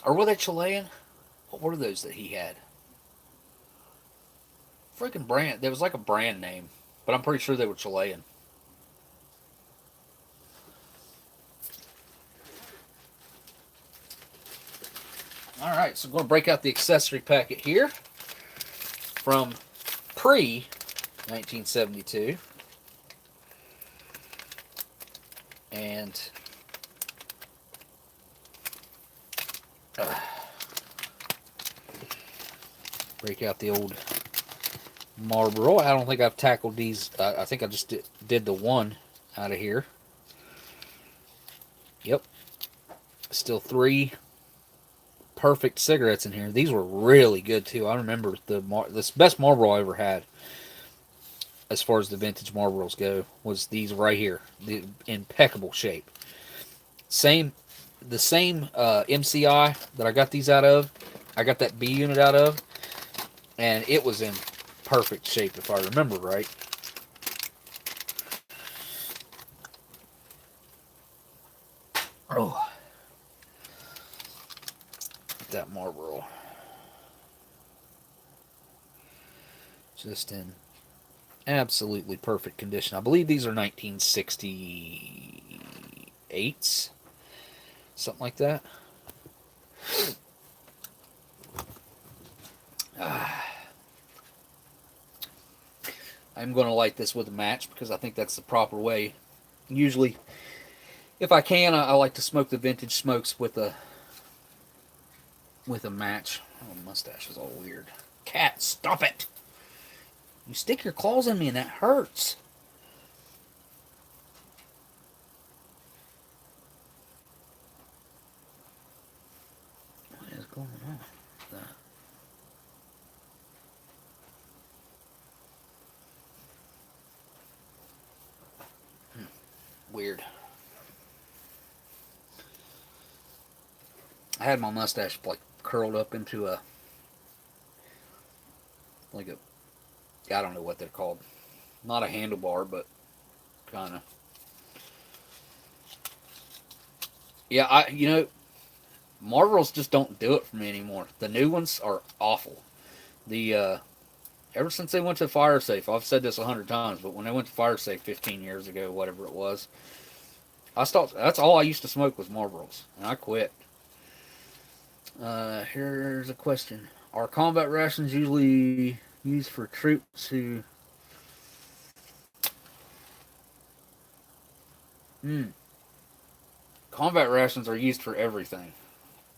Or were they Chilean? What were those that he had? Freaking brand. There was like a brand name, but I'm pretty sure they were Chilean. Alright, so I'm going to break out the accessory packet here from pre-1972. And break out the old Marlboro. I don't think I've tackled these. I think I just did the one out of here. Yep. Still 3 perfect cigarettes in here. These were really good too. I remember the best Marlboro I ever had, as far as the vintage Marlboros go, was these right here. The impeccable shape. The same MCI that I got these out of. I got that B unit out of, and it was in perfect shape if I remember right. Oh. That Marlboro. Just in absolutely perfect condition. I believe these are 1968s. Something like that. I'm going to light this with a match because I think that's the proper way. Usually, if I can, I like to smoke the vintage smokes with a match. Oh, my mustache is all weird. Cat, stop it! You stick your claws in me and that hurts. What is going on with that? Weird. I had my mustache like curled up into I don't know what they're called. Not a handlebar, but kind of. Yeah, Marlboros just don't do it for me anymore. The new ones are awful. Ever since they went to Fire Safe, I've said this 100 times, but when they went to Fire Safe 15 years ago, whatever it was, I stopped. That's all I used to smoke was Marlboros, and I quit. Here's a question. Are combat rations usually used for troops who... Combat rations are used for everything.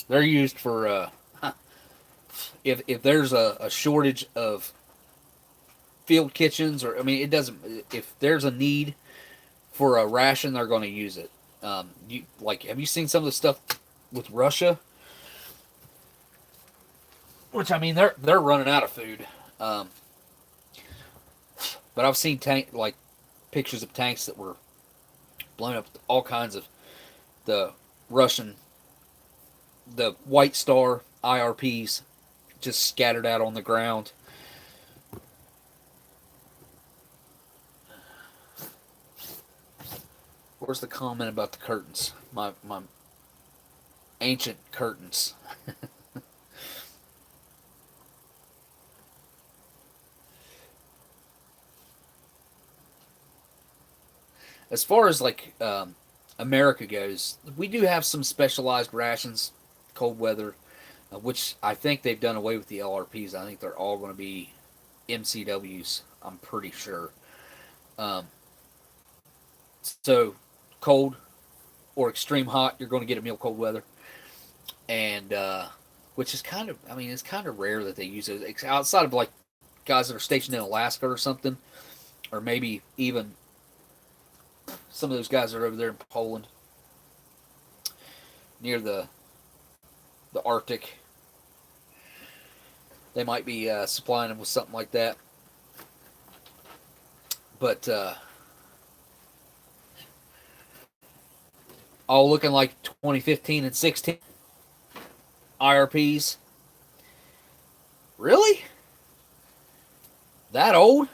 They're used for, if there's a shortage of field kitchens, or, I mean, it doesn't... If there's a need for a ration, they're going to use it. Have you seen some of the stuff with Russia? Which, I mean, they're running out of food. But I've seen pictures of tanks that were blown up, all kinds of the Russian, the White Star IRPs just scattered out on the ground. Where's the comment about the curtains? My ancient curtains. As far as like America goes, we do have some specialized rations, cold weather, which I think they've done away with the LRPs. I think they're all going to be MCWs. I'm pretty sure. So cold or extreme hot, you're going to get a meal cold weather, and which is kind of, I mean, it's kind of rare that they use those outside of like guys that are stationed in Alaska or something, or maybe even some of those guys that are over there in Poland near the Arctic. They might be supplying them with something like that. But all looking like 2015 and 16 IRPs. Really? That old?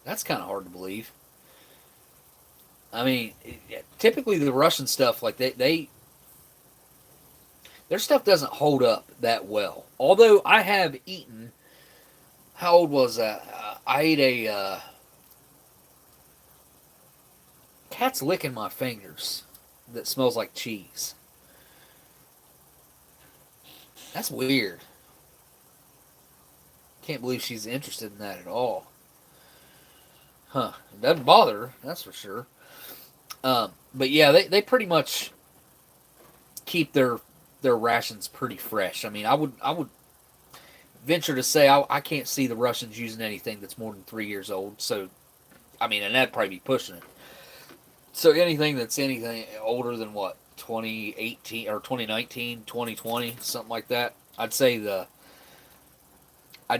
That's kind of hard to believe. I mean, typically the Russian stuff, like their stuff doesn't hold up that well. Although I have eaten, how old was that? I ate a cat's licking my fingers that smells like cheese. That's weird. Can't believe she's interested in that at all. Huh. It doesn't bother her, that's for sure. But yeah, they pretty much keep their rations pretty fresh. I mean, I would venture to say I can't see the Russians using anything that's more than 3 years old. So, I mean, and that'd probably be pushing it. So anything that's anything older than what, 2018 or 2019, 2020, something like that, I'd say I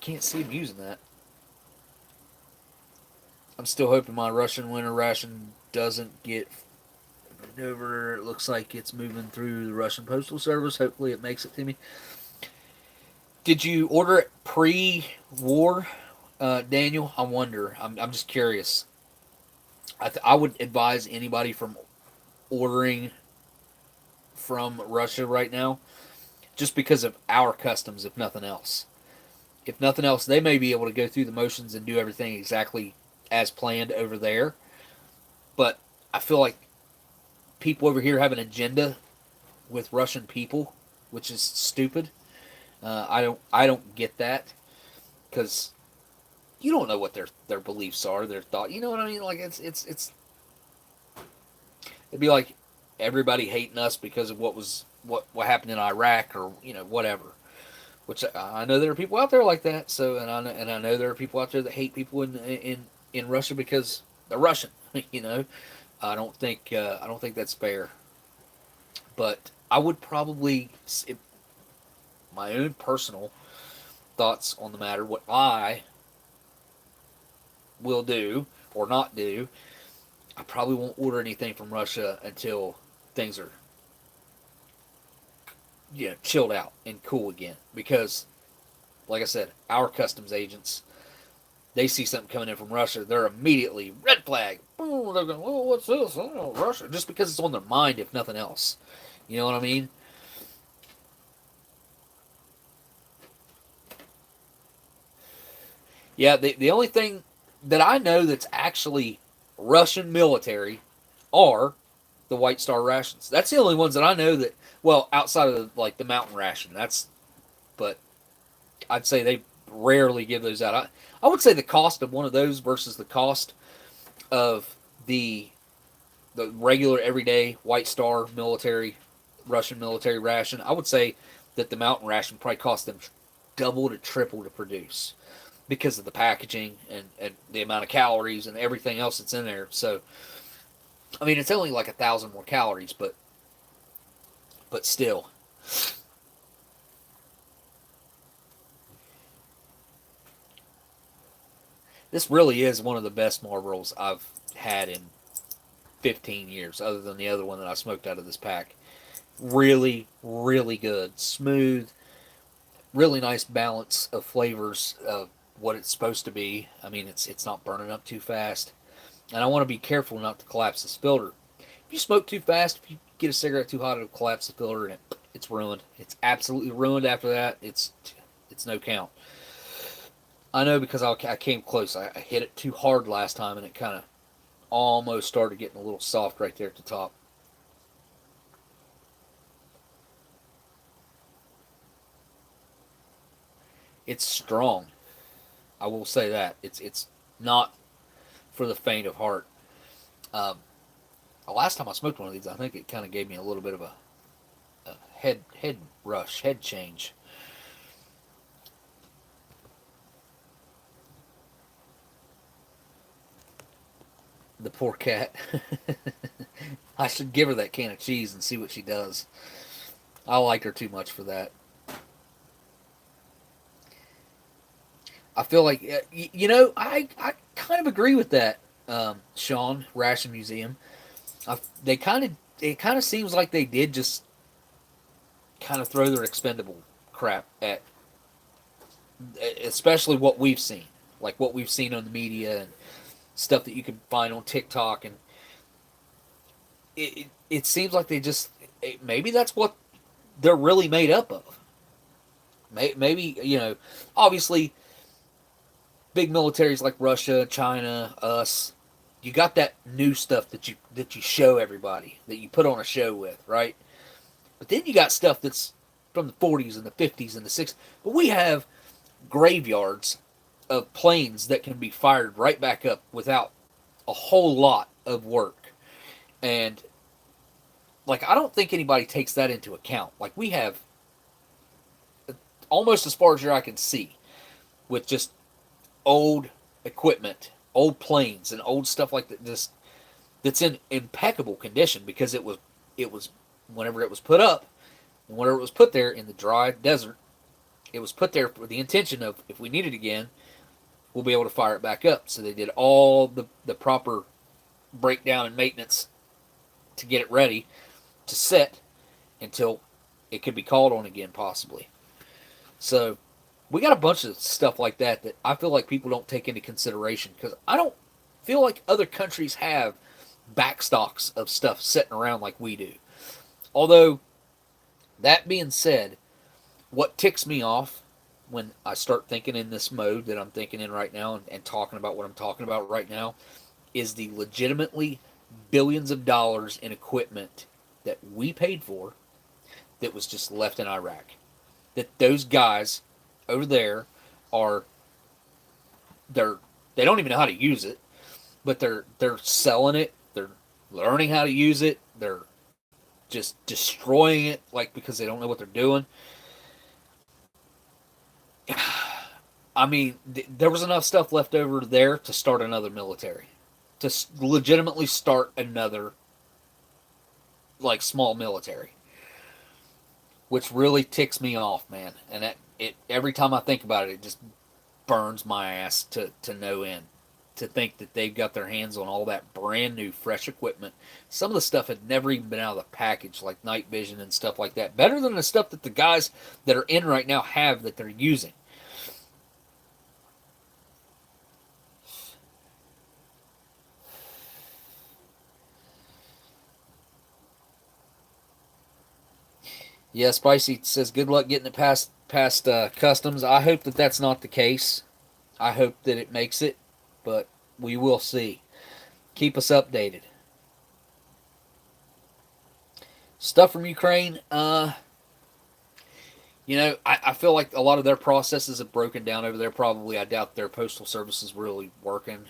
can't see them using that. I'm still hoping my Russian winter ration doesn't get over. It looks like it's moving through the Russian Postal Service. Hopefully it makes it to me. Did you order it pre-war, Daniel? I wonder. I'm just curious. I would advise anybody from ordering from Russia right now, just because of our customs, if nothing else. If nothing else, they may be able to go through the motions and do everything exactly as planned over there. But I feel like people over here have an agenda with Russian people, which is stupid. I don't get that, because you don't know what their beliefs are, their thought. You know what I mean? Like it's it'd be like everybody hating us because of what happened in Iraq, or whatever. Which I know there are people out there like that. So and I know there are people out there that hate people in Russia because they're Russian. I don't think that's fair. But I would probably, my own personal thoughts on the matter, what I will do or not do, I probably won't order anything from Russia until things are chilled out and cool again. Because, like I said, our customs agents, they see something coming in from Russia, they're immediately red flag. Oh, they're going, oh, what's this? Oh, Russia. Just because it's on their mind, if nothing else. You know what I mean? Yeah, the only thing that I know that's actually Russian military are the White Star rations. That's the only ones that I know that, well, outside of the mountain ration. But I'd say they rarely give those out. I would say the cost of one of those versus the cost of the regular everyday White Star military, Russian military ration, I would say that the mountain ration probably cost them double to triple to produce, because of the packaging and the amount of calories and everything else that's in there. So, I mean, it's only like 1,000 more calories, but still. This really is one of the best Marlboros I've had in 15 years, other than the other one that I smoked out of this pack. Really, really good. Smooth, really nice balance of flavors of what it's supposed to be. I mean, it's not burning up too fast. And I want to be careful not to collapse this filter. If you smoke too fast, if you get a cigarette too hot, it'll collapse the filter and it's ruined. It's absolutely ruined after that. It's no count. I know because I came close. I hit it too hard last time and it kind of almost started getting a little soft right there at the top. It's strong. I will say that. It's not for the faint of heart. Last time I smoked one of these, I think it kind of gave me a little bit of a head rush, head change. The poor cat. I should give her that can of cheese and see what she does. I like her too much for that. I feel like, I kind of agree with that, Sean, Ration Museum. It kind of seems like they did just kind of throw their expendable crap at, especially what we've seen. Like what we've seen on the media and stuff that you can find on TikTok. And it seems like they just, maybe that's what they're really made up of. Maybe, obviously, big militaries like Russia, China, us, you got that new stuff that you show everybody, that you put on a show with, right? But then you got stuff that's from the 40s and the 50s and the 60s. But we have graveyards of planes that can be fired right back up without a whole lot of work. And, I don't think anybody takes that into account. We have almost as far as your eye can see with just old equipment, old planes, and old stuff like that, just that's in impeccable condition because it was whenever it was put up and whenever it was put there in the dry desert, it was put there for the intention of, if we need it again, we'll be able to fire it back up. So they did all the proper breakdown and maintenance to get it ready to set until it could be called on again, possibly. So we got a bunch of stuff like that I feel like people don't take into consideration because I don't feel like other countries have backstocks of stuff sitting around like we do. Although, that being said, what ticks me off when I start thinking in this mode that I'm thinking in right now and talking about what I'm talking about right now is the legitimately billions of dollars in equipment that we paid for that was just left in Iraq. That those guys over there they don't even know how to use it, but they're selling it, they're learning how to use it, they're just destroying it because they don't know what they're doing. I mean, there was enough stuff left over there to start another military, to legitimately start another small military, which really ticks me off, man. And every time I think about it, it just burns my ass to no end. To think that they've got their hands on all that brand new, fresh equipment. Some of the stuff had never even been out of the package, like night vision and stuff like that. Better than the stuff that the guys that are in right now have that they're using. Yeah, Spicy says, good luck getting it past customs. I hope that that's not the case. I hope that it makes it, but we will see. Keep us updated. Stuff from Ukraine, I feel like a lot of their processes have broken down over there. Probably, I doubt their postal service is really working.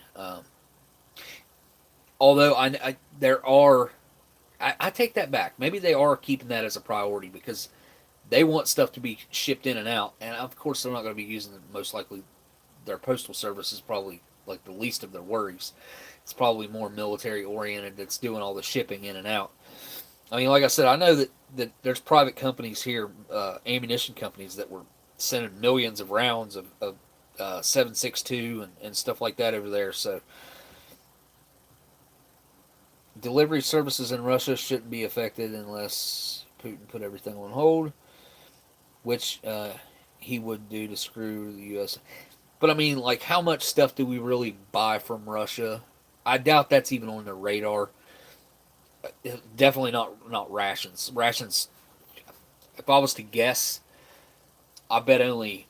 Although I take that back. Maybe they are keeping that as a priority because they want stuff to be shipped in and out. And of course, they're not going to be using most likely their postal service is probably the least of their worries. It's probably more military oriented that's doing all the shipping in and out. I mean, like I said, I know that there's private companies here, ammunition companies that were sending millions of rounds of 762 and stuff like that over there. So delivery services in Russia shouldn't be affected unless Putin put everything on hold, which he would do to screw the U.S. But I mean, like, how much stuff do we really buy from Russia? I doubt that's even on the radar. Definitely not rations. Rations, if I was to guess, I bet only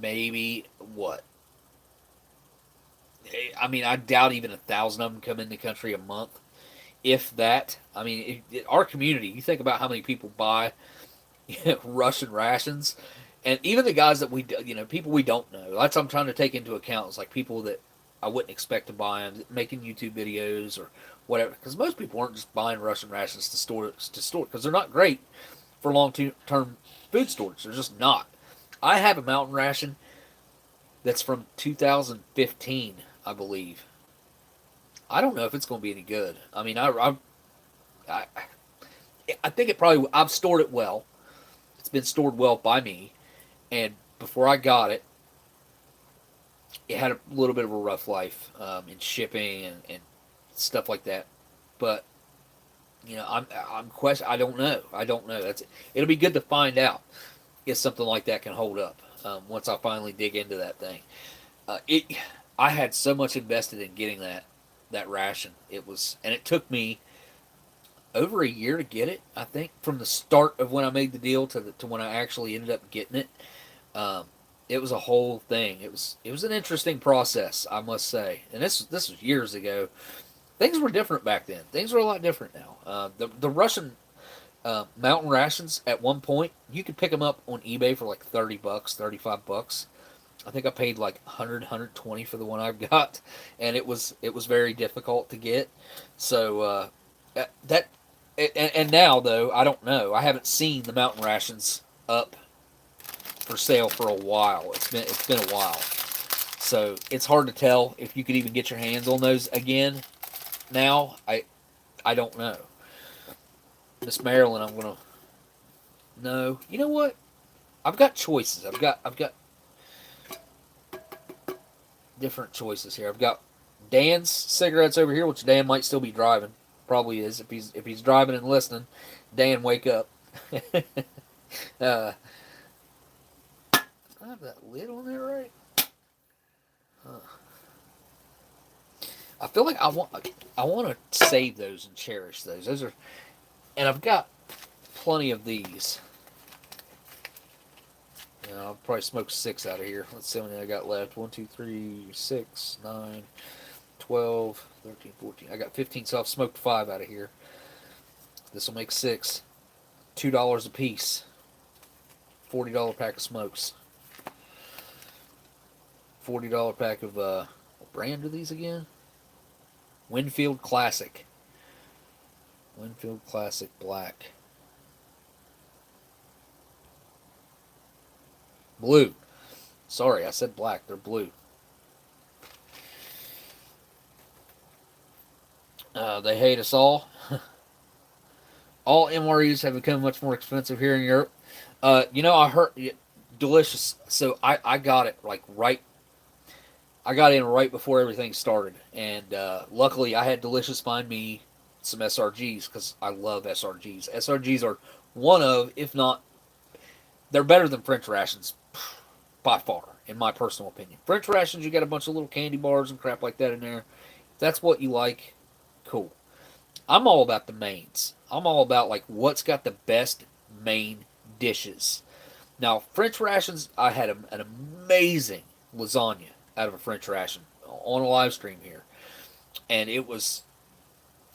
maybe what? I mean, I doubt even 1,000 of them come in the country a month, if that. I mean, our community. You think about how many people buy Russian rations, and even the guys that people we don't know. That's what I'm trying to take into account. It's like people that I wouldn't expect to buy them, making YouTube videos or whatever. Because most people aren't just buying Russian rations to store because they're not great for long-term food storage. They're just not. I have a mountain ration that's from 2015, I believe. I don't know if it's going to be any good. I mean, I think it probably. I've stored it well. It's been stored well by me, and before I got it, it had a little bit of a rough life in shipping and stuff like that. But I'm I don't know. I don't know. It'll be good to find out if something like that can hold up once I finally dig into that thing. I had so much invested in getting that ration. It took me over a year to get it. I think from the start of when I made the deal to when I actually ended up getting it. It was a whole thing. It was an interesting process, I must say. And this was years ago. Things were different back then. Things are a lot different now. The Russian mountain rations at one point, you could pick them up on eBay for like $30, $35. I think I paid like 100, 120 for the one I've got, and it was very difficult to get. So and now though, I don't know. I haven't seen the mountain rations up for sale for a while. It's been a while, so it's hard to tell if you could even get your hands on those again. Now I don't know. Miss Marilyn, I'm gonna. No, you know what? I've got choices. I've got different choices here. I've got Dan's cigarettes over here, which Dan might still be driving. Probably is if he's driving and listening. Dan, wake up. I have that lid on there right. I feel like I want to save those and cherish those. Those are, and I've got plenty of these. I'll probably smoke 6 out of here. Let's see how many I got left. 1, 2, 3, 6, 9, 12, 13, 14. I got 15, so I've smoked 5 out of here. This will make 6. $2 a piece. $40 pack of smokes. $40 pack of, what brand are these again? Winfield Classic. Winfield Classic Black. Blue. Sorry, I said black. They're blue. They hate us all. All MREs have become much more expensive here in Europe. I heard delicious. So I got it like right. I got in right before everything started, and luckily I had Delicious find me some SRGs because I love SRGs. SRGs are one of, if not, they're better than French rations by far, in my personal opinion. French rations, you got a bunch of little candy bars and crap like that in there. If that's what you like, cool. I'm all about the mains. I'm all about like what's got the best main dishes. Now, French rations, I had an amazing lasagna out of a French ration on a live stream here. And it was,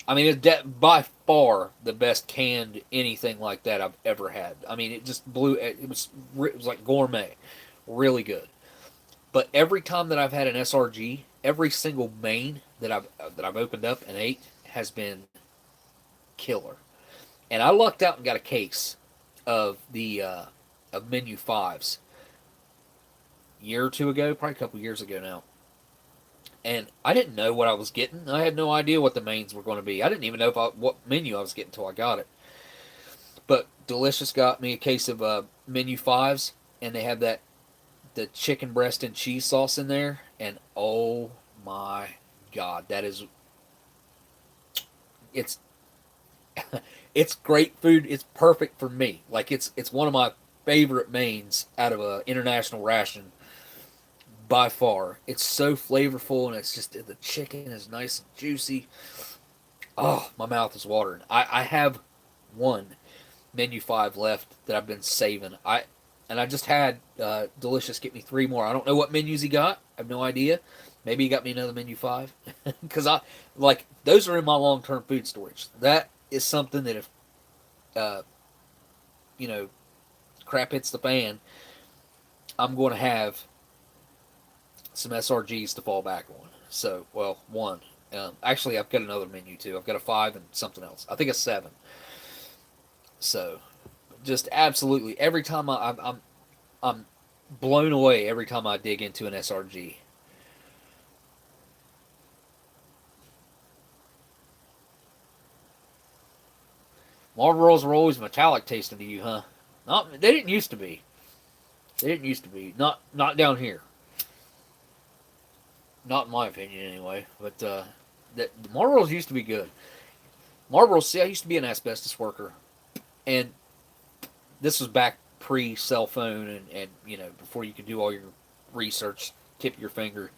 I mean, it's by far the best canned anything like that I've ever had. I mean, it just blew, it was like gourmet. Really good. But every time that I've had an SRG, every single main that I've opened up and ate has been killer. And I lucked out and got a case of the of Menu 5s a year or two ago, probably a couple years ago now. And I didn't know what I was getting. I had no idea what the mains were going to be. I didn't even know what menu I was getting until I got it. But Delicious got me a case of Menu 5s. and they have the chicken breast and cheese sauce in there, and oh my god, it's it's great food. It's perfect for me. Like it's one of my favorite mains out of a international ration by far. It's so flavorful, and it's just the chicken is nice and juicy. Oh, my mouth is watering. I have one menu 5 left that I've been saving. I just had Delicious get me 3 more. I don't know what menus he got. I have no idea. Maybe he got me another menu 5 because I like those are in my long-term food storage. That is something that if you know, crap hits the fan, I'm going to have some SRGs to fall back on. So, well, one. Actually, I've got another menu too. I've got a 5 and something else. I think a 7. So, just absolutely every time I'm blown away every time I dig into an SRG. Marlboros were always metallic tasting to you, huh? They didn't used to be. They didn't used to be. Not down here. Not in my opinion, anyway. But the Marlboros used to be good. Marlboros. See, I used to be an asbestos worker, and this was back pre-cell phone, and before you could do all your research, tip your finger.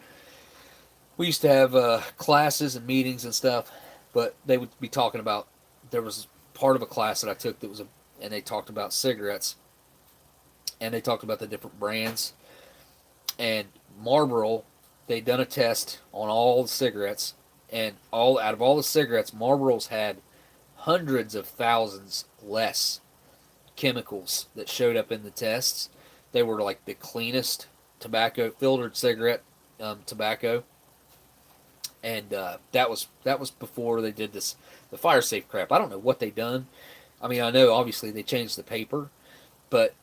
We used to have classes and meetings and stuff, but they would be talking about. There was part of a class that I took that was and they talked about cigarettes, and they talked about the different brands, and Marlboro. They done a test on all the cigarettes, and out of all the cigarettes, Marlboros had hundreds of thousands less chemicals that showed up in the tests. They were like the cleanest tobacco, filtered cigarette tobacco, and that was before they did the fire safe crap. I don't know what they done. I mean, I know obviously they changed the paper, but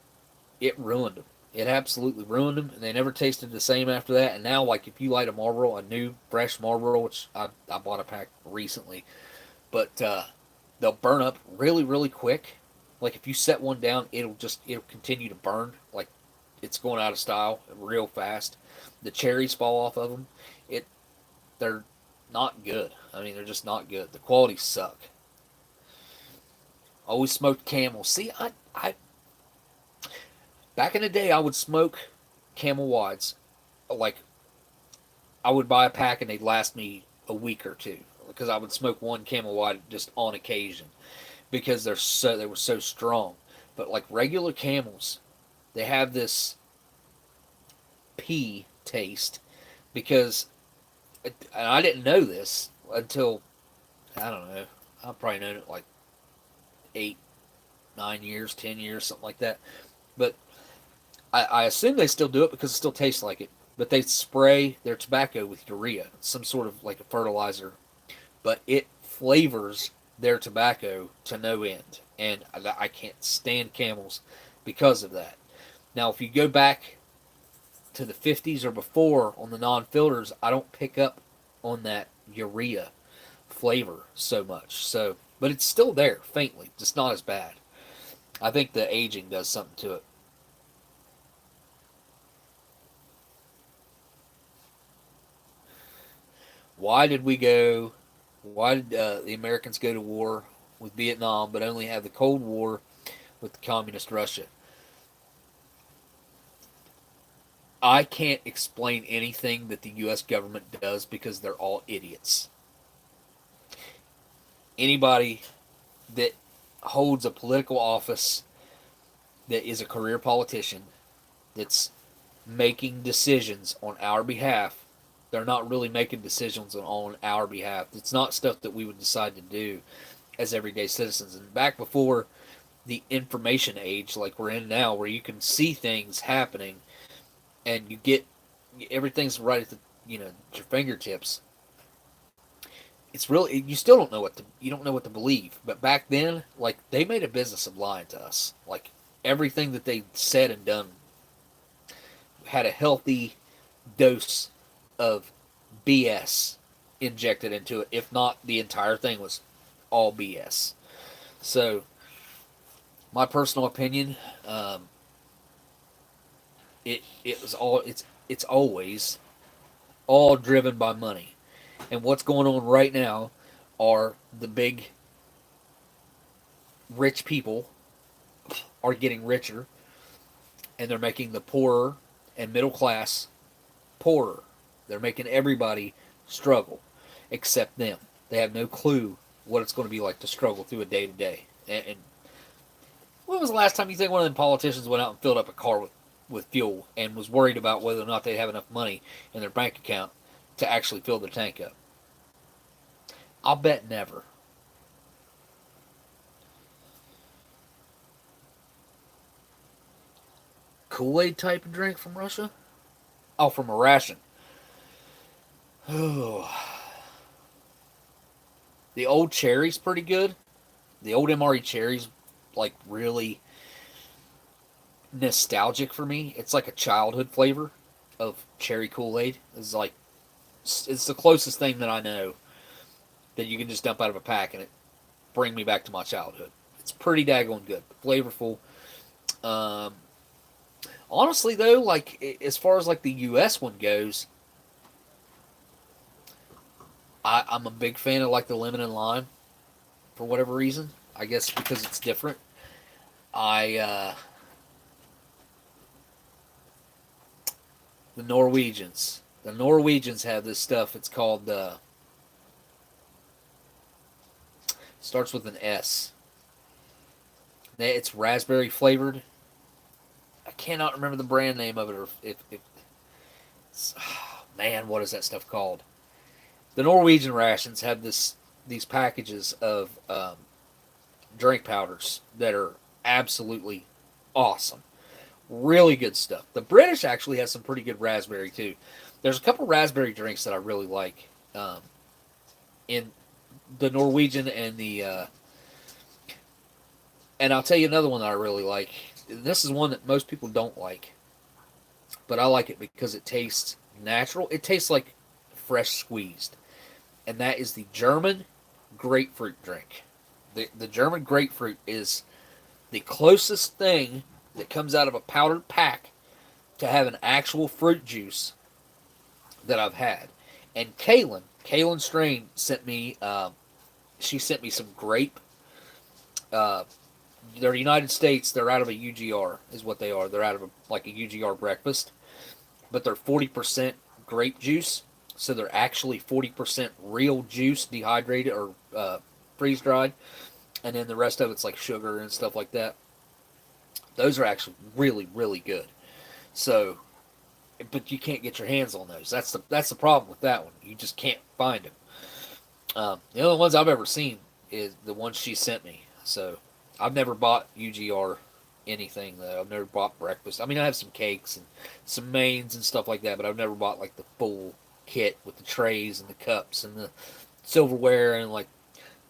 it ruined them. It absolutely ruined them, and they never tasted the same after that. And now, like, if you light a Marlboro, a new, fresh Marlboro, which I bought a pack recently, but they'll burn up really, really quick. Like, if you set one down, it'll continue to burn. Like, it's going out of style real fast. The cherries fall off of them. They're not good. I mean, they're just not good. The quality suck. Always smoked Camel. See, I back in the day, I would smoke Camel Wides. Like, I would buy a pack and they'd last me a week or two because I would smoke one Camel Wide just on occasion because they were so strong. But like regular Camels, they have this pea taste because, and I didn't know this until, I don't know, I've probably known it like 8, 9 years, 10 years, something like that. But I assume they still do it because it still tastes like it. But they spray their tobacco with urea, some sort of like a fertilizer. But it flavors their tobacco to no end. And I can't stand Camels because of that. Now, if you go back to the 50s or before on the non-filters, I don't pick up on that urea flavor so much. So, but it's still there, faintly. Just not as bad. I think the aging does something to it. Why did the Americans go to war with Vietnam but only have the Cold War with the communist Russia? I can't explain anything that the U.S. government does because they're all idiots. Anybody that holds a political office that is a career politician that's making decisions on our behalf, they're not really making decisions on our behalf. It's not stuff that we would decide to do as everyday citizens. And back before the information age like we're in now, where you can see things happening and you get everything's right at your fingertips. It's really, you still don't know what to believe. But back then, like, they made a business of lying to us. Like, everything that they said and done had a healthy dose of BS injected into it. If not, the entire thing was all BS. So, my personal opinion, It was all it's always all driven by money. And what's going on right now are the big rich people are getting richer, and they're making the poorer and middle class poorer. They're making everybody struggle except them. They have no clue what it's going to be like to struggle through a day to day. And when was the last time you think one of them politicians went out and filled up a car with fuel and was worried about whether or not they have enough money in their bank account to actually fill their tank up? I'll bet never. Kool-Aid type of drink from Russia? Oh, from a ration. Oh. The old cherry's pretty good. The old MRE cherry's like really nostalgic for me. It's like a childhood flavor of cherry Kool-Aid. It's the closest thing that I know that you can just dump out of a pack and it bring me back to my childhood. It's pretty daggone good, flavorful. Honestly though, like as far as like the US one goes, I'm a big fan of like the lemon and lime for whatever reason. I guess because it's different. The Norwegians. The Norwegians have this stuff. It's called starts with an S. It's raspberry flavored. I cannot remember the brand name of it, or if oh, man, what is that stuff called? The Norwegian rations have these packages of drink powders that are absolutely awesome. Really good stuff. The British actually has some pretty good raspberry too. There's a couple raspberry drinks that I really like in the Norwegian and and I'll tell you another one that I really like. This is one that most people don't like, but I like it because it tastes natural. It tastes like fresh squeezed, and that is the German grapefruit drink. The German grapefruit is the closest thing that comes out of a powdered pack to have an actual fruit juice that I've had. And Kaylin Strain sent me, she sent me some grape. They're United States. They're out of a UGR, is what they are. They're out of like a UGR breakfast, but they're 40% grape juice, so they're actually 40% real juice, dehydrated or freeze dried, and then the rest of it's like sugar and stuff like that. Those are actually really, really good. So, but you can't get your hands on those. That's the problem with that one. You just can't find them. The only ones I've ever seen is the ones she sent me. So, I've never bought UGR anything though. I've never bought breakfast. I mean, I have some cakes and some mains and stuff like that, but I've never bought like the full kit with the trays and the cups and the silverware and like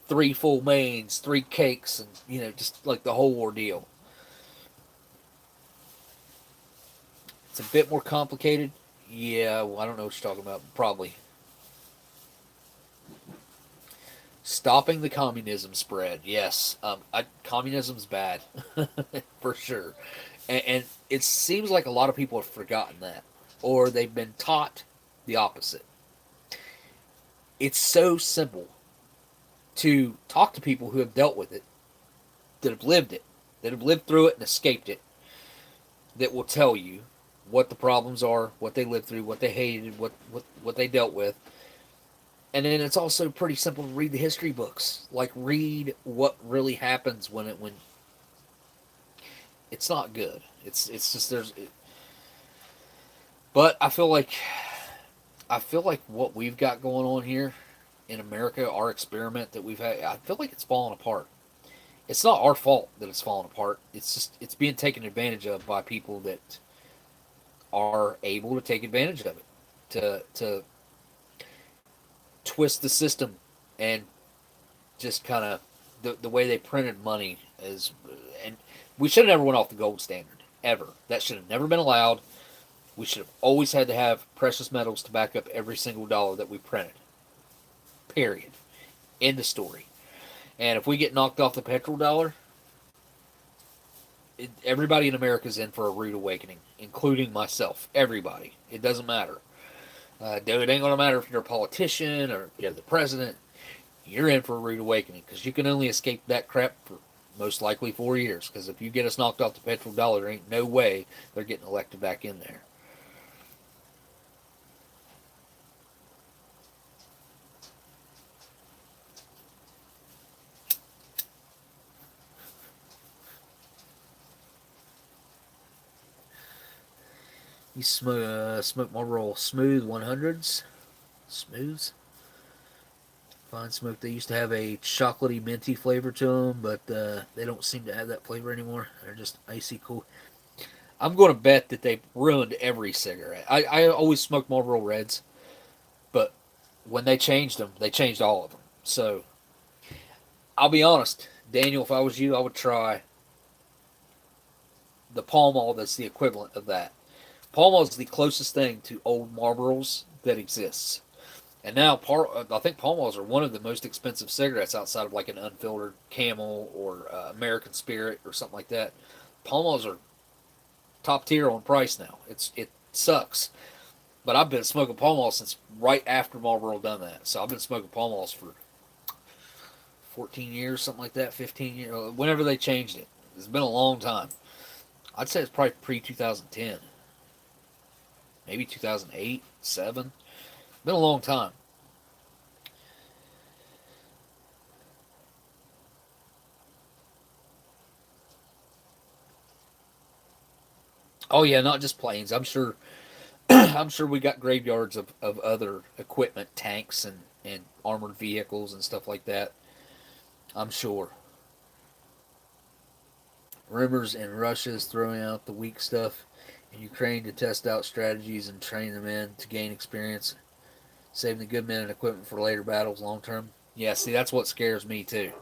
3 full mains, 3 cakes, and just like the whole ordeal. It's a bit more complicated. Yeah, well, I don't know what you're talking about. Probably. Stopping the communism spread. Yes. Communism's bad. For sure. And it seems like a lot of people have forgotten that. Or they've been taught the opposite. It's so simple to talk to people who have dealt with it, that have lived it, that have lived through it and escaped it, that will tell you what the problems are, what they lived through, what they hated, what they dealt with. And then it's also pretty simple to read the history books. Like, read what really happens when it's not good. It's just but I feel like what we've got going on here in America, our experiment that we've had, I feel like it's falling apart. It's not our fault that it's falling apart. It's being taken advantage of by people that are able to take advantage of it, to twist the system, and just kind of the way they printed money is, and we should have never went off the gold standard ever. That should have never been allowed. We should have always had to have precious metals to back up every single dollar that we printed. Period. End of story. And if we get knocked off the petrodollar, everybody in America is in for a rude awakening, including myself. Everybody. It doesn't matter. It ain't going to matter if you're a politician or you're the president. You're in for a rude awakening because you can only escape that crap for most likely 4 years. Because if you get us knocked off the petrodollar, there ain't no way they're getting elected back in there. You smoke Marlboro Smooth 100s. Smooths. Fine smoke. They used to have a chocolatey minty flavor to them, but they don't seem to have that flavor anymore. They're just icy cool. I'm going to bet that they've ruined every cigarette. I always smoked Marlboro Reds, but when they changed them, they changed all of them. So, I'll be honest, Daniel, if I was you, I would try the Pall Mall that's the equivalent of that. Pall Mall is the closest thing to old Marlboros that exists. And now, I think Pall Malls are one of the most expensive cigarettes outside of like an unfiltered Camel or American Spirit or something like that. Pall Malls are top tier on price now. It sucks. But I've been smoking Pall Malls since right after Marlboro done that. So I've been smoking Pall Malls for 14 years, something like that, 15 years, whenever they changed it. It's been a long time. I'd say it's probably pre-2010. Maybe 2008, 7. Been a long time. Oh yeah, not just planes. I'm sure I'm sure we got graveyards of other equipment, tanks and armored vehicles and stuff like that. I'm sure. Rumors in Russia is throwing out the weak stuff in Ukraine to test out strategies and train the men to gain experience, saving the good men and equipment for later battles long term. Yeah, see, that's what scares me too.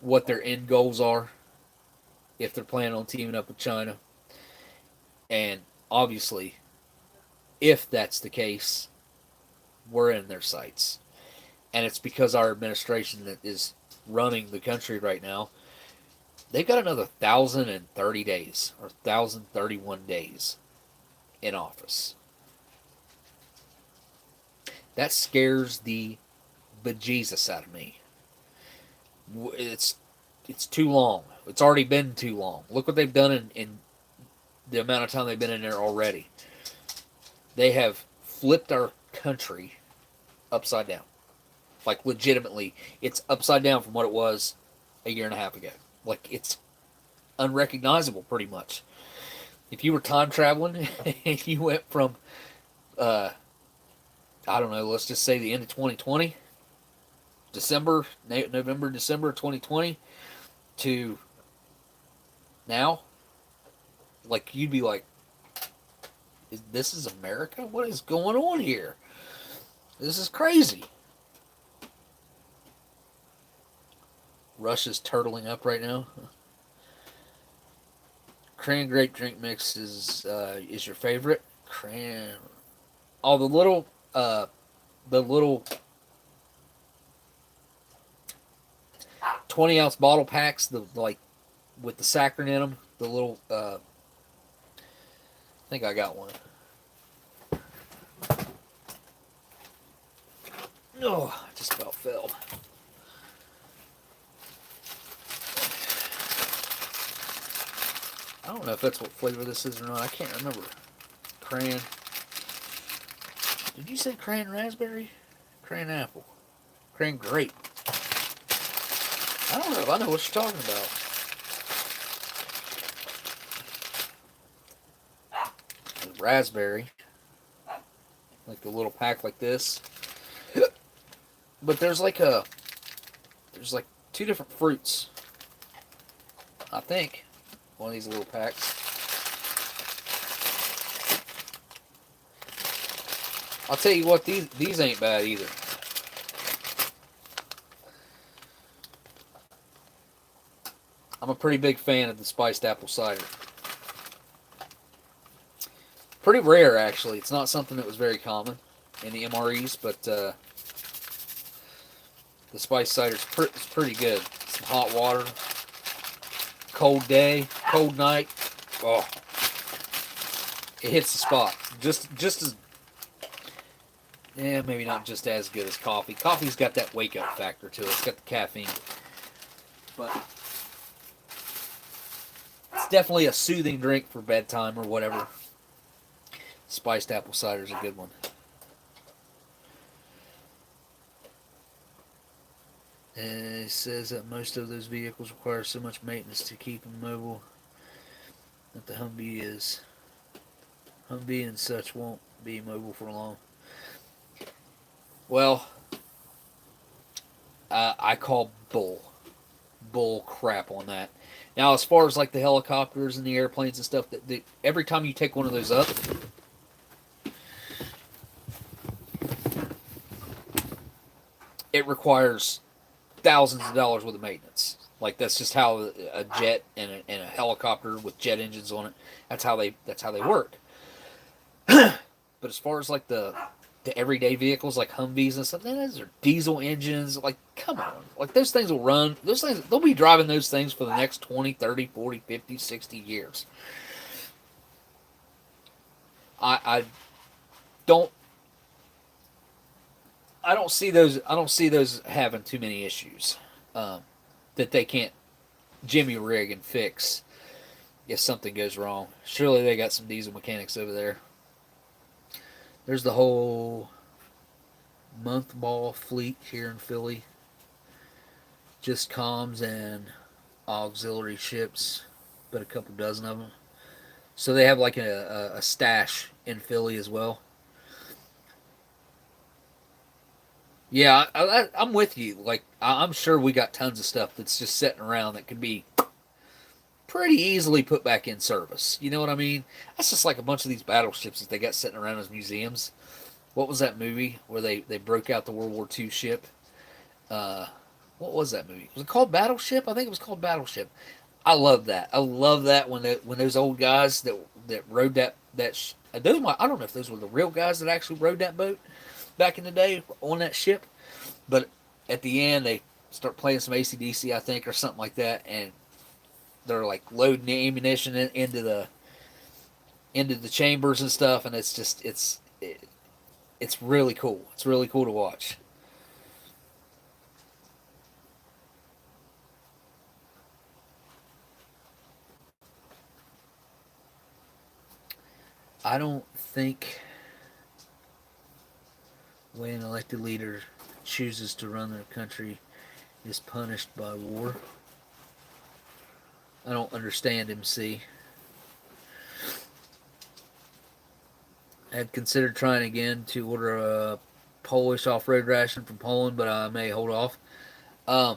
What their end goals are, if they're planning on teaming up with China. And obviously, if that's the case, we're in their sights. And it's because our administration that is running the country right now, they've got another 1,030 days or 1,031 days in office. That scares the bejesus out of me. It's too long. It's already been too long. Look what they've done in the amount of time they've been in there already. They have flipped our country upside down. Like, legitimately, it's upside down from what it was a year and a half ago. Like, it's unrecognizable, pretty much. If you were time traveling and you went from, I don't know, let's just say the end of 2020, November, December 2020, to now, like, you'd be like, this is America? What is going on here? This is crazy. Russia's turtling up right now. Cran grape drink mix is your favorite. Cran. Oh, the little 20-ounce bottle packs, with the saccharin in them. The little. I think I got one. Oh, I just about fell. I don't know if that's what flavor this is or not. I can't remember. Cran. Did you say cran raspberry? Cran apple. Cran grape. I don't know if I know what you're talking about. Raspberry. Like the little pack like this. But there's like two different fruits. I think. One of these little packs. I'll tell you what, these ain't bad either. I'm a pretty big fan of the spiced apple cider. Pretty rare, actually. It's not something that was very common in the MREs, but the spiced cider is pretty good. Some hot water. cold day, cold night. Oh, it hits the spot. Just as, yeah, maybe not just as good as coffee. Coffee's got that wake up factor to it. It's got the caffeine, but it's definitely a soothing drink for bedtime or whatever. Spiced apple cider is a good one. And it says that most of those vehicles require so much maintenance to keep them mobile that the Humvee and such won't be mobile for long. Well, I call bull crap on that. Now, as far as like the helicopters and the airplanes and stuff, that every time you take one of those up, it requires thousands of dollars worth of maintenance. Like that's just how a jet and a helicopter with jet engines on it. That's how they work. But as far as like the everyday vehicles like Humvees and stuff, those are diesel engines. Like, come on. Like those things will run. Those things, they'll be driving those things for the next 20, 30, 40, 50, 60 years. I don't see those having too many issues that they can't jimmy rig and fix if something goes wrong. Surely they got some diesel mechanics over there. There's the whole month ball fleet here in Philly. Just comms and auxiliary ships, but a couple dozen of them. So they have like a stash in Philly as well. Yeah, I'm with you. Like, I'm sure we got tons of stuff that's just sitting around that could be pretty easily put back in service. You know what I mean? That's just like a bunch of these battleships that they got sitting around as museums. What was that movie where they broke out the World War II ship? What was that movie? Was it called Battleship? I think it was called Battleship. I love that. I love that when those old guys that rode that I don't know if those were the real guys that actually rode that boat back in the day on that ship, but at the end they start playing some AC/DC, I think, or something like that, and they're like loading the ammunition into the chambers and stuff, and it's just it's really cool. It's really cool to watch. I don't think when an elected leader chooses to run their country is punished by war. I don't understand MC. I had considered trying again to order a Polish off-road ration from Poland, but I may hold off. I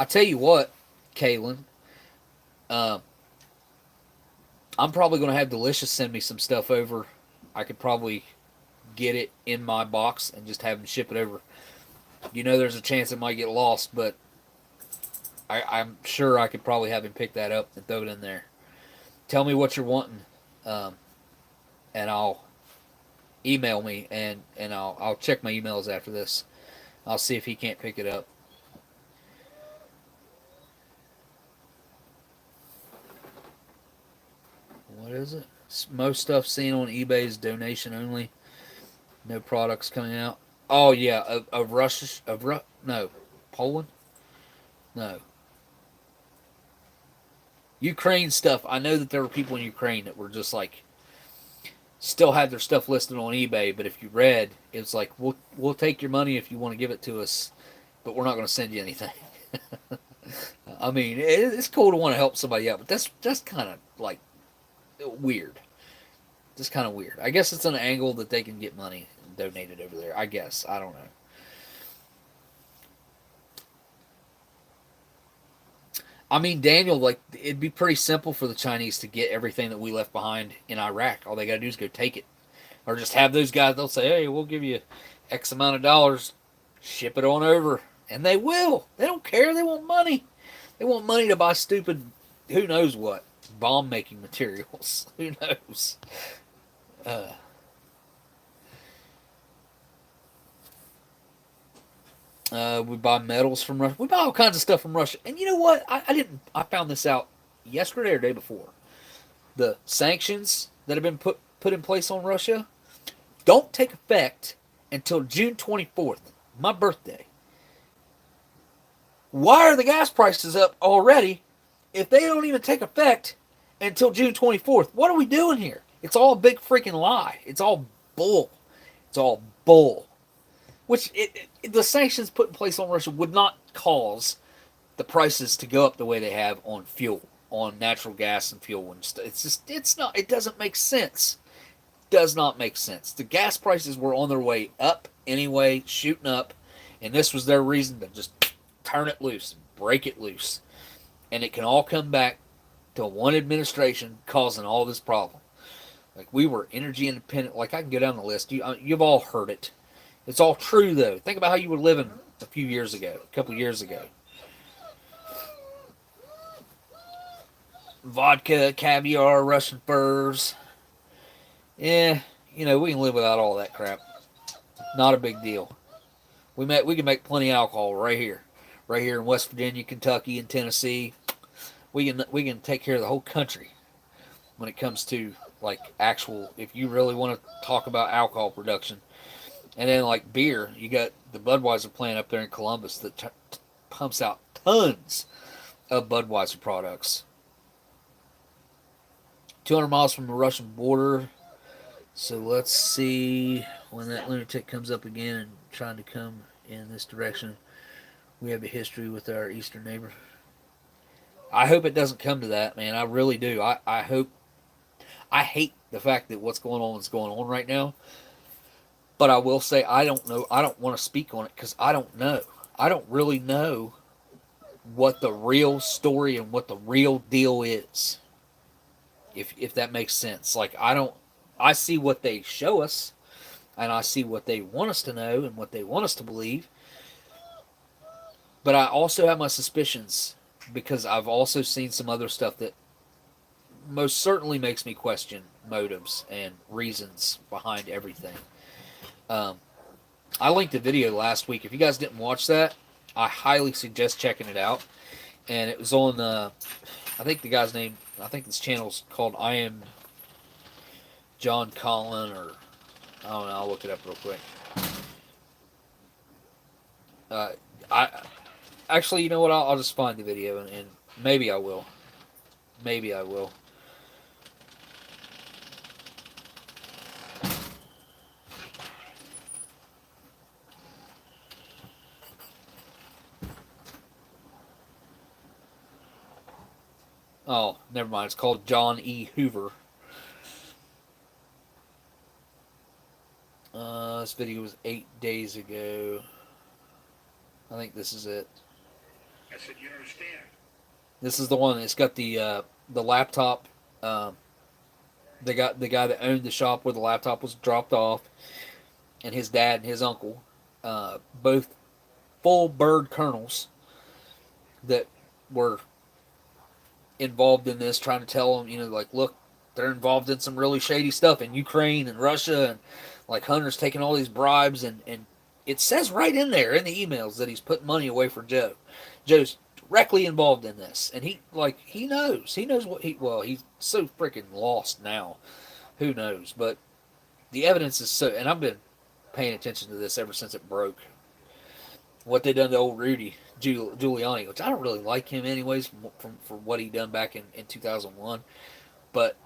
tell you what, Kaylin, I'm probably going to have Delicious send me some stuff over. I could probably get it in my box and just have them ship it over. You know, there's a chance it might get lost, but I'm sure I could probably have him pick that up and throw it in there. Tell me what you're wanting, and I'll email me, and I'll check my emails after this. I'll see if he can't pick it up. What is it? Most stuff seen on eBay is donation only. No products coming out. Oh yeah, of Russia, no, Poland, no. Ukraine stuff. I know that there were people in Ukraine that were just like, still had their stuff listed on eBay, but if you read, it's like we'll take your money if you want to give it to us, but we're not going to send you anything. I mean, it's cool to want to help somebody out, but that's kind of like weird. Just kind of weird. I guess it's an angle that they can get money donated over there. I guess. I don't know. I mean, Daniel, like, it'd be pretty simple for the Chinese to get everything that we left behind in Iraq. All they got to do is go take it. Or just have those guys, they'll say, hey, we'll give you X amount of dollars, ship it on over. And they will. They don't care. They want money. They want money to buy stupid, who knows what, bomb-making materials. Who knows? We buy metals from Russia. We buy all kinds of stuff from Russia. And you know what? I found this out yesterday or day before. The sanctions that have been put in place on Russia don't take effect until June 24th, my birthday. Why are the gas prices up already if they don't even take effect until June 24th? What are we doing here? It's all a big freaking lie. It's all bull. It's all bull. Which the sanctions put in place on Russia would not cause the prices to go up the way they have on fuel, on natural gas and fuel and stuff. It doesn't make sense. Does not make sense. The gas prices were on their way up anyway, shooting up, and this was their reason to just turn it loose, break it loose. And it can all come back to one administration causing all this problem. Like, we were energy independent. Like, I can go down the list. You've all heard it. It's all true, though. Think about how you were living a few years ago, a couple years ago. Vodka, caviar, Russian furs. Yeah, we can live without all that crap. Not a big deal. We can make plenty of alcohol right here in West Virginia, Kentucky, and Tennessee. We can take care of the whole country when it comes to like actual. If you really want to talk about alcohol production, and then like beer, you got the Budweiser plant up there in Columbus that pumps out tons of Budweiser products. 200 miles from the Russian border. So let's see when that lunatic comes up again and trying to come in this direction. We have a history with our eastern neighbor. I hope it doesn't come to that, man. I really do. I hope. I hate the fact that what's going on is going on right now. But I will say I don't know. I don't want to speak on it because I don't know. I don't really know what the real story and what the real deal is. If that makes sense. Like, I see what they show us, and I see what they want us to know and what they want us to believe. But I also have my suspicions because I've also seen some other stuff that most certainly makes me question motives and reasons behind everything. I linked a video last week. If you guys didn't watch that, I highly suggest checking it out. And it was on, I think the guy's name, I think this channel's called I Am John Collin, or I don't know. I'll look it up real quick. I actually, you know what? I'll just find the video and maybe I will. Maybe I will. Oh, never mind. It's called John E. Hoover. This video was 8 days ago. I think this is it. I said, you understand? This is the one. It's got the laptop. The guy that owned the shop where the laptop was dropped off, and his dad and his uncle, both full bird colonels that were involved in this, trying to tell them, like, look, they're involved in some really shady stuff in Ukraine and Russia, and like Hunter's taking all these bribes, and it says right in there in the emails that he's putting money away for Joe. Joe's directly involved in this, and he knows what he's so freaking lost now. Who knows? But the evidence is so, and I've been paying attention to this ever since it broke. What they done to old Rudy Giuliani, which I don't really like him anyways for what he done back in 2001, but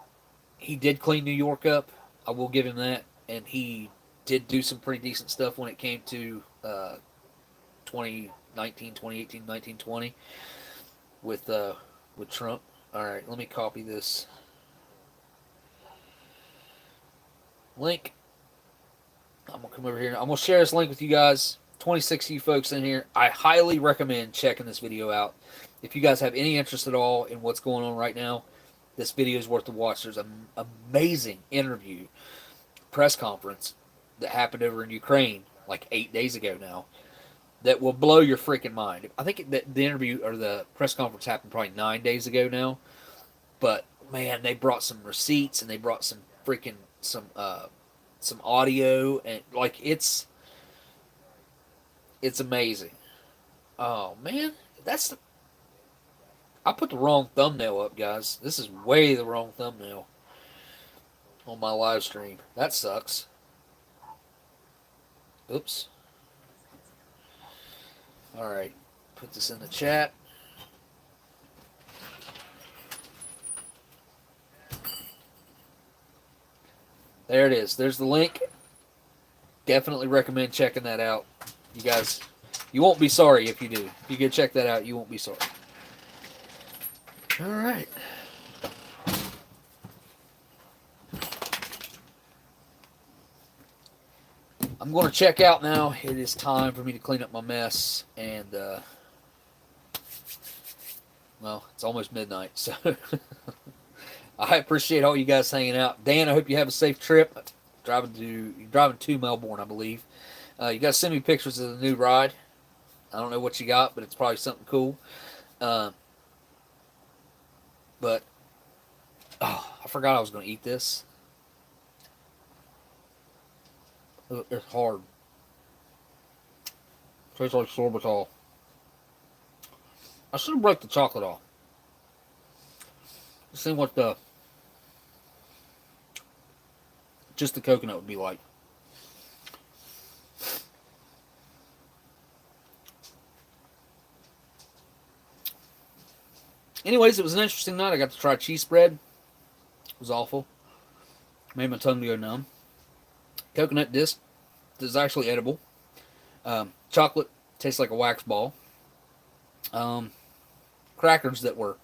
he did clean New York up. I will give him that, and he did do some pretty decent stuff when it came to 2018, 2020 with Trump. All right, let me copy this link. I'm gonna come over here. I'm gonna share this link with you guys. 26 of you folks in here. I highly recommend checking this video out. If you guys have any interest at all in what's going on right now, this video is worth the watch. There's an amazing interview, press conference that happened over in Ukraine like 8 days ago now that will blow your freaking mind. I think that the interview or the press conference happened probably 9 days ago now. But man, they brought some receipts and they brought some freaking some audio, and like it's It's amazing. Oh man, I put the wrong thumbnail up, guys. This is way the wrong thumbnail on my live stream. That sucks. Oops. Alright. Put this in the chat. There it is. There's the link. Definitely recommend checking that out. You guys, you won't be sorry if you do. If you go check that out, you won't be sorry. Alright. I'm going to check out now. It is time for me to clean up my mess. And, well, it's almost midnight. So, I appreciate all you guys hanging out. Dan, I hope you have a safe trip. You're driving to Melbourne, I believe. You guys send me pictures of the new ride. I don't know what you got, but it's probably something cool. But, oh, I forgot I was going to eat this. It's hard. Tastes like sorbitol. I should have broke the chocolate off. See what just the coconut would be like. Anyways, it was an interesting night. I got to try cheese spread. It was awful. Made my tongue go numb. Coconut disc is actually edible. Chocolate tastes like a wax ball. Crackers that were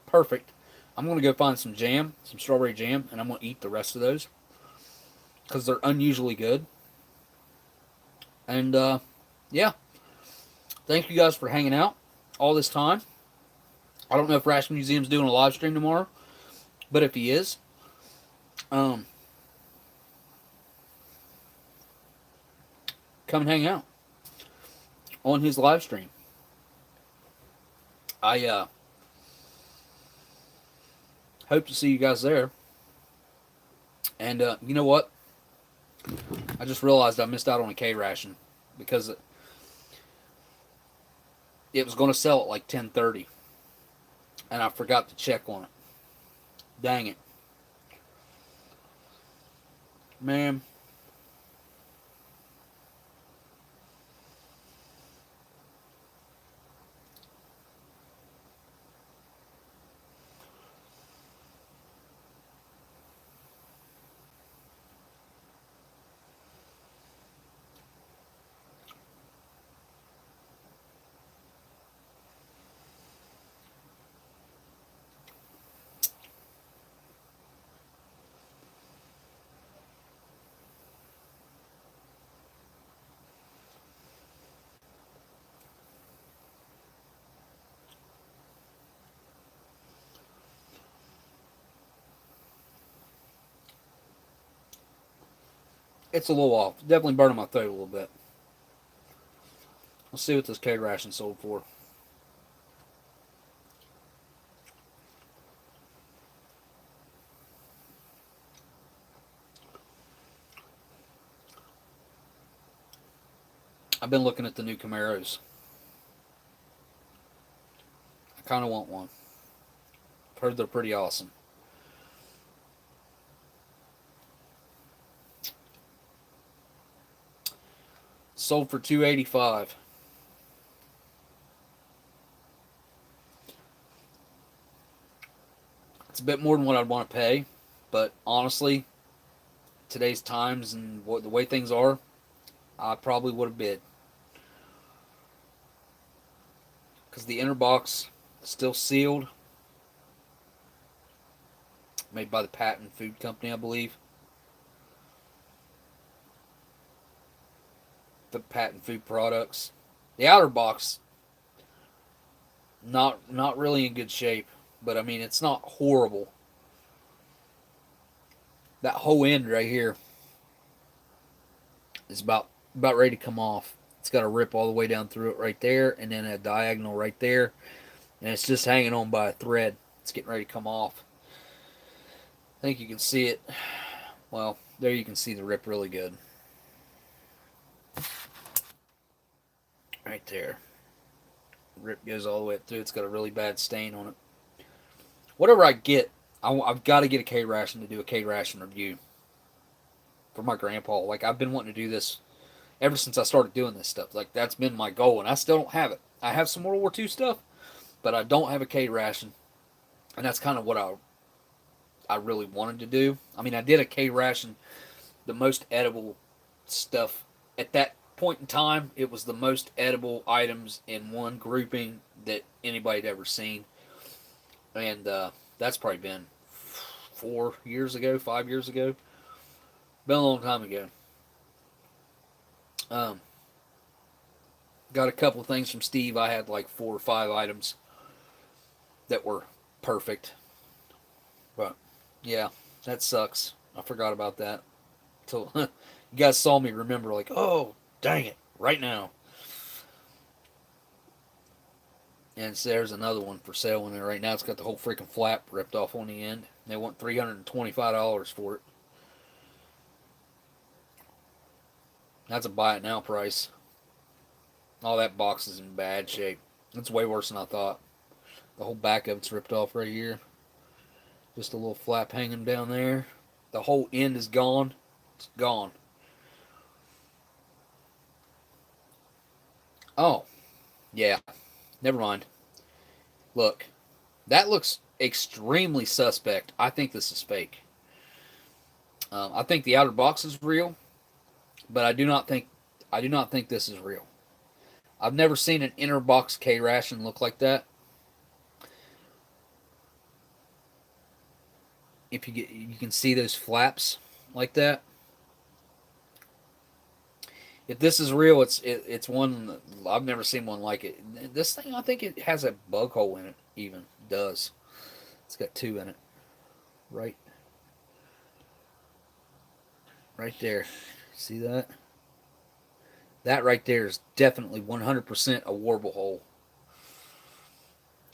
perfect. I'm going to go find some jam, some strawberry jam, and I'm going to eat the rest of those because they're unusually good. And, yeah. Thank you guys for hanging out all this time. I don't know if Ration Museum's doing a live stream tomorrow, but if he is, come and hang out on his live stream. I hope to see you guys there. And you know what? I just realized I missed out on a K ration because it was going to sell at like 10:30, and I forgot to check on it. Dang it, man. It's a little off. Definitely burning my throat a little bit. Let's see what this K ration sold for. I've been looking at the new Camaros. I kind of want one. I've heard they're pretty awesome. Sold for $285. It's a bit more than what I'd want to pay, but honestly, today's times and the way things are, I probably would have bid. Because the inner box is still sealed. Made by the Patent Food Company, I believe. The Patent Food Products. The outer box, not really in good shape, but I mean it's not horrible. That whole end right here is about ready to come off. It's got a rip all the way down through it right there, and then a diagonal right there, and it's just hanging on by a thread. It's getting ready to come off. I think you can see it. Well, there you can see the rip really good. Right there. Rip goes all the way up through. It's got a really bad stain on it. Whatever I get, I've got to get a K ration to do a K ration review for my grandpa. Like, I've been wanting to do this ever since I started doing this stuff. Like, that's been my goal, and I still don't have it. I have some World War II stuff, but I don't have a K ration, and that's kind of what I really wanted to do. I mean, I did a K ration, the most edible stuff at that point in time. It was the most edible items in one grouping that anybody had ever seen, and that's probably been 4 years ago, 5 years ago. Been a long time ago. Got a couple of things from Steve. I had like 4 or 5 items that were perfect. But yeah, that sucks. I forgot about that. Till you guys saw me remember, like, oh, dang it, right now. And so there's another one for sale in there right now. It's got the whole freaking flap ripped off on the end. They want $325 for it. That's a buy it now price. All that box is in bad shape. It's way worse than I thought. The whole back of it's ripped off right here. Just a little flap hanging down there. The whole end is gone. It's gone. Oh, yeah. Never mind. Look, that looks extremely suspect. I think this is fake. I think the outer box is real, but I do not think this is real. I've never seen an inner box K ration look like that. If you can see those flaps like that. If this is real, it's one I've never seen one like it. This thing, I think it has a bug hole in it. Even it does. It's got 2 in it. Right there. See that? That right there is definitely 100% a warble hole.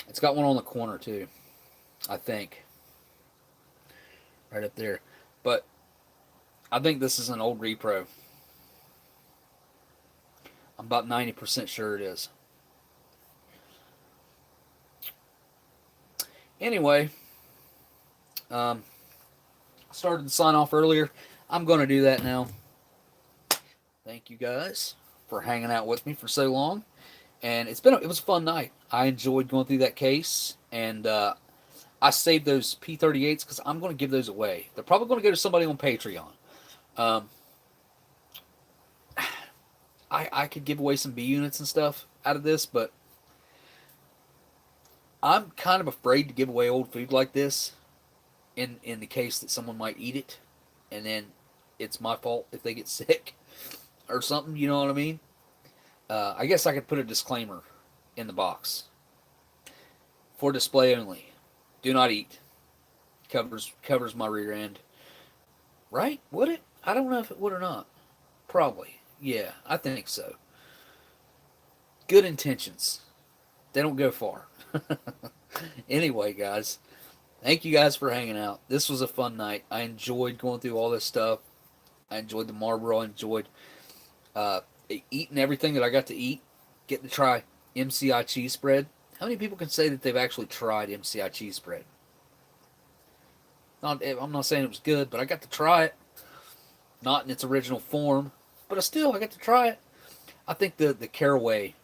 It's got one on the corner too, I think. Right up there. But I think this is an old repro. I'm about 90% sure it is. Anyway, I started to sign off earlier. I'm going to do that now. Thank you guys for hanging out with me for so long. And it was a fun night. I enjoyed going through that case. And I saved those P38s because I'm going to give those away. They're probably going to go to somebody on Patreon. I could give away some B units and stuff out of this, but I'm kind of afraid to give away old food like this in the case that someone might eat it, and then it's my fault if they get sick or something, you know what I mean? I guess I could put a disclaimer in the box. For display only. Do not eat. Covers my rear end. Right? Would it? I don't know if it would or not. Probably. Yeah, I think so. Good intentions. They don't go far. Anyway, guys, thank you guys for hanging out. This was a fun night. I enjoyed going through all this stuff. I enjoyed the Marlboro. I enjoyed eating everything that I got to eat. Getting to try MCI cheese spread. How many people can say that they've actually tried MCI cheese spread? I'm not saying it was good, but I got to try it. Not in its original form, but I got to try it. I think the caraway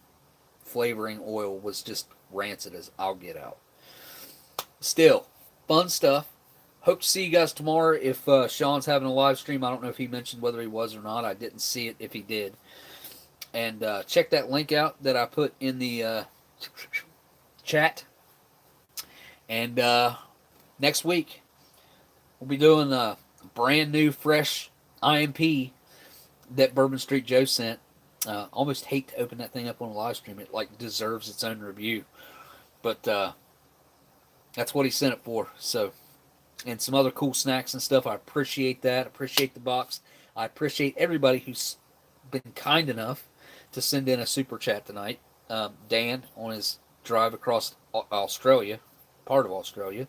flavoring oil was just rancid as I'll get out. Still, fun stuff. Hope to see you guys tomorrow. If Sean's having a live stream, I don't know if he mentioned whether he was or not. I didn't see it if he did. And check that link out that I put in the chat. And next week, we'll be doing a brand new, fresh IMP that Bourbon Street Joe sent. Almost hate to open that thing up on a live stream. It like deserves its own review. But that's what he sent it for. So, and some other cool snacks and stuff. I appreciate that. I appreciate the box. I appreciate everybody who's been kind enough to send in a super chat tonight. Dan on his drive across Australia, part of Australia.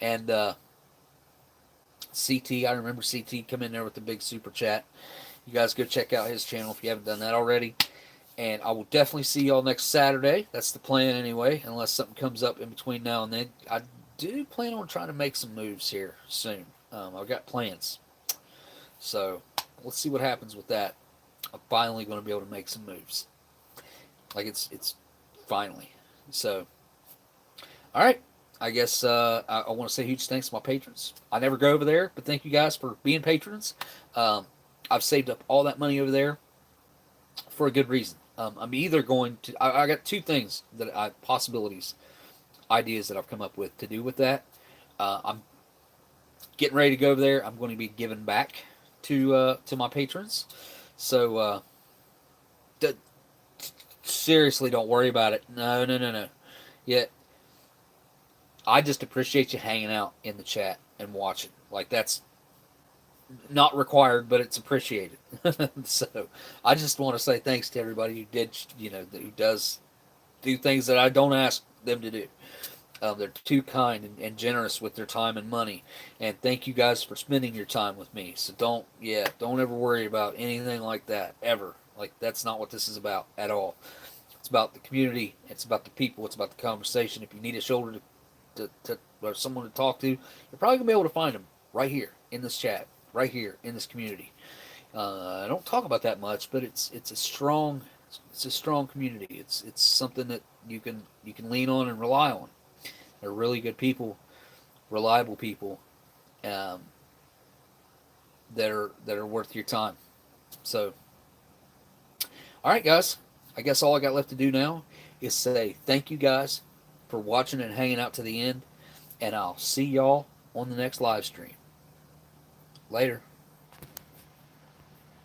And CT, I remember CT come in there with the big super chat. You guys go check out his channel if you haven't done that already. And I will definitely see y'all next Saturday. That's the plan anyway, unless something comes up in between now and then. I do plan on trying to make some moves here soon. I've got plans. So let's see what happens with that. I'm finally going to be able to make some moves. Like it's finally. So, all right. I guess I want to say huge thanks to my patrons. I never go over there, but thank you guys for being patrons. I've saved up all that money over there for a good reason. I'm either going to. I got two things that possibilities, ideas that I've come up with to do with that. I'm getting ready to go over there. I'm going to be giving back to my patrons. So seriously, don't worry about it. No. Yeah, I just appreciate you hanging out in the chat and watching. Like, that's not required, but it's appreciated. So I just want to say thanks to everybody who did, who does do things that I don't ask them to do. They're too kind and generous with their time and money. And thank you guys for spending your time with me. So don't ever worry about anything like that, ever. Like, that's not what this is about at all. It's about the community. It's about the people. It's about the conversation. If you need a shoulder or someone to talk to, you're probably going to be able to find them right here in this chat, right here in this community. I don't talk about that much, but it's a strong community. It's something that you can lean on and rely on. They're really good people, reliable people, that are worth your time. So, all right, guys. I guess all I got left to do now is say thank you guys for watching and hanging out to the end, and I'll see y'all on the next live stream. Later.